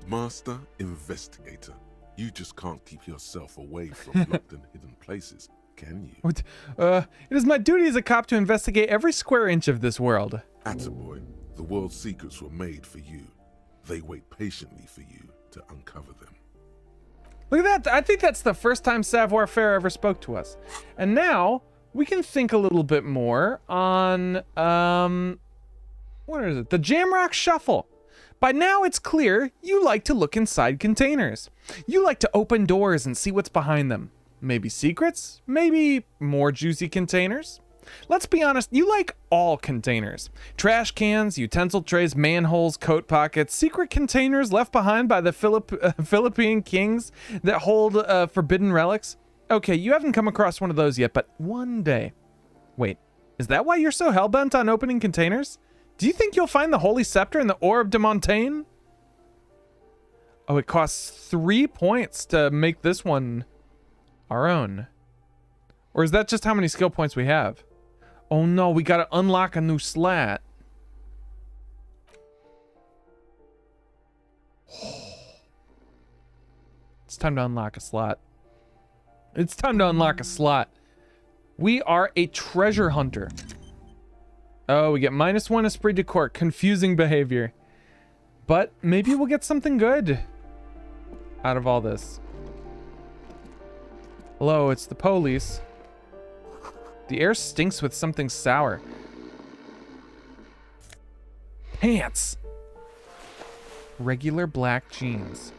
Master Investigator, you just can't keep yourself away from locked and hidden places, can you? What? It is my duty as a cop to investigate every square inch of this world. Attaboy, the world's secrets were made for you. They wait patiently for you to uncover them. Look at that. I think that's the first time savoir-faire ever spoke to us. And now we can think a little bit more on, what is it? The Jamrock Shuffle. By now it's clear you like to look inside containers. You like to open doors and see what's behind them. Maybe secrets, maybe more juicy containers. Let's be honest, you like all containers. Trash cans, utensil trays, manholes, coat pockets, secret containers left behind by the Philippine kings that hold forbidden relics. Okay, you haven't come across one of those yet, but one day. Wait, is that why you're so hellbent on opening containers? Do you think you'll find the Holy Scepter in the Orb de Montaigne? Oh, it costs 3 points to make this one our own. Or is that just how many skill points we have? Oh no, we gotta unlock a new slot. It's time to unlock a slot. It's time to unlock a slot. We are a treasure hunter. Oh, we get -1 esprit de corps. Confusing behavior. But maybe we'll get something good out of all this. Hello, it's the police. The air stinks with something sour. Pants. Regular black jeans.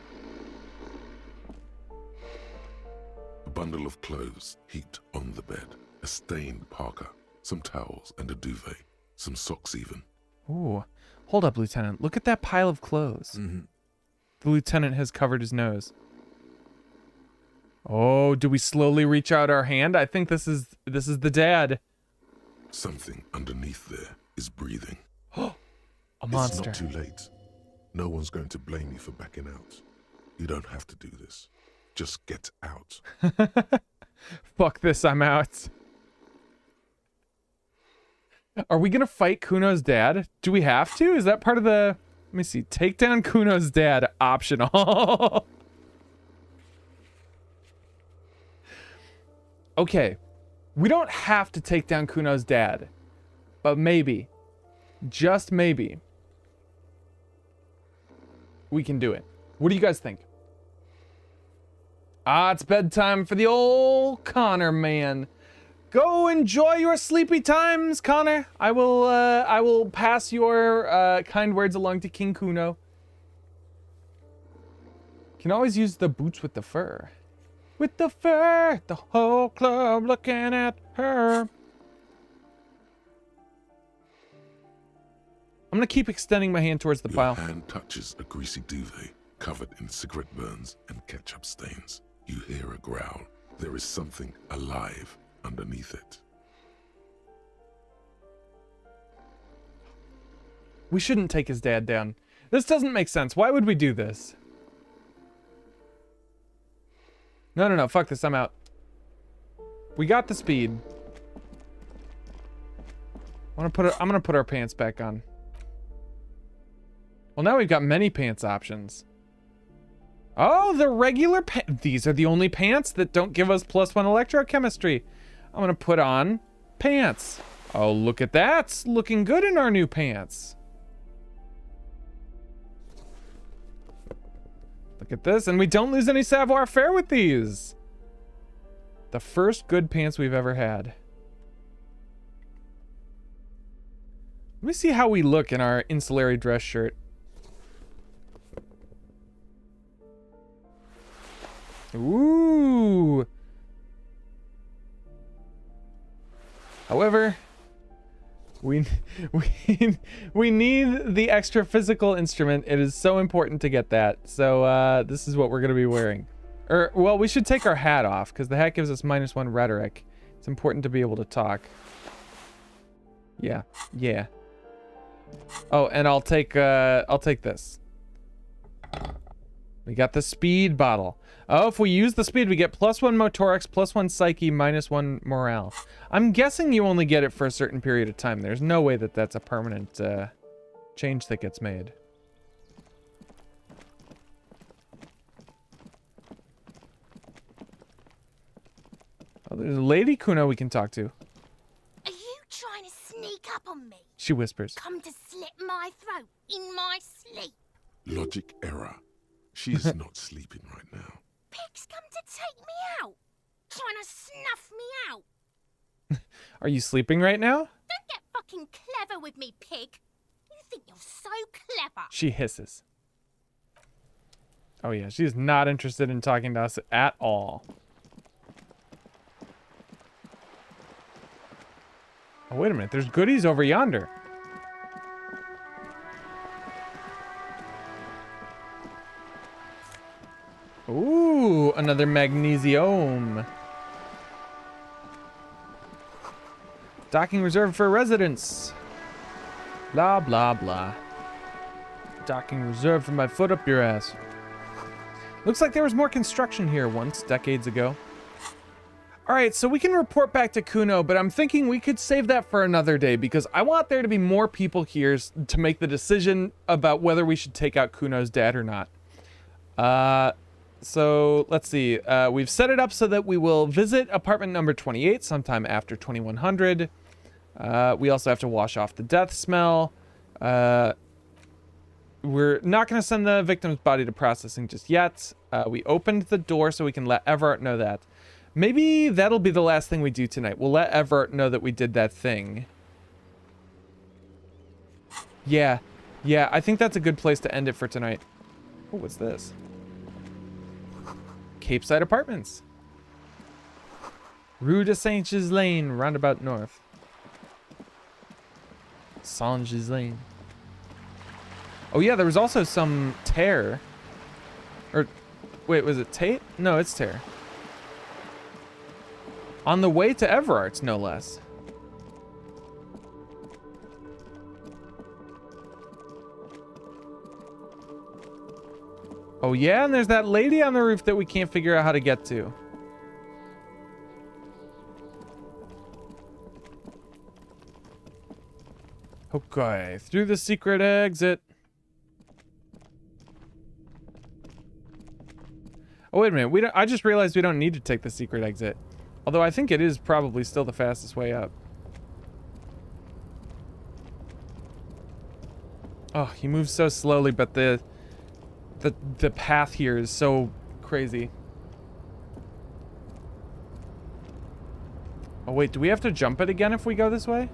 A bundle of clothes heaped on the bed. A stained parka. Some towels and a duvet. Some socks even. Ooh. Hold up, Lieutenant. Look at that pile of clothes. The lieutenant has covered his nose. Oh, do we slowly reach out our hand? I think this is the dad. Something underneath there is breathing. A monster. It's not too late. No one's going to blame you for backing out. You don't have to do this. Just get out. Fuck this, I'm out. Are we gonna fight Kuno's dad? Do we have to? Is that part of the... Let me see. Take down Kuno's dad. Optional. Okay. We don't have to take down Kuno's dad. But maybe. Just maybe. We can do it. What do you guys think? Ah, it's bedtime for the old Connor man. Go enjoy your sleepy times, Connor. I will pass your kind words along to King Kuno. Can always use the boots with the fur. With the fur, the whole club looking at her. I'm gonna keep extending my hand towards the pile. Your hand touches a greasy duvet covered in cigarette burns and ketchup stains. You hear a growl. There is something alive underneath it. We shouldn't take his dad down. This doesn't make sense. Why would we do this? No. Fuck this. I'm out. We got the speed. I'm gonna put our pants back on. Well, now we've got many pants options. Oh, the regular pants. These are the only pants that don't give us +1 electrochemistry. I'm gonna put on pants. Oh, look at that. Looking good in our new pants. Look at this, and we don't lose any savoir-faire with these. The first good pants we've ever had. Let me see how we look in our insulary dress shirt. Ooh. However, we need the extra physical instrument. It is so important to get that. So this is what we're gonna be wearing. Or well, we should take our hat off because the hat gives us -1 rhetoric. It's important to be able to talk. Yeah. Oh, and I'll take this. We got the speed bottle. Oh, if we use the speed, we get +1 motorics, +1 psyche, -1 morale. I'm guessing you only get it for a certain period of time. There's no way that that's a permanent change that gets made. Oh, there's a lady Kuno we can talk to. Are you trying to sneak up on me? She whispers. Come to slit my throat in my sleep. Logic error. She is not sleeping right now. Pig's come to take me out. Trying to snuff me out. Are you sleeping right now? Don't get fucking clever with me, pig. You think you're so clever. She hisses. Oh yeah, she's not interested in talking to us at all. Oh, wait a minute. There's goodies over yonder. Ooh, another magnesium. Docking reserved for residents. Blah, blah, blah. Docking reserved for my foot up your ass. Looks like there was more construction here once, decades ago. All right, so we can report back to Kuno, but I'm thinking we could save that for another day because I want there to be more people here to make the decision about whether we should take out Kuno's dad or not. So let's see. We've set it up so that we will visit apartment number 28 sometime after 2100. We also have to wash off the death smell. We're not going to send the victim's body to processing just yet. We opened the door so we can let Everett know that. Maybe that'll be the last thing we do tonight. We'll let Everett know that we did that thing. Yeah, I think that's a good place to end it for tonight. Oh, what's this? Cape Side Apartments. Rue de Saint-Ghislain, roundabout north. Saint-Ghislain. Oh yeah, there was also some tear. Or, wait, was it Tate? No, it's tear. On the way to Everart's, no less. Oh yeah, and there's that lady on the roof that we can't figure out how to get to. Okay, through the secret exit. Oh, wait a minute. I just realized we don't need to take the secret exit. Although I think it is probably still the fastest way up. Oh, he moves so slowly, but the path here is so crazy. Oh wait, do we have to jump it again if we go this way?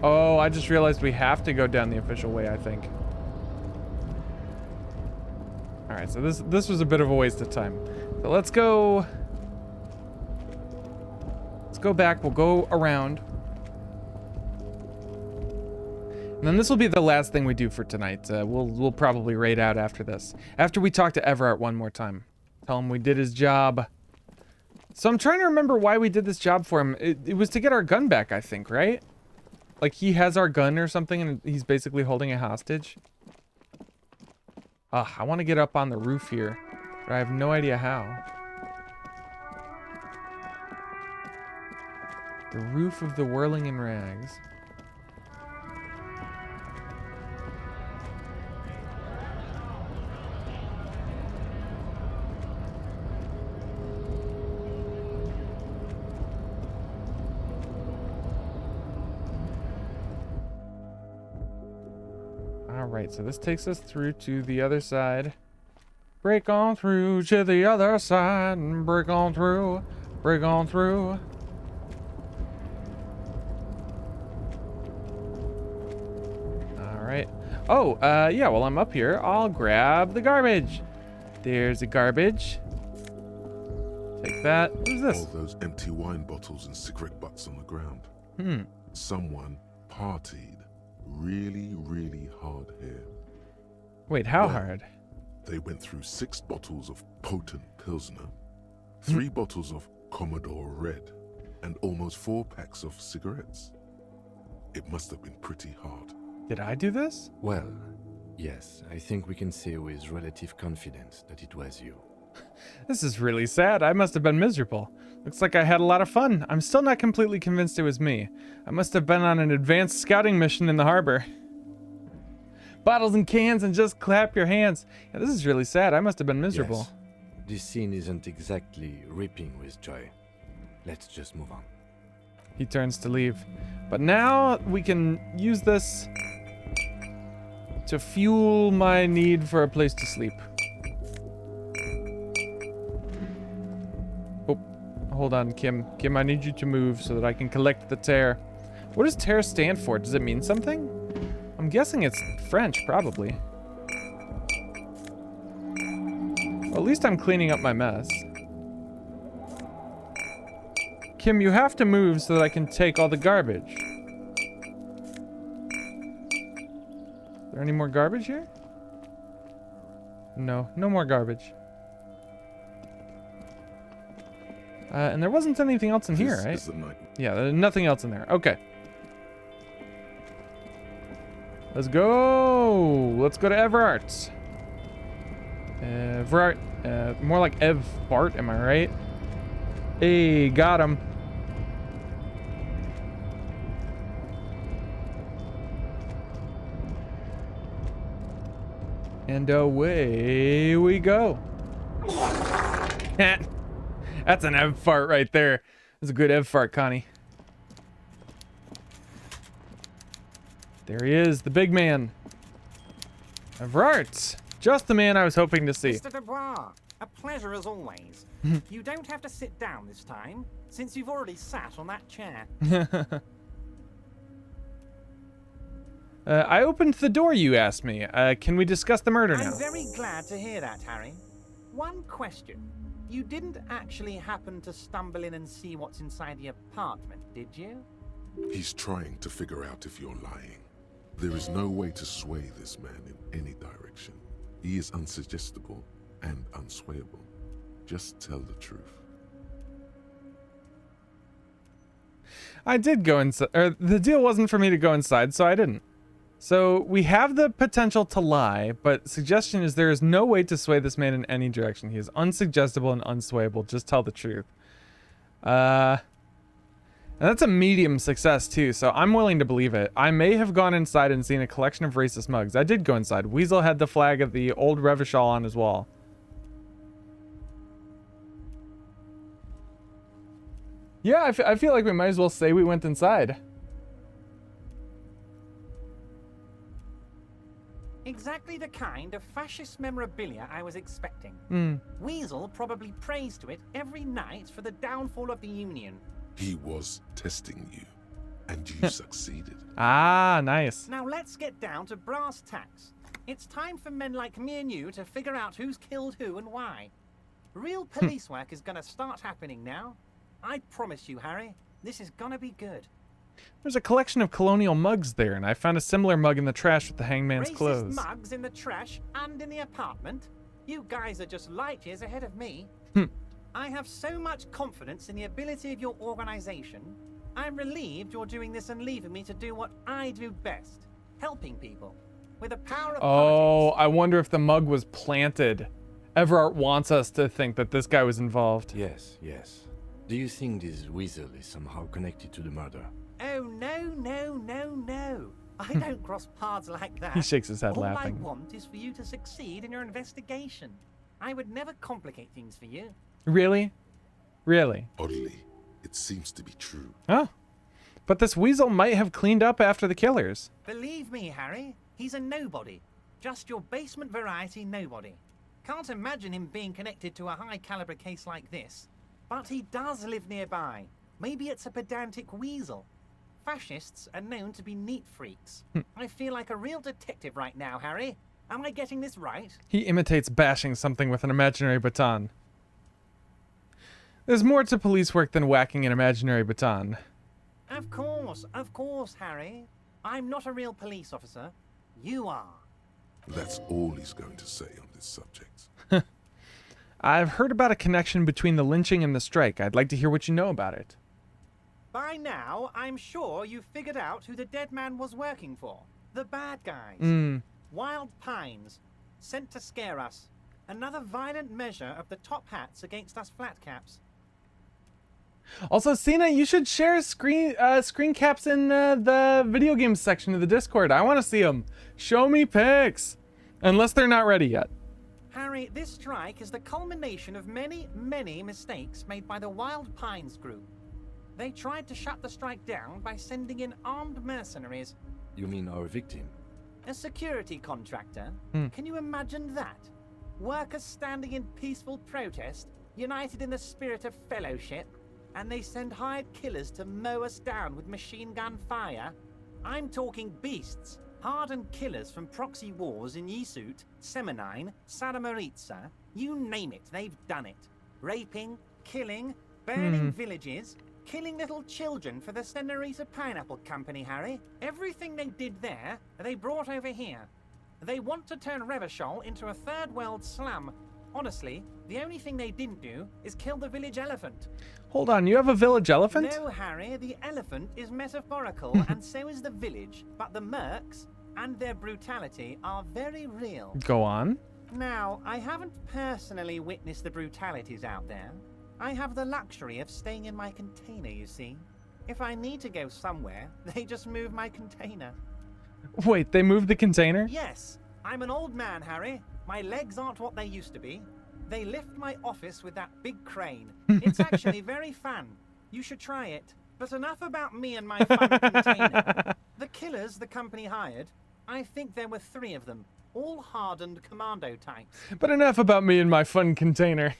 Oh, I just realized we have to go down the official way, I think. Alright, so this was a bit of a waste of time. So let's go back, we'll go around. And then this will be the last thing we do for tonight. We'll probably raid out after this. After we talk to Everett one more time. Tell him we did his job. So I'm trying to remember why we did this job for him. It was to get our gun back, I think, right? Like he has our gun or something and he's basically holding it hostage. I want to get up on the roof here, but I have no idea how. The roof of the Whirling in Rags. Alright, so this takes us through to the other side. Break on through to the other side and break on through, break on through. Alright. Oh, yeah, while I'm up here, I'll grab the garbage. There's the garbage. Take that. What is this? All those empty wine bottles and cigarette butts on the ground. Someone partied really, really hard here. Wait, how hard? They went through 6 bottles of potent Pilsner, 3 bottles of Commodore Red, and almost 4 packs of cigarettes. It must have been pretty hard. Did I do this? Well, yes, I think we can say with relative confidence that it was you. This is really sad. I must have been miserable. Looks like I had a lot of fun. I'm still not completely convinced it was me. I must have been on an advanced scouting mission in the harbor. Bottles and cans and just clap your hands. Yeah, this is really sad. I must have been miserable. Yes. This scene isn't exactly ripping with joy. Let's just move on. He turns to leave. But now we can use this to fuel my need for a place to sleep. Hold on, Kim. Kim, I need you to move so that I can collect the tear. What does tear stand for? Does it mean something? I'm guessing it's French, probably. Well, at least I'm cleaning up my mess. Kim, you have to move so that I can take all the garbage. Is there any more garbage here? No, no more garbage. And there wasn't anything else in here, right? Yeah, there's nothing else in there. Okay. Let's go. Let's go to Everart's. Vart, more like Ev Bart, am I right? Hey, got him. And away we go. That's an Ev fart right there. That's a good Ev fart, Connie. There he is, the big man. Vart, just the man I was hoping to see. Mr. Dubois, a pleasure as always. You don't have to sit down this time, since you've already sat on that chair. I opened the door, you asked me. Can we discuss the murder now? I'm very glad to hear that, Harry. One question. You didn't actually happen to stumble in and see what's inside the apartment, did you? He's trying to figure out if you're lying. There is no way to sway this man in any direction. He is unsuggestible and unswayable. Just tell the truth. I did go inside, or the deal wasn't for me to go inside, so I didn't. So we have the potential to lie, but suggestion is there is no way to sway this man in any direction. He is unsuggestible and unswayable. Just tell the truth. And that's a medium success too, so I'm willing to believe it. I may have gone inside and seen a collection of racist mugs. I did go inside. Weasel had the flag of the old Revachol on his wall. Yeah, I feel like we might as well say we went inside. Exactly the kind of fascist memorabilia I was expecting. Weasel probably prays to it every night for the downfall of the Union. He was testing you, and you succeeded. Ah, nice. Now let's get down to brass tacks. It's time for men like me and you to figure out who's killed who and why. Real police work is gonna start happening now. I promise you, Harry, this is gonna be good. There's a collection of colonial mugs there, and I found a similar mug in the trash with the hangman's Racist clothes. mugs in the trash and in the apartment? You guys are just light years ahead of me. I have so much confidence in the ability of your organization. I'm relieved you're doing this and leaving me to do what I do best, helping people. With the power of Oh, I wonder if the mug was planted. Everard wants us to think that this guy was involved. Yes, yes. Do you think this weasel is somehow connected to the murder? Oh, no. I don't cross paths like that. He shakes his head, All laughing. I want is for you to succeed in your investigation. I would never complicate things for you. Really? Really? Oddly, it seems to be true. Oh. But this weasel might have cleaned up after the killers. Believe me, Harry, he's a nobody. Just your basement variety nobody. Can't imagine him being connected to a high-caliber case like this. But he does live nearby. Maybe it's a pedantic weasel. Fascists are known to be neat freaks. I feel like a real detective right now, Harry. Am I getting this right? He imitates bashing something with an imaginary baton. There's more to police work than whacking an imaginary baton. Of course, Harry. I'm not a real police officer. You are. That's all he's going to say on this subject. I've heard about a connection between the lynching and the strike. I'd like to hear what you know about it. By now, I'm sure you've figured out who the dead man was working for. The bad guys. Wild Pines. Sent to scare us. Another violent measure of the top hats against us flat caps. Also, Cena, you should share screen caps in the video games section of the Discord. I want to see them. Show me pics. Unless they're not ready yet. Harry, this strike is the culmination of many, many mistakes made by the Wild Pines group. They tried to shut the strike down by sending in armed mercenaries. You mean our victim? A security contractor? Can you imagine that? Workers standing in peaceful protest, united in the spirit of fellowship, and they send hired killers to mow us down with machine gun fire? I'm talking beasts, hardened killers from proxy wars in Yisut, Semenine, Saramoritsa, you name it, they've done it. Raping, killing, burning villages, killing little children for the Senorita Pineapple Company, Harry. Everything they did there, they brought over here. They want to turn Revachol into a third world slum. Honestly, the only thing they didn't do is kill the village elephant. Hold on, you have a village elephant? No, Harry, the elephant is metaphorical and so is the village, but the mercs and their brutality are very real. Go on. Now, I haven't personally witnessed the brutalities out there. I have the luxury of staying in my container, you see. If I need to go somewhere, they just move my container. Wait, they moved the container? Yes, I'm an old man, Harry. My legs aren't what they used to be. They lift my office with that big crane. It's actually very fun. You should try it. But enough about me and my fun container. The killers the company hired, I think there were 3 of them, all hardened commando types. But enough about me and my fun container.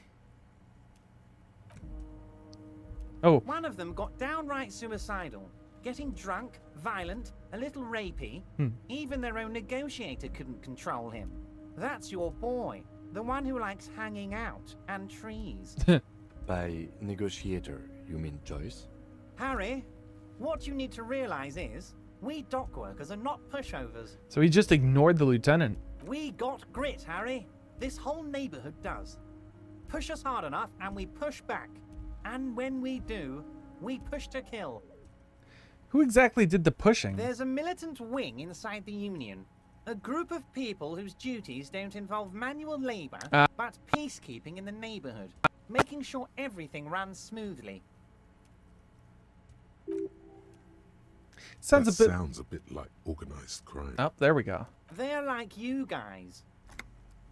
Oh. One of them got downright suicidal, getting drunk, violent, a little rapey. Even their own negotiator couldn't control him. That's your boy, the one who likes hanging out and trees. By negotiator, you mean Joyce? Harry, what you need to realize is, we dock workers are not pushovers. So he just ignored the lieutenant. We got grit, Harry. This whole neighborhood does. Push us hard enough and we push back. And when we do, we push to kill. Who exactly did the pushing? There's a militant wing inside the Union. A group of people whose duties don't involve manual labor, but peacekeeping in the neighborhood. Making sure everything runs smoothly. Sounds a bit like organized crime. Oh, there we go. They're like you guys.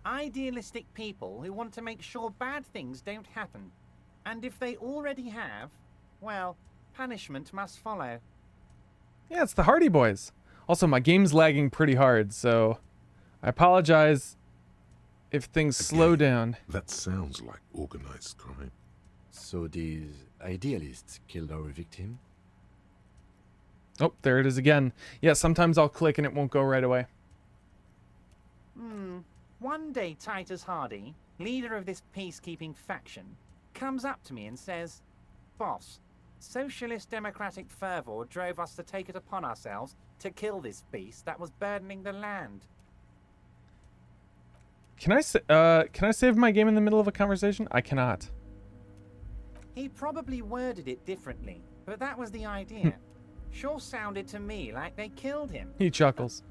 Idealistic people who want to make sure bad things don't happen. And if they already have, well, punishment must follow. Yeah, it's the Hardy Boys. Also, my game's lagging pretty hard, so I apologize if things slow down. That sounds like organized crime. So these idealists killed our victim? Oh, there it is again. Yeah, sometimes I'll click and it won't go right away. One day Titus Hardy, leader of this peacekeeping faction, comes up to me and says, "Boss, socialist democratic fervor drove us to take it upon ourselves to kill this beast that was burdening the land." Can I save my game in the middle of a conversation? I cannot. He probably worded it differently, but that was the idea. Sure sounded to me like they killed him. He chuckles.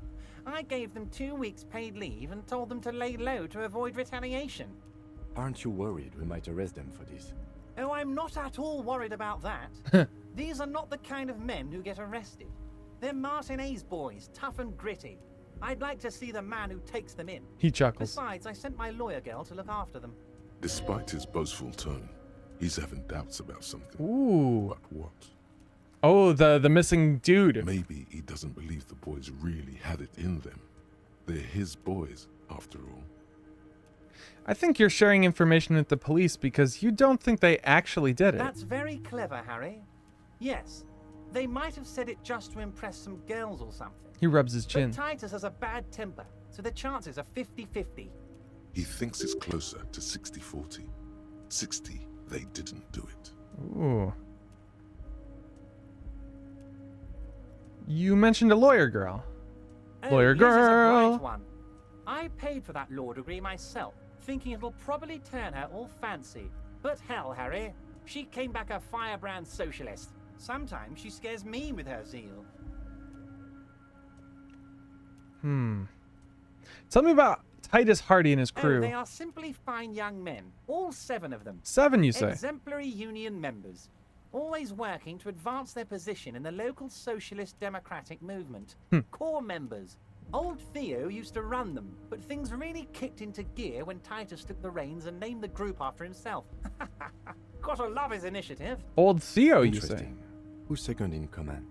I gave them 2 weeks paid leave and told them to lay low to avoid retaliation. Aren't you worried we might arrest them for this? Oh, I'm not at all worried about that. These are not the kind of men who get arrested. They're Martinez boys, tough and gritty. I'd like to see the man who takes them in. He chuckles. Besides, I sent my lawyer girl to look after them. Despite his boastful tone, he's having doubts about something. Ooh. But what? Oh, the missing dude. Maybe he doesn't believe the boys really had it in them. They're his boys, after all. I think you're sharing information with the police because you don't think they actually did it. That's very clever, Harry. Yes, they might have said it just to impress some girls or something. He rubs his chin. But Titus has a bad temper, so the chances are 50-50. He thinks it's closer to 60-40. 60, they didn't do it. Ooh. You mentioned a lawyer girl. Lawyer Liz is a girl. bright one. I paid for that law degree myself, thinking it'll probably turn her all fancy. But hell, Harry, she came back a firebrand socialist. Sometimes she scares me with her zeal. Tell me about Titus Hardy and his crew. Oh, they are simply fine young men, all 7 of them. 7, you say? Exemplary union members, always working to advance their position in the local socialist democratic movement. Core members. Old Theo used to run them, but things really kicked into gear when Titus took the reins and named the group after himself. Gotta love his initiative. Old Theo, you say? Who's second in command?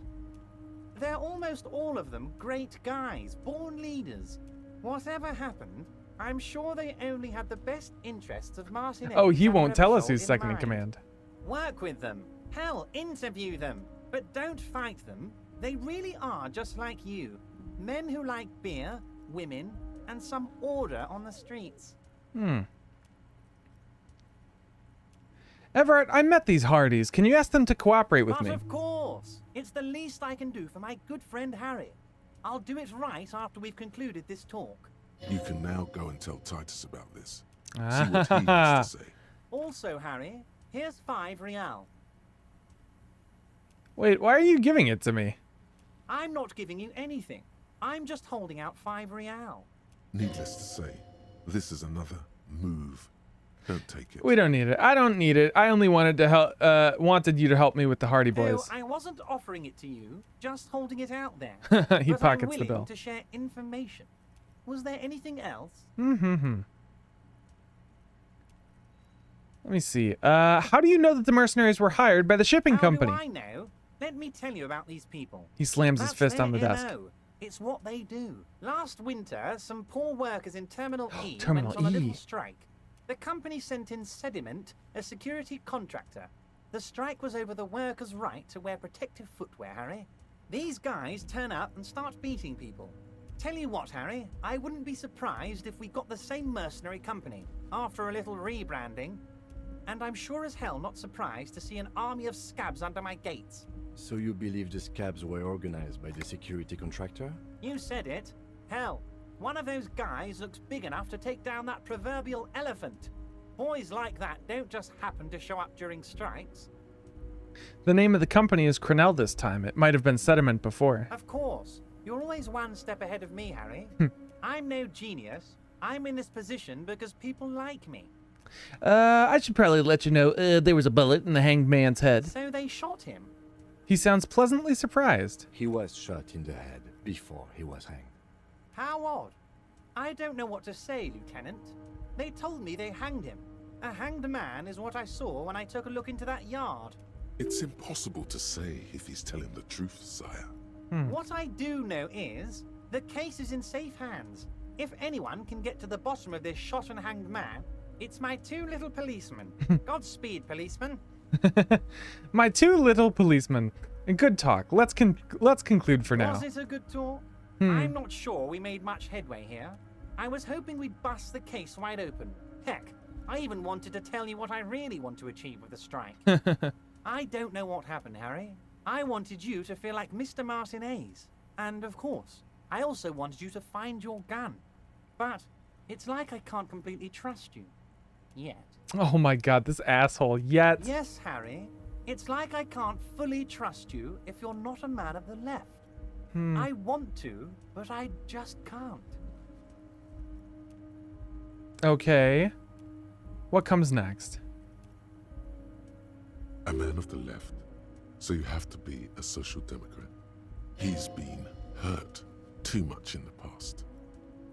They're almost all of them great guys, born leaders. Whatever happened, I'm sure they only had the best interests of Martin. Oh, he won't tell us who's second in command. Work with them. Hell, interview them. But don't fight them. They really are just like you. Men who like beer, women, and some order on the streets. Everett, I met these Hardys. Can you ask them to cooperate with me? Of course. It's the least I can do for my good friend Harry. I'll do it right after we've concluded this talk. You can now go and tell Titus about this. See what he has to say. Also, Harry, here's 5 real. Wait, why are you giving it to me? I'm not giving you anything. I'm just holding out 5 real. Needless to say, This is another move. Don't take it. We don't need it. I don't need it. I only wanted to help. Wanted you to help me with the Hardy Boys. No, I wasn't offering it to you, just holding it out there. He but pockets I'm the willing bill. to share information. Was there anything else? Mm-hmm. Let me see. How do you know that the mercenaries were hired by the shipping company? How do I know? Let me tell you about these people. He slams his fist on the their desk. MO. It's what they do. Last winter, some poor workers in Terminal E Terminal went on a E. little strike. The company sent in Sediment, a security contractor. The strike was over the workers' right to wear protective footwear, Harry. These guys turn up and start beating people. Tell you what, Harry, I wouldn't be surprised if we got the same mercenary company after a little rebranding. And I'm sure as hell not surprised to see an army of scabs under my gates. So you believe the scabs were organized by the security contractor? You said it. Hell, one of those guys looks big enough to take down that proverbial elephant. Boys like that don't just happen to show up during strikes. The name of the company is Crenell this time. It might have been Sediment before. Of course. You're always one step ahead of me, Harry. I'm no genius. I'm in this position because people like me. I should probably let you know, there was a bullet in the hanged man's head. So they shot him. He sounds pleasantly surprised. He was shot in the head before he was hanged. How odd. I don't know what to say, Lieutenant. They told me they hanged him. A hanged man is what I saw when I took a look into that yard. It's impossible to say if he's telling the truth, sire. What I do know is, the case is in safe hands. If anyone can get to the bottom of this shot and hanged man, it's my two little policemen. Godspeed, policeman. My two little policemen. Good talk. Let's conclude for now. Was it a good talk? I'm not sure we made much headway here. I was hoping we'd bust the case wide open. Heck, I even wanted to tell you what I really want to achieve with the strike. I don't know what happened, Harry. I wanted you to feel like Mr. Martinez. And of course, I also wanted you to find your gun. But it's like I can't completely trust you. Yet. Oh my god, this asshole. Yet. Yes, Harry. It's like I can't fully trust you if you're not a man of the left. I want to, but I just can't. Okay. What comes next? A man of the left. So you have to be a social democrat. He's been hurt too much in the past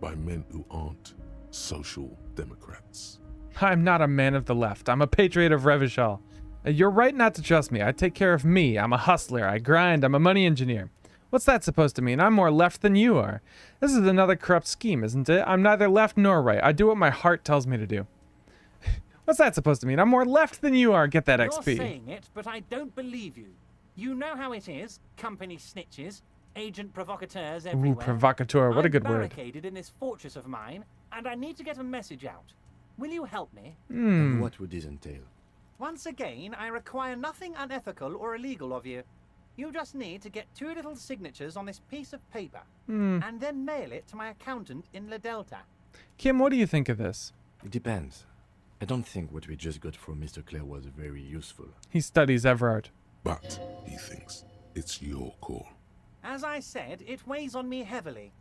by men who aren't social democrats. I'm not a man of the left. I'm a patriot of Revachol. You're right not to trust me. I take care of me. I'm a hustler. I grind. I'm a money engineer. What's that supposed to mean? I'm more left than you are. This is another corrupt scheme, isn't it? I'm neither left nor right. I do what my heart tells me to do. What's that supposed to mean? I'm more left than you are. Get that XP. You're saying it, but I don't believe you. You know how it is. Company snitches, agent provocateurs everywhere. Ooh, provocateur. What a good I'm word. barricaded in this fortress of mine, and I need to get a message out. Will you help me? And what would this entail? Once again, I require nothing unethical or illegal of you. You just need to get 2 little signatures on this piece of paper, and then mail it to my accountant in La Delta. Kim, what do you think of this? It depends. I don't think what we just got from Mr. Clare was very useful. He studies Everard. But, he thinks, it's your call. As I said, it weighs on me heavily.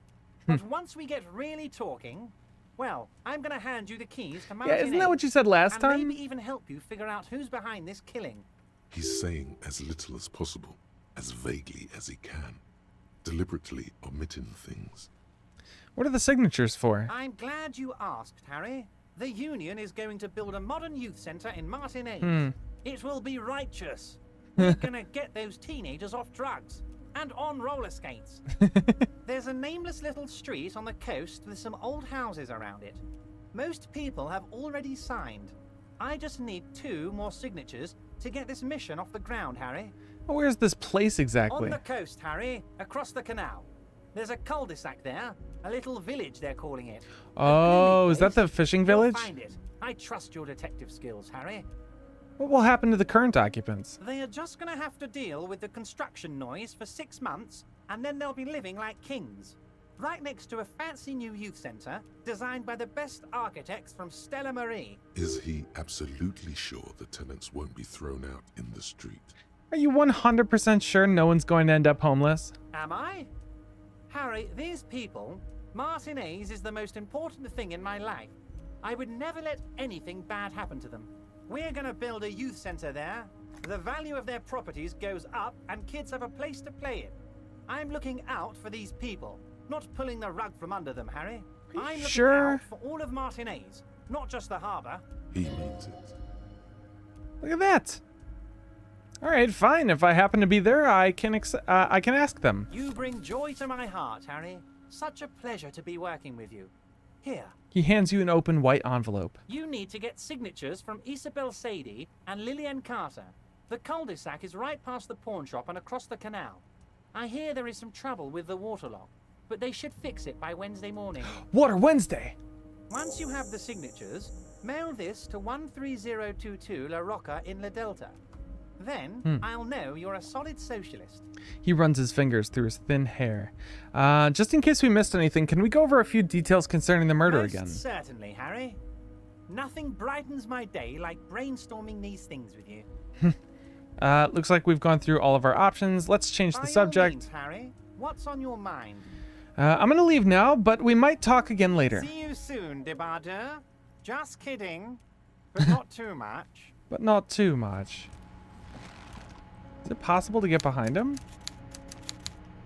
But once we get really talking, well, I'm going to hand you the keys to Mountain Yeah, isn't that what you said last and time? maybe even help you figure out who's behind this killing. He's saying as little as possible, as vaguely as he can, deliberately omitting things. What are the signatures for? I'm glad you asked, Harry. The Union is going to build a modern youth centre in Martinez. It will be righteous. We're gonna get those teenagers off drugs and on roller skates. There's a nameless little street on the coast with some old houses around it. Most people have already signed. I just need 2 more signatures to get this mission off the ground, Harry. Well, where's this place exactly? On the coast, Harry, across the canal. There's a cul-de-sac there, a little village they're calling it. Oh, is that the fishing village? Find it. I trust your detective skills, Harry. What will happen to the current occupants? They are just going to have to deal with the construction noise for 6 months, and then they'll be living like kings. Right next to a fancy new youth centre, designed by the best architects from Stella Marie. Is he absolutely sure the tenants won't be thrown out in the street? Are you 100% sure no one's going to end up homeless? Am I? Harry, these people, Martinez is the most important thing in my life. I would never let anything bad happen to them. We're gonna build a youth center there. The value of their properties goes up and kids have a place to play in. I'm looking out for these people, not pulling the rug from under them, Harry. I'm looking out for all of Martinez, not just the harbor. He means it. Look at that. All right, fine. If I happen to be there, I can ask them. You bring joy to my heart, Harry. Such a pleasure to be working with you. Here. He hands you an open white envelope. You need to get signatures from Isabel Sadie and Lillian Carter. The cul-de-sac is right past the pawn shop and across the canal. I hear there is some trouble with the water lock, but they should fix it by Wednesday morning. Water Wednesday! Once you have the signatures, mail this to 13022 La Rocca in La Delta. Then I'll know you're a solid socialist. He runs his fingers through his thin hair. Just in case we missed anything, can we go over a few details concerning the murder again? Most certainly, Harry. Nothing brightens my day like brainstorming these things with you. Looks like we've gone through all of our options. Let's change the subject. Means, Harry, what's on your mind? I'm gonna leave now, but we might talk again later. See you soon, Debardeur. Just kidding, but not too much. But not too much. Is it possible to get behind him?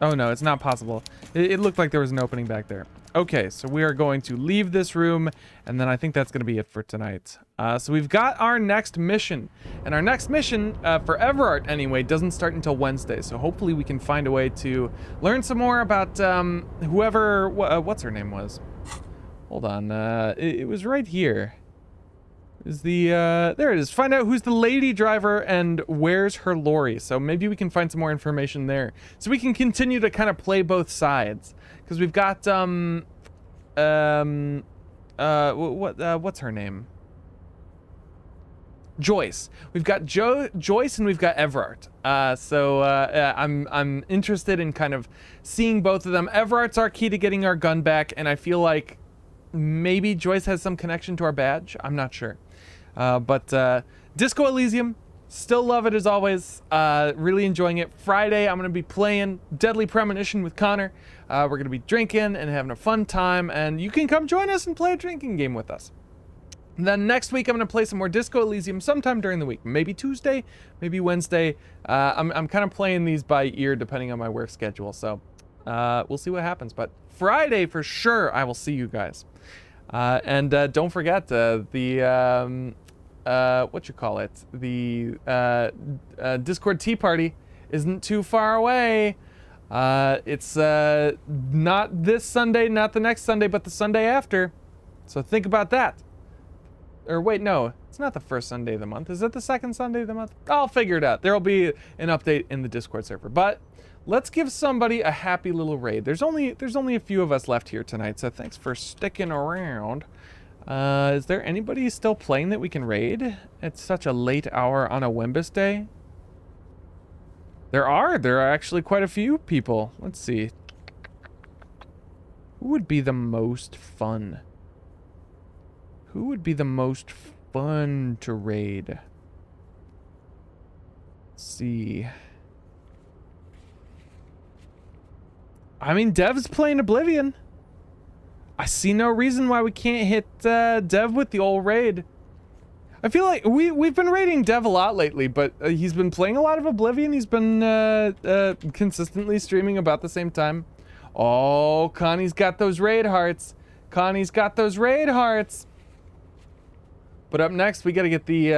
Oh no, it's not possible. It looked like there was an opening back there. Okay, so we are going to leave this room, and then I think that's going to be it for tonight. So we've got our next mission, and our next mission, for Everart anyway, doesn't start until Wednesday, so hopefully we can find a way to learn some more about whoever, what's her name was. Hold on, it was right here. Is the, there it is. Find out who's the lady driver and where's her lorry. So maybe we can find some more information there. So we can continue to kind of play both sides. Because we've got, what's her name? Joyce. We've got Joyce and we've got Everart. I'm interested in kind of seeing both of them. Everart's our key to getting our gun back, and I feel like maybe Joyce has some connection to our badge. I'm not sure. But Disco Elysium, still love it as always. Really enjoying it. Friday, I'm going to be playing Deadly Premonition with Connor. We're going to be drinking and having a fun time, and you can come join us and play a drinking game with us. And then next week, I'm going to play some more Disco Elysium sometime during the week. Maybe Tuesday, maybe Wednesday. I'm kind of playing these by ear depending on my work schedule, so we'll see what happens. But Friday, for sure, I will see you guys. And don't forget the Discord tea party isn't too far away. It's not this Sunday, not the next Sunday, but the Sunday after. So think about that. Or wait, no, it's not the first Sunday of the month. Is it the second Sunday of the month? I'll figure it out. There'll be an update in the Discord server. But let's give somebody a happy little raid. There's only a few of us left here tonight, so thanks for sticking around. Is there anybody still playing that we can raid at such a late hour on a Wembus day? There are actually quite a few people. Let's see. Who would be the most fun? Who would be the most fun to raid? Let's see. I mean, Dev's playing Oblivion. I see no reason why we can't hit Dev with the old raid. I feel like we've been raiding Dev a lot lately, but he's been playing a lot of Oblivion. He's been consistently streaming about the same time. Oh, Connie's got those raid hearts. Connie's got those raid hearts. But up next, we got to get the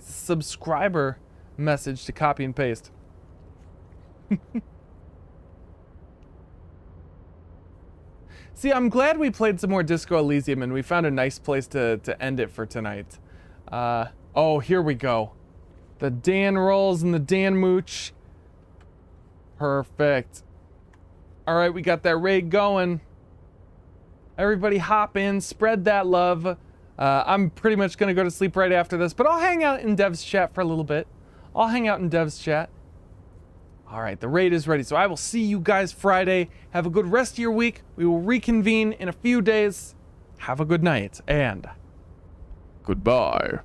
subscriber message to copy and paste. See, I'm glad we played some more Disco Elysium and we found a nice place to end it for tonight. Oh, here we go. The Dan rolls and the Dan mooch. Perfect. All right, we got that raid going. Everybody hop in, spread that love. I'm pretty much going to go to sleep right after this, but I'll hang out in Dev's chat for a little bit. All right, the raid is ready, so I will see you guys Friday. Have a good rest of your week. We will reconvene in a few days. Have a good night, and goodbye.